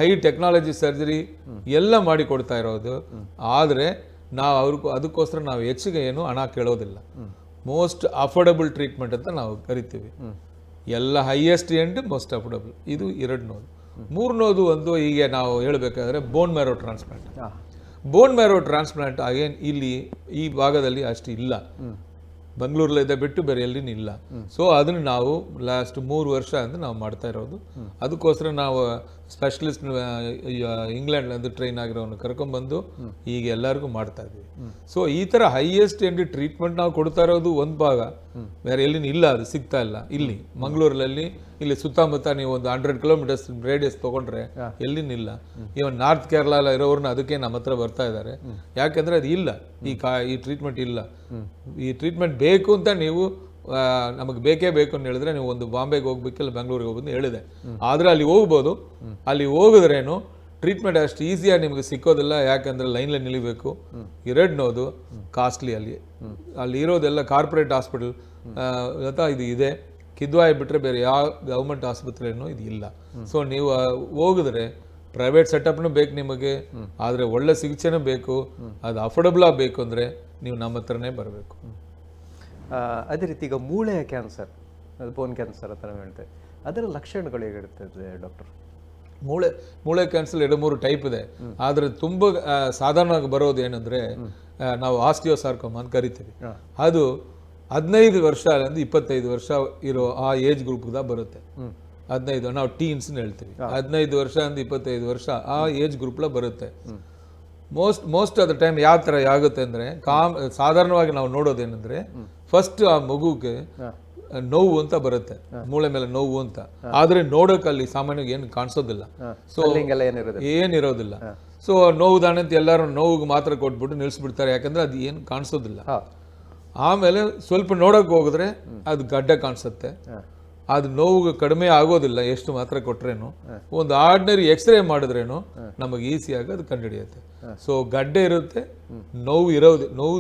ಹೈ ಟೆಕ್ನಾಲಜಿ ಸರ್ಜರಿ ಎಲ್ಲ ಮಾಡಿಕೊಡ್ತಾ ಇರೋದು. ಆದರೆ ನಾವು ಅದಕ್ಕೋಸ್ಕರ ನಾವು ಹೆಚ್ಚಿಗೆ ಏನು ಹಣ ಕೇಳೋದಿಲ್ಲ. ಮೋಸ್ಟ್ ಅಫೋರ್ಡಬಲ್ ಟ್ರೀಟ್ಮೆಂಟ್ ಅಂತ ನಾವು ಕರಿತೀವಿ. ಎಲ್ಲ ಹೈಯೆಸ್ಟ್ ಎಂಡ್ ಮೋಸ್ಟ್ ಅಫೋರ್ಡಬಲ್. ಇದು 2ನೋದು. 3ನೋದು ಒಂದು ಈಗ ನಾವು ಹೇಳಬೇಕಾದ್ರೆ bone marrow transplant. Bone marrow transplant again ಇಲ್ಲಿ ಈ ಭಾಗದಲ್ಲಿ ಅಷ್ಟು ಇಲ್ಲ, ಬೆಂಗಳೂರಲ್ಲಿದೆ ಬಿಟ್ಟು ಬೇರೆ ಎಲ್ಲಿನೂ ಇಲ್ಲ. ಸೊ ಅದನ್ನು ನಾವು ಲಾಸ್ಟ್ 3 ವರ್ಷ ಅಂತ ನಾವು ಮಾಡ್ತಾ ಇರೋದು. ಅದಕ್ಕೋಸ್ಕರ ನಾವು ಸ್ಪೆಷಲಿಸ್ಟ್ ಇಂಗ್ಲೆಂಡ್ ಟ್ರೈನ್ ಆಗಿರೋನು ಕರ್ಕೊಂಡ್ಬಂದು ಈಗ ಎಲ್ಲರಿಗೂ ಮಾಡ್ತಾ ಇದ್ದೀವಿ. ಸೊ ಈ ಥರ ಹೈಯೆಸ್ಟ್ ಎಂಡ್ ಟ್ರೀಟ್ಮೆಂಟ್ ನಾವು ಕೊಡ್ತಾ ಇರೋದು ಒಂದು ಭಾಗ, ಬೇರೆ ಎಲ್ಲಿನೂ ಇಲ್ಲ, ಅದು ಸಿಗ್ತಾ ಇಲ್ಲ. ಇಲ್ಲಿ ಮಂಗಳೂರಲ್ಲಿ ಇಲ್ಲಿ ಸುತ್ತಮುತ್ತ ನೀವು ಒಂದು 100 ಕಿಲೋಮೀಟರ್ಸ್ ರೇಡಿಯಸ್ ತಗೊಂಡ್ರೆ ಎಲ್ಲಿನೂ ಇಲ್ಲ. ಇವನ್ ನಾರ್ತ್ ಕೇರಳ ಎಲ್ಲ ಇರೋರನ್ನ ಅದಕ್ಕೆ ನಮ್ಮ ಹತ್ರ ಬರ್ತಾ ಇದ್ದಾರೆ. ಯಾಕಂದ್ರೆ ಅದು ಇಲ್ಲ, ಈ ಟ್ರೀಟ್ಮೆಂಟ್ ಇಲ್ಲ. ಈ ಟ್ರೀಟ್ಮೆಂಟ್ ಬೇಕು ಅಂತ ನೀವು ನಮಗೆ ಬೇಕೇ ಬೇಕು ಅಂತ ಹೇಳಿದ್ರೆ ನೀವು ಒಂದು ಬಾಂಬೆಗೆ ಹೋಗ್ಬೇಕಿಲ್ಲ ಬೆಂಗಳೂರಿಗೆ ಹೋಗ್ಬೋದು ಹೇಳಿದೆ. ಆದರೆ ಅಲ್ಲಿ ಹೋಗ್ಬೋದು. ಅಲ್ಲಿ ಹೋಗಿದ್ರೇನು ಟ್ರೀಟ್ಮೆಂಟ್ ಅಷ್ಟು ಈಸಿಯಾಗಿ ನಿಮಗೆ ಸಿಕ್ಕೋದಿಲ್ಲ. ಯಾಕಂದ್ರೆ ಲೈನ್ಲೇ ನಿಲ್ಲಬೇಕು. 2ನೋದು ಕಾಸ್ಟ್ಲಿ. ಅಲ್ಲಿ ಇರೋದೆಲ್ಲ ಕಾರ್ಪೊರೇಟ್ ಹಾಸ್ಪಿಟಲ್ ಇದು ಇದೆ. ಕಿದ್ವಾಯಿ ಬಿಟ್ಟರೆ ಬೇರೆ ಯಾವ ಗೌರ್ಮೆಂಟ್ ಆಸ್ಪತ್ರೆನೂ ಇದು ಇಲ್ಲ. ಸೊ ನೀವು ಹೋಗಿದ್ರೆ ಪ್ರೈವೇಟ್ ಸೆಟಪ್ನು ಬೇಕು ನಿಮಗೆ, ಆದರೆ ಒಳ್ಳೆ ಚಿಕಿತ್ಸೆನೂ ಬೇಕು, ಅದು ಅಫೋರ್ಡಬಲ್ ಆಗಬೇಕು ಅಂದರೆ ನೀವು ನಮ್ಮ ಹತ್ರನೇ ಬರಬೇಕು. ಅದೇ ರೀತಿ ಈಗ ಮೂಳೆಯ ಕ್ಯಾನ್ಸರ್, ಬೋನ್ ಕ್ಯಾನ್ಸರ್ ಅಂತ ನಾವು ಹೇಳ್ತೇವೆ, ಅದರ ಲಕ್ಷಣಗಳು ಹೇಗಿರ್ತದೆ ಡಾಕ್ಟರ್? ಮೂಳೆ ಕ್ಯಾನ್ಸರ್ 2-3 ಟೈಪ್ ಇದೆ. ಆದರೆ ತುಂಬ ಸಾಧಾರಣವಾಗಿ ಬರೋದು ಏನಂದ್ರೆ ನಾವು ಆಸ್ಟಿಯೋಸಾರ್ಕೋಮಾ ಅಂತ ಕರಿತೀವಿ. ಅದು 15 ವರ್ಷ ಅಲ್ಲಿಂದ 25 ವರ್ಷ ಇರೋ ಆ ಏಜ್ ಗ್ರೂಪ್ಗೆ ಬರುತ್ತೆ. 15 ನಾವು ಟೀನ್ಸ್ ಹೇಳ್ತೀವಿ. 15 ವರ್ಷ ಅಂದ 25 ವರ್ಷ ಆ ಏಜ್ ಗ್ರೂಪ್ಲ ಬರುತ್ತೆ. ಮೋಸ್ಟ್ ಆಫ್ ದ ಟೈಮ್ ಯಾವ ಥರ ಆಗುತ್ತೆ ಅಂದರೆ ಸಾಧಾರಣವಾಗಿ ನಾವು ನೋಡೋದೇನೆಂದ್ರೆ ಫಸ್ಟ್ ಆ ಮಗುಗೆ ನೋವು ಅಂತ ಬರುತ್ತೆ, ಮೂಳೆ ಮೇಲೆ ನೋವು ಅಂತ. ಆದ್ರೆ ನೋಡೋಕಲ್ಲಿ ಸಾಮಾನ್ಯವಾಗಿ ಏನು ಕಾಣಿಸೋದಿಲ್ಲ. ಸೊ ಏನಿರೋದಿಲ್ಲ. ಸೊ ನೋವುದಾನೆ ಅಂತ ಎಲ್ಲರೂ ನೋವಿಗೆ ಮಾತ್ರ ಕೊಟ್ಬಿಟ್ಟು ನಿಲ್ಲಿಸ್ಬಿಡ್ತಾರೆ, ಯಾಕಂದ್ರೆ ಅದು ಏನು ಕಾಣಿಸೋದಿಲ್ಲ. ಆಮೇಲೆ ಸ್ವಲ್ಪ ನೋಡೋಕೆ ಹೋಗಿದ್ರೆ ಅದು ಗಡ್ಡೆ ಕಾಣಿಸುತ್ತೆ. ಅದು ನೋವು ಕಡಿಮೆ ಆಗೋದಿಲ್ಲ ಎಷ್ಟು ಮಾತ್ರ ಕೊಟ್ರೇನು. ಒಂದು ಆರ್ಡಿನರಿ ಎಕ್ಸ್ರೇ ಮಾಡಿದ್ರೇನು ನಮಗೆ ಈಸಿಯಾಗಿ ಅದು ಕಂಡುಹಿಡಿಯುತ್ತೆ. ಸೊ ಗಡ್ಡೆ ಇರುತ್ತೆ, ನೋವು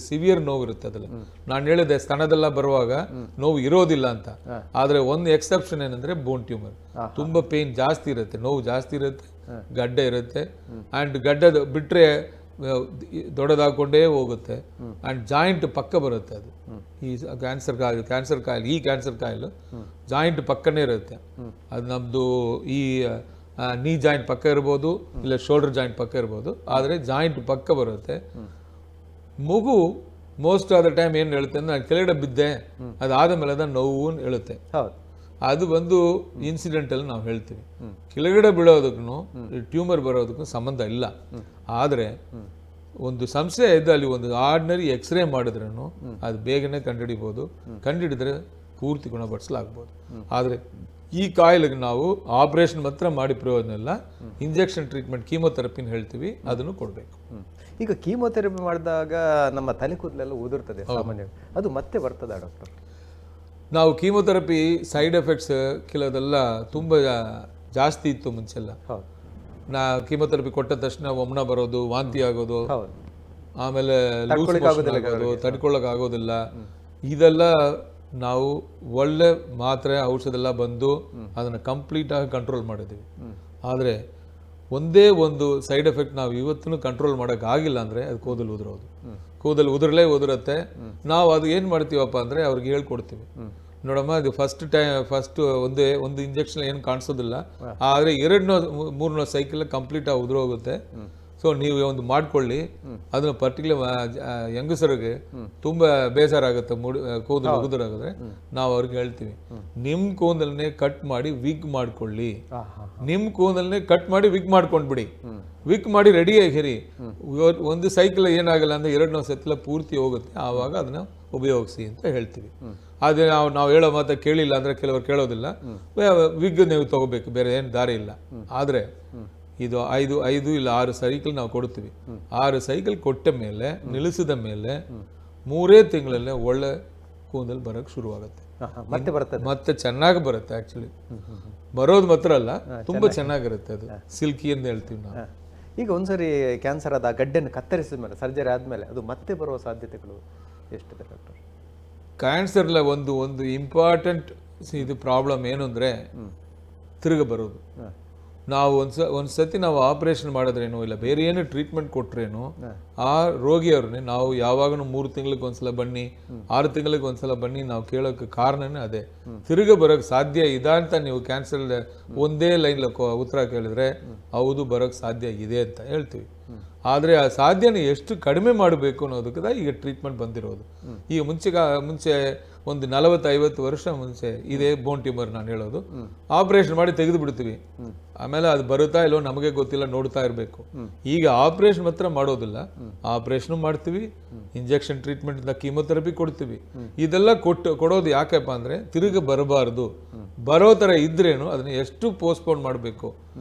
ಸಿವಿಯರ್ ನೋವು ಇರುತ್ತೆ. ಅದ್ರಲ್ಲಿ ನಾನು ಹೇಳಿದೆ ಸ್ತನದೆಲ್ಲ ಬರುವಾಗ ನೋವು ಇರೋದಿಲ್ಲ ಅಂತ. ಆದ್ರೆ ಒಂದು ಎಕ್ಸೆಪ್ಷನ್ ಏನಂದ್ರೆ ಬೋನ್ ಟ್ಯೂಮರ್, ತುಂಬಾ ಪೇನ್ ಜಾಸ್ತಿ ಇರುತ್ತೆ, ನೋವು ಜಾಸ್ತಿ ಇರುತ್ತೆ, ಗಡ್ಡೆ ಇರುತ್ತೆ. ಅಂಡ್ ಗಡ್ಡೆ ಬಿಟ್ರೆ ದೊಡ್ಡದಾಕೊಂಡೇ ಹೋಗುತ್ತೆ ಅಂಡ್ ಜಾಯಿಂಟ್ ಪಕ್ಕ ಬರುತ್ತೆ. ಅದು ಈ ಕ್ಯಾನ್ಸರ್ ಕಾಯಿಲೆ ಈ ಕ್ಯಾನ್ಸರ್ ಕಾಯಿಲೆ ಜಾಯಿಂಟ್ ಪಕ್ಕನೇ ಇರುತ್ತೆ. ಅದು ನಮ್ದು ಈ ನೀ ಜಾಯಿಂಟ್ ಪಕ್ಕ ಇರ್ಬೋದು, ಇಲ್ಲ ಶೋಲ್ಡರ್ ಜಾಯಿಂಟ್ ಪಕ್ಕ ಇರ್ಬೋದು, ಆದರೆ ಜಾಯಿಂಟ್ ಪಕ್ಕ ಬರುತ್ತೆ. ಮಗು ಮೋಸ್ಟ್ ಆಫ್ ದ ಟೈಮ್ ಏನು ಹೇಳುತ್ತೆ ಅಂದ್ರೆ ನಾನು ಕೆಳಗಡೆ ಬಿದ್ದೆ, ಅದಾದ ಮೇಲೆ ಅದನ್ನ ನೋವು ಹೇಳುತ್ತೆ. ಅದು ಬಂದು ಇನ್ಸಿಡೆಂಟಲ್ಲಿ ನಾವು ಹೇಳ್ತೀವಿ. ಕೆಳಗಡೆ ಬೀಳೋದಕ್ಕೂ ಟ್ಯೂಮರ್ ಬರೋದಕ್ಕೂ ಸಂಬಂಧ ಇಲ್ಲ. ಆದರೆ ಒಂದು ಸಂಶಯ ಇದೆ, ಅಲ್ಲಿ ಒಂದು ಆರ್ಡಿನರಿ ಎಕ್ಸ್ರೇ ಮಾಡಿದ್ರೂ ಅದು ಬೇಗನೆ ಕಂಡುಹಿಡಿಬೋದು. ಕಂಡುಹಿಡಿದ್ರೆ ಪೂರ್ತಿ ಗುಣಪಡಿಸಲಾಗ್ಬೋದು. ಆದರೆ ಈ ಕಾಯಿಲೆಗೆ ನಾವು ಆಪರೇಷನ್ ಮಾತ್ರ ಮಾಡಿ ಪ್ರಯೋಜನ ಇಲ್ಲ. ಇಂಜೆಕ್ಷನ್ ಟ್ರೀಟ್ಮೆಂಟ್, ಕೀಮೋಥೆರಪಿನ ಹೇಳ್ತೀವಿ, ಅದನ್ನು ಕೊಡಬೇಕು. ಈಗ ಕೀಮೋಥೆರಪಿ ಮಾಡಿದಾಗ ನಮ್ಮ ತಲೆ ಕೂದಲೆಲ್ಲ ಉದುರ್ತದೆ ಸಾಮಾನ್ಯವಾಗಿ, ಅದು ಮತ್ತೆ ಬರ್ತದ ಡಾಕ್ಟರ್? ನಾವು ಕೀಮೋಥೆರಪಿ ಸೈಡ್ ಎಫೆಕ್ಟ್ಸ್ ಕೆಲವೆಲ್ಲ ತುಂಬ ಜಾಸ್ತಿ ಇತ್ತು ಮುಂಚೆಲ್ಲ. ಕೀಮೋಥೆರಪಿ ಕೊಟ್ಟ ತಕ್ಷಣ ಒಮ್ಮನ ಬರೋದು, ವಾಂತಿ ಆಗೋದು, ಆಮೇಲೆ ತಡ್ಕೊಳ್ಳೋಕೆ ಆಗೋದಿಲ್ಲ. ಇದೆಲ್ಲ ನಾವು ಒಳ್ಳೆ ಮಾತ್ರೆ ಔಷಧ ಎಲ್ಲ ಬಂದು ಅದನ್ನು ಕಂಪ್ಲೀಟ್ ಆಗಿ ಕಂಟ್ರೋಲ್ ಮಾಡಿದ್ದೀವಿ. ಆದರೆ ಒಂದೇ ಒಂದು ಸೈಡ್ ಎಫೆಕ್ಟ್ ನಾವು ಇವತ್ತೂ ಕಂಟ್ರೋಲ್ ಮಾಡೋಕೆ ಆಗಿಲ್ಲ ಅಂದರೆ ಅದು ಕೂದಲು ಉದುರೋದು. ಕೂದಲು ಉದುರುತ್ತೆ. ನಾವು ಅದು ಏನು ಮಾಡ್ತೀವಪ್ಪ ಅಂದರೆ ಅವ್ರಿಗೆ ಹೇಳ್ಕೊಡ್ತೀವಿ, ನೋಡಮ್ಮ ಇದು ಫಸ್ಟ್ ಒಂದು ಇಂಜೆಕ್ಷನ್ ಏನು ಕಾಣಿಸೋದಿಲ್ಲ, ಆದರೆ 2-3 ಸೈಕಲ್ ಕಂಪ್ಲೀಟ್ ಆಗಿ ಉದುರೋಗುತ್ತೆ. ಸೊ ನೀವು ಒಂದು ಮಾಡ್ಕೊಳ್ಳಿ. ಅದನ್ನ ಪರ್ಟಿಕ್ಯುಲರ್ ಹೆಂಗಸರಿಗೆ ತುಂಬಾ ಬೇಸರ ಆಗುತ್ತೆ ಕೂದಲು ಉದುರಾಗಿದ್ರೆ, ನಾವು ಅವ್ರಿಗೆ ಹೇಳ್ತೀವಿ ನಿಮ್ ಕೂದಲನ್ನೇ ಕಟ್ ಮಾಡಿ ವಿಗ್ ಮಾಡ್ಕೊಳ್ಳಿ, ನಿಮ್ ಕೂದಲನ್ನೇ ಕಟ್ ಮಾಡಿ ವಿಗ್ ಮಾಡ್ಕೊಂಡ್ಬಿಡಿ, ವಿಕ್ ಮಾಡಿ ರೆಡಿ ಆಗಿರಿ. ಒಂದು ಸೈಕಲ್ ಏನಾಗಲ್ಲ ಅಂದ್ರೆ 2 ಸೈಕಲ್ ಪೂರ್ತಿ ಹೋಗುತ್ತೆ, ಆವಾಗ ಅದನ್ನ ಉಪಯೋಗಿಸಿ ಅಂತ ಹೇಳ್ತೀವಿ. ಅದೇ ನಾವು ಹೇಳೋ ಮಾತ್ರ ಕೇಳಿಲ್ಲ ಅಂದ್ರೆ ಕೆಲವರು ಕೇಳೋದಿಲ್ಲ, ವಿಗ್ ನೀವು ತಗೋಬೇಕು, ಬೇರೆ ಏನು ದಾರಿ ಇಲ್ಲ. ಆದ್ರೆ ಇದು 5 ಇಲ್ಲ 6 ಸೈಕಲ್ ನಾವು ಕೊಡ್ತೀವಿ. 6 ಸೈಕಲ್ ಕೊಟ್ಟ ಮೇಲೆ ನಿಲ್ಲಿಸಿದ ಮೇಲೆ 3 ತಿಂಗಳಲ್ಲೇ ಒಳ್ಳೆ ಕೂದಲು ಬರಕ್ ಶುರುವಾಗುತ್ತೆ. ಮತ್ತೆ ಚೆನ್ನಾಗಿ ಬರುತ್ತೆ. ಆಕ್ಚುಲಿ ಬರೋದು ಮಾತ್ರ ಅಲ್ಲ, ತುಂಬಾ ಚೆನ್ನಾಗಿರುತ್ತೆ. ಅದು ಸಿಲ್ಕಿ ಅಂತ ಹೇಳ್ತೀವಿ ನಾವು. ಈಗ ಒಂದ್ಸರಿ ಕ್ಯಾನ್ಸರ್ ಆದ ಗಡ್ಡೆಯನ್ನು ಕತ್ತರಿಸಿದ ಮೇಲೆ, ಸರ್ಜರಿ ಆದ್ಮೇಲೆ ಅದು ಮತ್ತೆ ಬರುವ ಸಾಧ್ಯತೆಗಳು ಎಷ್ಟಿದೆ ಡಾಕ್ಟರ್? ಕ್ಯಾನ್ಸರ್ಲ ಒಂದು ಇಂಪಾರ್ಟೆಂಟ್ ಇದು ಪ್ರಾಬ್ಲಮ್ ಏನು ಅಂದ್ರೆ ತಿರುಗ ಬರೋದು. ನಾವು ಒಂದ್ಸತಿ ನಾವು ಆಪರೇಷನ್ ಮಾಡಿದ್ರೇನು ಇಲ್ಲ ಬೇರೆ ಏನು ಟ್ರೀಟ್ಮೆಂಟ್ ಕೊಟ್ರೇನು ಆ ರೋಗಿಯವ್ರನ್ನೇ ನಾವು ಯಾವಾಗಲೂ 3 ತಿಂಗಳಿಗೆ ಒಂದ್ಸಲ ಬನ್ನಿ, 6 ತಿಂಗಳಿಗೆ ಒಂದ್ಸಲ ಬನ್ನಿ ನಾವು ಕೇಳೋಕೆ ಕಾರಣನೇ ಅದೇ. ತಿರುಗ ಬರೋಕ್ಕೆ ಸಾಧ್ಯ ಇದೆ ಅಂತ ನೀವು ಕ್ಯಾನ್ಸರ್ ಒಂದೇ ಲೈನ್ ಉತ್ತರ ಕೇಳಿದ್ರೆ ಹೌದು ಬರೋಕ್ಕೆ ಸಾಧ್ಯ ಇದೆ ಅಂತ ಹೇಳ್ತೀವಿ. ಆದರೆ ಆ ಸಾಧ್ಯನ ಎಷ್ಟು ಕಡಿಮೆ ಮಾಡಬೇಕು ಅನ್ನೋದಕ್ಕೆ ಈಗ ಟ್ರೀಟ್ಮೆಂಟ್ ಬಂದಿರೋದು. ಈಗ ಮುಂಚೆ ಒಂದು 40-50 ವರ್ಷ ಮುಂಚೆ ಇದೇ ಬೋನ್ ಟ್ಯೂಮರ್ ನಾನು ಹೇಳೋದು, ಆಪರೇಷನ್ ಮಾಡಿ ತೆಗೆದು ಬಿಡ್ತೀವಿ, ಆಮೇಲೆ ಅದು ಬರುತ್ತಾ ಇಲ್ಲೋ ನಮಗೆ ಗೊತ್ತಿಲ್ಲ, ನೋಡ್ತಾ ಇರಬೇಕು. ಈಗ ಆಪರೇಷನ್ ಮಾತ್ರ ಮಾಡೋದಿಲ್ಲ, ಆಪರೇಷನ್ ಮಾಡ್ತೀವಿ, ಇಂಜೆಕ್ಷನ್ ಟ್ರೀಟ್ಮೆಂಟ್ ಕೀಮೋಥೆರಪಿ ಕೊಡ್ತೀವಿ. ಇದೆಲ್ಲ ಕೊಡೋದು ಯಾಕಪ್ಪ ಅಂದ್ರೆ ತಿರುಗಿ ಬರಬಾರ್ದು. ಬರೋ ತರ ಇದ್ರೇನು ಅದನ್ನ ಎಷ್ಟು ಪೋಸ್ಟ್ಪೋನ್ ಮಾಡಬೇಕು.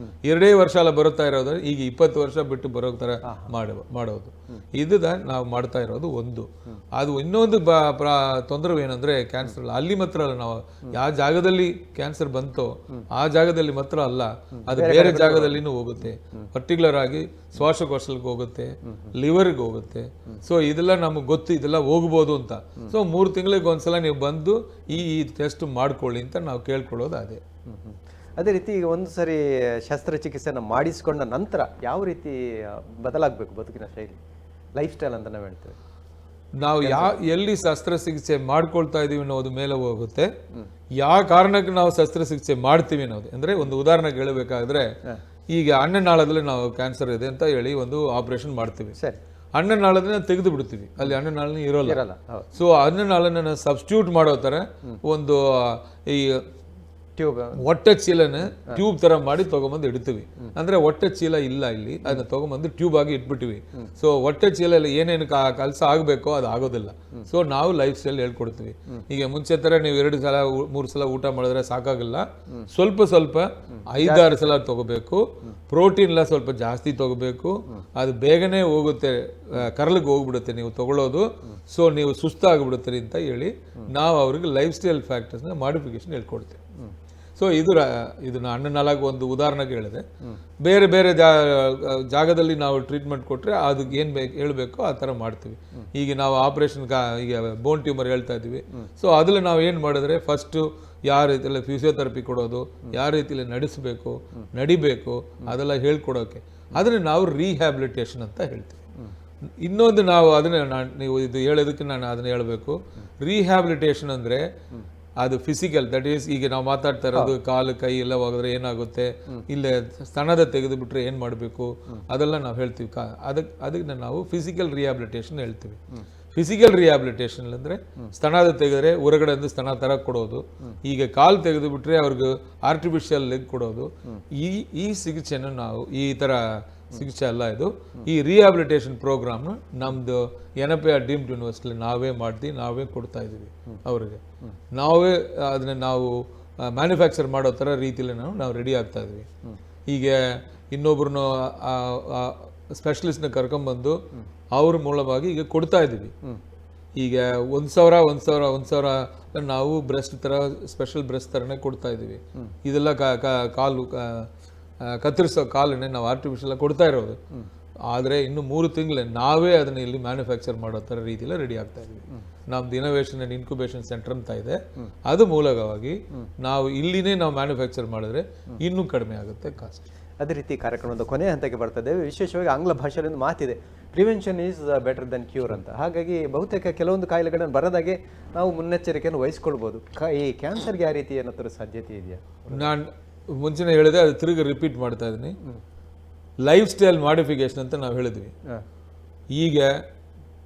2 ವರ್ಷ ಎಲ್ಲ ಬರುತ್ತಾ ಇರೋದ್ರೆ ಈಗ 20 ವರ್ಷ ಬಿಟ್ಟು ಬರೋ ತರ ಮಾಡೋದು. ಇದು ನಾವು ಮಾಡ್ತಾ ಇರೋದು ಒಂದು. ಅದು ಇನ್ನೊಂದು ತೊಂದರೆ ಏನಂದ್ರೆ ಕ್ಯಾನ್ಸರ್ ಅಲ್ಲಿ ಮಾತ್ರ ಅಲ್ಲ, ನಾವು ಯಾವ ಜಾಗದಲ್ಲಿ ಕ್ಯಾನ್ಸರ್ ಬಂತೋ ಆ ಜಾಗದಲ್ಲಿ ಮಾತ್ರ ಅಲ್ಲ, ಅದು ಬೇರೆ ಜಾಗದಲ್ಲಿನೂ ಹೋಗುತ್ತೆ. ಪರ್ಟಿಕ್ಯುಲರ್ ಆಗಿ ಶ್ವಾಸಕೋಶಕ್ಕೆ ಹೋಗುತ್ತೆ, ಲಿವರ್ಗೆ ಹೋಗುತ್ತೆ. ಸೊ ಇದೆಲ್ಲ ನಮಗೆ ಗೊತ್ತು, ಇದೆಲ್ಲ ಹೋಗ್ಬೋದು ಅಂತ. ಸೊ 3 ತಿಂಗಳಿಗೆ ಒಂದ್ಸಲ ನೀವು ಬಂದು ಈ ಟೆಸ್ಟ್ ಮಾಡ್ಕೊಳ್ಳಿ ಅಂತ ನಾವು ಕೇಳ್ಕೊಳ್ಳೋದು ಅದೇ. ಅದೇ ರೀತಿ ಈಗ ಒಂದು ಸರಿ ಶಸ್ತ್ರಚಿಕಿತ್ಸೆಯನ್ನು ಮಾಡಿಸಿಕೊಂಡ ನಂತರ ಯಾವ ರೀತಿ ಬದಲಾಗಬೇಕು ಬದುಕಿನ ಶೈಲಿ, ಲೈಫ್ ಸ್ಟೈಲ್ ಅಂತ ನಾವು ಹೇಳ್ತೇವೆ. ನಾವು ಎಲ್ಲಿ ಶಸ್ತ್ರಚಿಕಿತ್ಸೆ ಮಾಡ್ಕೊಳ್ತಾ ಇದೀವಿ ಅನ್ನೋದು ಮೇಲೆ ಹೋಗುತ್ತೆ, ಯಾವ ಕಾರಣಕ್ಕೆ ನಾವು ಶಸ್ತ್ರಚಿಕಿತ್ಸೆ ಮಾಡ್ತೀವಿ ಅನ್ನೋದು. ಅಂದ್ರೆ ಒಂದು ಉದಾಹರಣೆಗೆ ಹೇಳಬೇಕಾದ್ರೆ, ಈಗ ಅನ್ನನಾಳದಲ್ಲಿ ನಾವು ಕ್ಯಾನ್ಸರ್ ಇದೆ ಅಂತ ಹೇಳಿ ಒಂದು ಆಪರೇಷನ್ ಮಾಡ್ತೀವಿ. ಅನ್ನನಾಳದನ್ನ ತೆಗೆದು ಬಿಡ್ತೀವಿ, ಅಲ್ಲಿ ಅನ್ನನಾಳನ ಇರೋಲ್ಲ. ಸೊ ಅನ್ನನಾಳನ್ನ ಸಬ್ಸ್ಟಿಟ್ಯೂಟ್ ಮಾಡೋ ತರ ಒಂದು ಈ ಟ್ಯೂಬ್ ಹೊಟ್ಟೆ ಚೀಲನ ಟ್ಯೂಬ್ ತರ ಮಾಡಿ ತಗೊಂಬಂದು ಇಡ್ತೀವಿ. ಅಂದ್ರೆ ಹೊಟ್ಟೆ ಚೀಲ ಇಲ್ಲ ಇಲ್ಲಿ, ಅದನ್ನ ತಗೊಂಬಂದು ಟ್ಯೂಬ್ ಆಗಿ ಇಟ್ಬಿಟ್ಟಿವಿ. ಸೊ ಹೊಟ್ಟೆ ಚೀಲ ಏನೇನು ಕೆಲಸ ಆಗ್ಬೇಕೋ ಅದು ಆಗೋದಿಲ್ಲ. ಸೊ ನಾವು ಲೈಫ್ ಸ್ಟೈಲ್ ಹೇಳ್ಕೊಡ್ತೀವಿ. ಈಗ ಮುಂಚೆ ತರ ನೀವು 2 ಸಲ 3 ಸಲ ಊಟ ಮಾಡಿದ್ರೆ ಸಾಕಾಗಲ್ಲ, ಸ್ವಲ್ಪ ಸ್ವಲ್ಪ 5-6 ಸಲ ತಗೋಬೇಕು. ಪ್ರೋಟೀನ್ ಎಲ್ಲ ಸ್ವಲ್ಪ ಜಾಸ್ತಿ ತಗೋಬೇಕು. ಅದು ಬೇಗನೆ ಹೋಗುತ್ತೆ, ಕರಳಿಗೆ ಹೋಗ್ಬಿಡುತ್ತೆ ನೀವು ತಗೊಳ್ಳೋದು. ಸೊ ನೀವು ಸುಸ್ತಾಗ್ಬಿಡುತ್ತೀರಿ ಅಂತ ಹೇಳಿ ನಾವು ಅವ್ರಿಗೆ ಲೈಫ್ ಸ್ಟೈಲ್ ಫ್ಯಾಕ್ಟರ್ಸ್ನ ಮಾಡಿಫಿಕೇಶನ್ ಹೇಳ್ಕೊಡ್ತೀವಿ. ಸೊ ಇದು ನಾನು 4 ಒಂದು ಉದಾಹರಣೆಗೆ ಹೇಳಿದೆ. ಬೇರೆ ಬೇರೆ ಜಾಗದಲ್ಲಿ ನಾವು ಟ್ರೀಟ್ಮೆಂಟ್ ಕೊಟ್ಟರೆ ಅದಕ್ಕೆ ಏನು ಹೇಳಬೇಕೋ ಆ ಥರ ಮಾಡ್ತೀವಿ. ಈಗ ನಾವು ಆಪರೇಷನ್ ಈಗ ಬೋನ್ ಟ್ಯೂಮರ್ ಹೇಳ್ತಾ ಇದ್ದೀವಿ. ಸೊ ಅದ್ರಲ್ಲಿ ನಾವು ಏನು ಮಾಡಿದ್ರೆ ಫಸ್ಟು ಯಾವ ರೀತಿಯಲ್ಲಿ ಫಿಸಿಯೋಥೆರಪಿ ಕೊಡೋದು, ಯಾವ ರೀತಿಯಲ್ಲಿ ನಡೆಸಬೇಕು, ನಡಿಬೇಕು, ಅದೆಲ್ಲ ಹೇಳ್ಕೊಡೋಕೆ ಅದನ್ನು ನಾವು ರಿಹ್ಯಾಬಿಲಿಟೇಷನ್ ಅಂತ ಹೇಳ್ತೀವಿ. ಇನ್ನೊಂದು ನಾವು ನೀವು ಇದು ಹೇಳೋದಕ್ಕೆ ನಾನು ಅದನ್ನ ಹೇಳಬೇಕು. ರಿಹ್ಯಾಬಿಲಿಟೇಷನ್ ಅಂದರೆ ಅದು ಫಿಸಿಕಲ್, ದಟ್ ಈಸ್ ಈಗ ನಾವು ಮಾತಾಡ್ತಾ ಇರೋದು ಕಾಲು ಕೈ ಎಲ್ಲ ಹೋಗಿದ್ರೆ ಏನಾಗುತ್ತೆ, ಇಲ್ಲೇ ಸ್ತನದ ತೆಗೆದು ಬಿಟ್ರೆ ಏನು ಮಾಡಬೇಕು ಅದೆಲ್ಲ ನಾವು ಹೇಳ್ತೀವಿ. ಅದಕ್ಕೆ ನಾವು ಫಿಸಿಕಲ್ ರಿಹ್ಯಾಬಿಲಿಟೇಷನ್ ಹೇಳ್ತೀವಿ. ಫಿಸಿಕಲ್ ರಿಹ್ಯಾಬಿಲಿಟೇಷನ್ ಅಂದರೆ ಸ್ತನದ ತೆಗೆದ್ರೆ ಹೊರಗಡೆಯಿಂದ ಸ್ತನ ತರ ಕೊಡೋದು. ಈಗ ಕಾಲು ತೆಗೆದು ಬಿಟ್ರೆ ಅವ್ರಿಗೆ ಆರ್ಟಿಫಿಷಿಯಲ್ ಲೆಗ್ ಕೊಡೋದು. ಈ ಚಿಕಿತ್ಸೆಯನ್ನು ನಾವು ಈ ಥರ ಚಿಕಿತ್ಸೆ ಅಲ್ಲ ಇದು. ಈ ರಿಹ್ಯಾಬಿಲಿಟೇಷನ್ ಪ್ರೋಗ್ರಾಮ್ ನಮ್ದು ಎನಪೆಯ ಡೀಮ್ಡ್ ಯೂನಿವರ್ಸಿಟಿ ನಾವೇ ಕೊಡ್ತಾ ಇದ್ದೀವಿ ಅವರಿಗೆ. ನಾವೇ ಅದನ್ನ ನಾವು ಮ್ಯಾನುಫ್ಯಾಕ್ಚರ್ ಮಾಡೋ ಥರ ರೀತಿಯಲ್ಲಿ ನಾವು ರೆಡಿ ಆಗ್ತಾ ಇದ್ವಿ. ಈಗ ಇನ್ನೊಬ್ರನ್ನ ಸ್ಪೆಷಲಿಸ್ಟ್ನ ಕರ್ಕೊಂಡ್ಬಂದು ಅವ್ರ ಮೂಲವಾಗಿ ಈಗ ಕೊಡ್ತಾ ಇದ್ದೀವಿ. ಈಗ 1,000 ನಾವು ಬ್ರೆಸ್ಟ್ ಥರ ಸ್ಪೆಷಲ್ ಬ್ರೆಸ್ಟ್ ಥರನೇ ಕೊಡ್ತಾ ಇದ್ದೀವಿ. ಇದೆಲ್ಲ ಕಾಲು ಕತ್ತರಿಸೋ ಕಾಲನ್ನೇ ನಾವು ಆರ್ಟಿಫಿಷಿಯಲ್ ಕೊಡ್ತಾ ಇರೋದು. ಆದರೆ ಇನ್ನು 3 ತಿಂಗಳೇ ನಾವೇ ಅದನ್ನ ಇಲ್ಲಿ ಮ್ಯಾನುಫ್ಯಾಕ್ಚರ್ ಮಾಡೋ ಥರ ರೀತಿಯಲ್ಲಿ ರೆಡಿ ಆಗ್ತಾ ಇದ್ದೀವಿ. ನಮ್ದು ಇನೋವೇಷನ್ ಆ್ಯಂಡ್ ಇನ್ಕ್ಯುಬೇಷನ್ ಸೆಂಟರ್ ಅಂತ ಇದೆ. ಅದು ಮೂಲಕವಾಗಿ ನಾವು ಇಲ್ಲಿನೇ ನಾವು ಮ್ಯಾನುಫ್ಯಾಕ್ಚರ್ ಮಾಡಿದ್ರೆ ಇನ್ನೂ ಕಡಿಮೆ ಆಗುತ್ತೆ ಕಾಸ್ಟ್. ಅದೇ ರೀತಿ ಕಾರ್ಯಕ್ರಮದ ಕೊನೆಯ ಹಂತಕ್ಕೆ ಬರ್ತದೆ. ವಿಶೇಷವಾಗಿ ಆಂಗ್ಲ ಭಾಷೆಯಲ್ಲಿ ಒಂದು ಮಾತಿದೆ, prevention is better then cure ಅಂತ. ಹಾಗಾಗಿ ಬಹುತೇಕ ಕೆಲವೊಂದು ಕಾಯಿಲೆಗಳನ್ನು ಬರದಾಗೆ ನಾವು ಮುನ್ನೆಚ್ಚರಿಕೆಯನ್ನು ವಹಿಸ್ಕೊಳ್ಬೋದು. ಈ ಕ್ಯಾನ್ಸರ್ಗೆ ಆ ರೀತಿ ಏನಾದರೂ ಸಾಧ್ಯತೆ ಇದೆಯಾ? ನಾನು ಮುಂಚೆನೇ ಹೇಳಿದೆ, ಅದು ತಿರುಗಿ ರಿಪೀಟ್ ಮಾಡ್ತಾ ಇದ್ದೀನಿ. ಲೈಫ್ ಸ್ಟೈಲ್ ಮಾಡಿಫಿಕೇಶನ್ ಅಂತ ನಾವು ಹೇಳಿದ್ವಿ. ಈಗ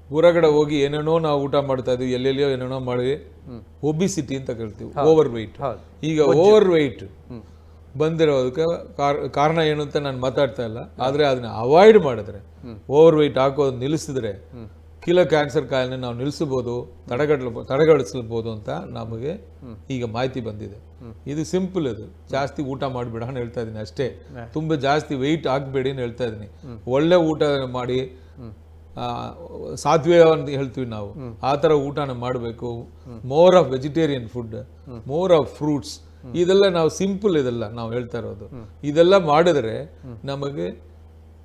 ಹೊರಗಡೆ ಹೋಗಿ ಏನೇನೋ ನಾವು ಊಟ ಮಾಡ್ತಾ ಇದ್ವಿ, ಎಲ್ಲೆಲ್ಲಿಯೋ ಏನೇನೋ ಮಾಡಿ ಒಬಿಸಿಟಿ ಅಂತ ಕೇಳ್ತೀವಿ, ಓವರ್ ವೆಯ್ಟ್. ಈಗ ಓವರ್ ವೆಯ್ಟ್ ಬಂದಿರೋದಕ್ಕೆ ಕಾರಣ ಏನು ಅಂತ ನಾನು ಮಾತಾಡ್ತಾ ಇಲ್ಲ. ಆದರೆ ಅದನ್ನ ಅವಾಯ್ಡ್ ಮಾಡಿದ್ರೆ, ಓವರ್ ವೆಯ್ಟ್ ಹಾಕೋದು ನಿಲ್ಲಿಸಿದ್ರೆ ಕಿಲೋ ಕ್ಯಾನ್ಸರ್ ಕಾಯಿಲೆ ನಾವು ನಿಲ್ಲಿಸಬಹುದು, ತಡೆಗಡಿಸಬಹುದು ಅಂತ ನಮಗೆ ಈಗ ಮಾಹಿತಿ ಬಂದಿದೆ. ಇದು ಸಿಂಪಲ್. ಇದು ಜಾಸ್ತಿ ಊಟ ಮಾಡಿಬಿಡ ಅಂತ ಹೇಳ್ತಾ ಇದ್ದೀನಿ ಅಷ್ಟೇ. ತುಂಬ ಜಾಸ್ತಿ ವೆಯ್ಟ್ ಹಾಕ್ಬೇಡಿ ಅಂತ ಹೇಳ್ತಾ ಇದ್ದೀನಿ. ಒಳ್ಳೆ ಊಟ ಮಾಡಿ, ಸಾಧ್ವೇ ಅಂತ ಹೇಳ್ತೀವಿ ನಾವು, ಆ ಥರ ಊಟನ ಮಾಡಬೇಕು. More of vegetarian food, more of fruits, ಇದೆಲ್ಲ ನಾವು ಸಿಂಪಲ್, ಇದೆಲ್ಲ ನಾವು ಹೇಳ್ತಾ ಇರೋದು. ಇದೆಲ್ಲ ಮಾಡಿದ್ರೆ ನಮಗೆ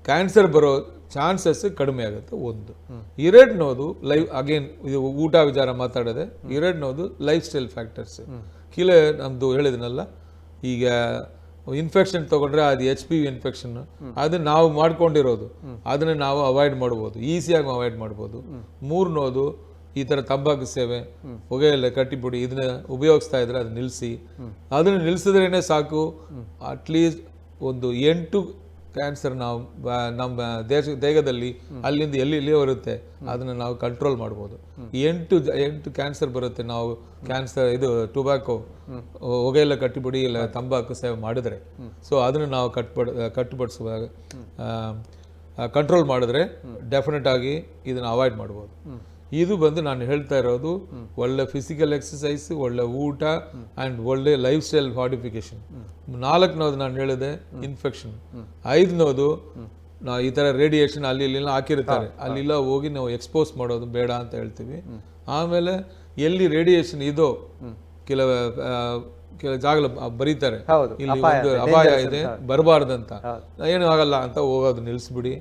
ಕ್ಯಾನ್ಸರ್ ಬರೋ ಚಾನ್ಸಸ್ ಕಡಿಮೆ ಆಗುತ್ತೆ. ಒಂದು ಎರಡನೇದು ಅಗೇನ್ ಇದು ಊಟ ವಿಚಾರ ಮಾತಾಡೋದೆ. ಎರಡನೇದು ಲೈಫ್ ಸ್ಟೈಲ್ ಫ್ಯಾಕ್ಟರ್ಸ್. ನಮ್ದು ಹೇಳಿದ್ನಲ್ಲ, ಈಗ ಇನ್ಫೆಕ್ಷನ್ ತಗೊಂಡ್ರೆ ಅದು HPV ಇನ್ಫೆಕ್ಷನ್, ಅದನ್ನ ನಾವು ಮಾಡ್ಕೊಂಡಿರೋದು, ಅದನ್ನ ನಾವು ಅವಾಯ್ಡ್ ಮಾಡ್ಬೋದು, ಈಸಿಯಾಗಿ ಅವಾಯ್ಡ್ ಮಾಡ್ಬೋದು. ಮೂರನೇದು ಈ ಥರ ತಂಬಾಕು ಸೇವೆ, ಹೊಗೆಯಲ್ಲ ಕಟ್ಟಿಪುಡಿ ಇದನ್ನ ಉಪಯೋಗಿಸ್ತಾ ಇದ್ರೆ ಅದನ್ನ ನಿಲ್ಲಿಸಿ. ಅದನ್ನ ನಿಲ್ಲಿಸಿದ್ರೇನೆ ಸಾಕು, ಅಟ್ಲೀಸ್ಟ್ ಒಂದು 8 ಕ್ಯಾನ್ಸರ್ ನಾವು ನಮ್ಮ ದೇಹದಲ್ಲಿ ಅಲ್ಲಿಂದ ಎಲ್ಲಿ ಬರುತ್ತೆ ಅದನ್ನ ನಾವು ಕಂಟ್ರೋಲ್ ಮಾಡ್ಬೋದು. 8 ಕ್ಯಾನ್ಸರ್ ಬರುತ್ತೆ ನಾವು ಇದು ಟೊಬ್ಯಾಕೋ, ಹೊಗೆಯಲ್ಲ ಕಟ್ಟಿಬಿಡಿ ಇಲ್ಲ ತಂಬಾಕು ಸೇವೆ ಮಾಡಿದ್ರೆ. ಸೊ ಅದನ್ನು ನಾವು ಕಟ್ಟುಪಡಿಸುವಾಗ ಕಂಟ್ರೋಲ್ ಮಾಡಿದ್ರೆ ಡೆಫಿನೆಟ್ ಆಗಿ ಇದನ್ನ ಅವಾಯ್ಡ್ ಮಾಡ್ಬೋದು. ಇದು ಬಂದು ನಾನು ಹೇಳ್ತಾ ಇರೋದು ಒಳ್ಳೆ ಫಿಸಿಕಲ್ ಎಕ್ಸಸೈಸ್, ಒಳ್ಳೆ ಊಟ ಆ್ಯಂಡ್ ಒಳ್ಳೆ ಲೈಫ್ ಸ್ಟೈಲ್ ಮಾಡಿಫಿಕೇಶನ್. 4ನೇದು ನಾನು ಹೇಳಿದೆ ಇನ್ಫೆಕ್ಷನ್. 5ನೇದು ನಾವು ಈ ಥರ ರೇಡಿಯೇಷನ್ ಅಲ್ಲಿ ಇಲ್ಲಿ ಹಾಕಿರ್ತಾರೆ, ಅಲ್ಲಿಲ್ಲ ಹೋಗಿ ನಾವು ಎಕ್ಸ್ಪೋಸ್ ಮಾಡೋದು ಬೇಡ ಅಂತ ಹೇಳ್ತೀವಿ. ಆಮೇಲೆ ಎಲ್ಲಿ ರೇಡಿಯೇಷನ್ ಇದೋ ಕೆಲವು ಜಾಗ ಬರೀತಾರೆ, ಇಲ್ಲಿ ಒಂದು ಅಪಾಯ ಇದೆ ಬರಬಾರ್ದಂತ, ಏನು ಆಗಲ್ಲ ಅಂತ ಹೋಗೋದು ನಿಲ್ಲಿಸ್ಬಿಡಿ.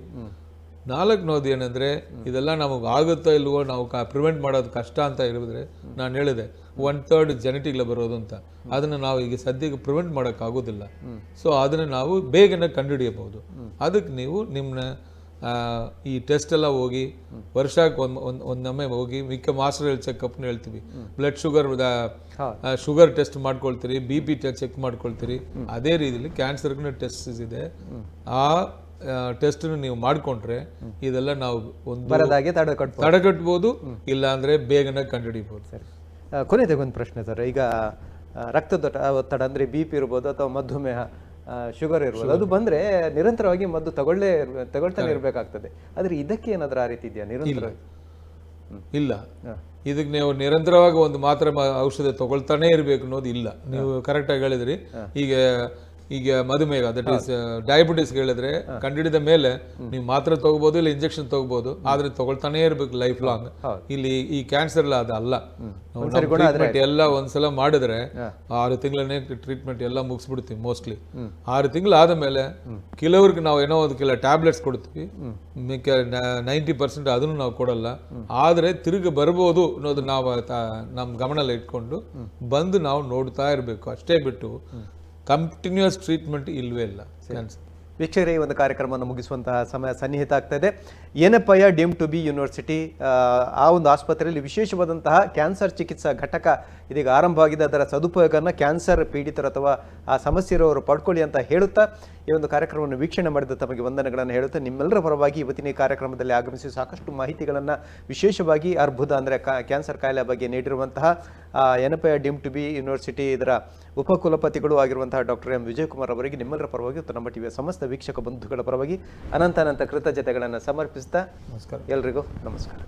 4ನೇದು ಏನಂದ್ರೆ ಇದೆಲ್ಲ ನಮಗೆ ಆಗುತ್ತೋ ಇಲ್ವೋ ನಾವು ಪ್ರಿವೆಂಟ್ ಮಾಡೋದು ಕಷ್ಟ ಅಂತ ಹೇಳಿದ್ರೆ, ನಾನು ಹೇಳಿದೆ 1/3 ಜೆನೆಟಿಕ್ಲ ಬರೋದು ಅಂತ. ಅದನ್ನ ನಾವು ಈಗ ಸದ್ಯಕ್ಕೆ ಪ್ರಿವೆಂಟ್ ಮಾಡೋಕ್ಕಾಗೋದಿಲ್ಲ. ಸೊ ಅದನ್ನ ನಾವು ಬೇಗನೆ ಕಂಡುಹಿಡಿಯಬಹುದು. ಅದಕ್ಕೆ ನೀವು ನಿಮ್ಮನ್ನ ಈ ಟೆಸ್ಟ್ ಎಲ್ಲ ಹೋಗಿ ವರ್ಷಕ್ಕೆ ಒಂದೊಮ್ಮೆ ಹೋಗಿ, ಮಿಕ್ಕ ಮಾಸ್ಟರ್ ಹೆಲ್ತ್ ಚೆಕಪ್ನ ಹೇಳ್ತೀವಿ. ಬ್ಲಡ್ ಶುಗರ್ ಟೆಸ್ಟ್ ಮಾಡ್ಕೊಳ್ತೀರಿ, BP ಚೆಕ್ ಮಾಡ್ಕೊಳ್ತೀರಿ. ಅದೇ ರೀತಿಯಲ್ಲಿ ಕ್ಯಾನ್ಸರ್ಗೂ ಟೆಸ್ಟ್ ಇದೆ. ಆ ಟೆಸ್ಟ್ ನೀವು ಮಾಡ್ಕೊಂಡ್ರೆ ಇದೆಲ್ಲ ನಾವು ತಡೆಗಟ್ಬೋದು, ಇಲ್ಲ ಅಂದ್ರೆ ಬೇಗನೆ ಕಂಡುಹಿಡಿಬಹುದು. ಕೊನೆಯದಾಗಿ ಒಂದು ಪ್ರಶ್ನೆ ಸರ್. ಈಗ ಒತ್ತಡ ಅಂದರೆ BP ಇರ್ಬೋದು ಅಥವಾ ಮಧುಮೇಹ, ಶುಗರ್ ಇರ್ಬೋದು, ಅದು ಬಂದರೆ ನಿರಂತರವಾಗಿ ಮದ್ದು ತಗೊಳ್ತಾನೆ ಇರಬೇಕಾಗ್ತದೆ. ಆದರೆ ಇದಕ್ಕೆ ಏನಾದರೂ ಆ ರೀತಿ ಇದೆಯಾ ನಿರಂತರವಾಗಿ? ಇಲ್ಲ, ಇದಕ್ಕೆ ನೀವು ನಿರಂತರವಾಗಿ ಒಂದು ಮಾತ್ರೆ ಔಷಧ ತಗೊಳ್ತಾನೆ ಇರಬೇಕು ಅನ್ನೋದು ಇಲ್ಲ. ನೀವು ಕರೆಕ್ಟಾಗಿ ಹೇಳಿದ್ರಿ. ಈಗ ಮಧುಮೇಹ, ದಟ್ ಈಸ್ ಡಯಾಬಿಟಿಸ್ ಹೇಳಿದ್ರೆ ಕಂಡಿಡಿದ ಮೇಲೆ ನೀವು ಮಾತ್ರೆ ತಗೋಬಹುದು, ಇಲ್ಲ ಇಂಜೆಕ್ಷನ್ ತಗೋಬಹುದು, ಆದ್ರೆ ತಗೊಳ್ತಾನೆ ಇರ್ಬೇಕು ಲೈಫ್ ಲಾಂಗ್. ಇಲ್ಲಿ ಈ ಕ್ಯಾನ್ಸರ್ ಎಲ್ಲ ಅದಲ್ಲ. ಟ್ರೀಟ್ಮೆಂಟ್ ಎಲ್ಲ ಒಂದ್ಸಲ ಮಾಡಿದ್ರೆ 6 ತಿಂಗಳನ್ನೇ ಟ್ರೀಟ್ಮೆಂಟ್ ಎಲ್ಲ ಮುಗಿಸ್ಬಿಡ್ತೀವಿ ಮೋಸ್ಟ್ಲಿ. 6 ತಿಂಗಳು ಆದ ಮೇಲೆ ಕೆಲವ್ರಿಗೆ ನಾವು ಏನೋ ಒಂದು ಕೆಲ ಟ್ಯಾಬ್ಲೆಟ್ಸ್ ಕೊಡ್ತೀವಿ, 90% ಅದನ್ನು ನಾವು ಕೊಡಲ್ಲ. ಆದ್ರೆ ತಿರುಗಿ ಬರ್ಬೋದು ಅನ್ನೋದು ನಾವು ನಮ್ಮ ಗಮನದಲ್ಲಿ ಇಟ್ಕೊಂಡು ಬಂದು ನಾವು ನೋಡ್ತಾ ಇರಬೇಕು ಅಷ್ಟೇ ಬಿಟ್ಟು ಕಂಟಿನ್ಯೂಸ್ ಟ್ರೀಟ್ಮೆಂಟ್ ಇಲ್ವೇ ಇಲ್ಲ ಕ್ಯಾನ್ಸರ್. ವೀಕ್ಷಕರೇ, ಈ ಒಂದು ಕಾರ್ಯಕ್ರಮವನ್ನು ಮುಗಿಸುವಂತಹ ಸಮಯ ಸನ್ನಿಹಿತ ಆಗ್ತಾ ಇದೆ. Yenepoya deemed to be university ಆ ಒಂದು ಆಸ್ಪತ್ರೆಯಲ್ಲಿ ವಿಶೇಷವಾದಂತಹ ಕ್ಯಾನ್ಸರ್ ಚಿಕಿತ್ಸಾ ಘಟಕ ಇದೀಗ ಆರಂಭವಾಗಿದೆ. ಅದರ ಸದುಪಯೋಗವನ್ನು ಕ್ಯಾನ್ಸರ್ ಪೀಡಿತರು ಅಥವಾ ಆ ಸಮಸ್ಯೆ ಇರೋರು ಪಡ್ಕೊಳ್ಳಿ ಅಂತ ಹೇಳುತ್ತಾ ಈ ಒಂದು ಕಾರ್ಯಕ್ರಮವನ್ನು ವೀಕ್ಷಣೆ ಮಾಡಿದ ತಮಗೆ ವಂದನೆಗಳನ್ನು ಹೇಳುತ್ತಾ ನಿಮ್ಮೆಲ್ಲರ ಪರವಾಗಿ ಇವತ್ತಿನ ಈ ಕಾರ್ಯಕ್ರಮದಲ್ಲಿ ಆಗಮಿಸಿ ಸಾಕಷ್ಟು ಮಾಹಿತಿಗಳನ್ನು ವಿಶೇಷವಾಗಿ ಅರ್ಬುದ ಅಂದರೆ ಕ್ಯಾನ್ಸರ್ ಕಾಯಿಲೆ ಬಗ್ಗೆ ನೀಡಿರುವಂತಹ Yenepoya deemed to be university ಇದರ ಉಪಕುಲಪತಿಗಳು ಆಗಿರುವಂತಹ ಡಾಕ್ಟರ್ ಎಂ ವಿಜಯಕುಮಾರ್ ಅವರಿಗೆ ನಿಮ್ಮೆಲ್ಲರ ಪರವಾಗಿ ನಮ್ಮ ಟಿವಿಯ ಸಮಸ್ತ ವೀಕ್ಷಕ ಬಂಧುಗಳ ಪರವಾಗಿ ಅನಂತ ಕೃತಜ್ಞತೆಗಳನ್ನು ಸಮರ್ಪಿಸ್ತಾ ನಮಸ್ಕಾರ, ಎಲ್ರಿಗೂ ನಮಸ್ಕಾರ.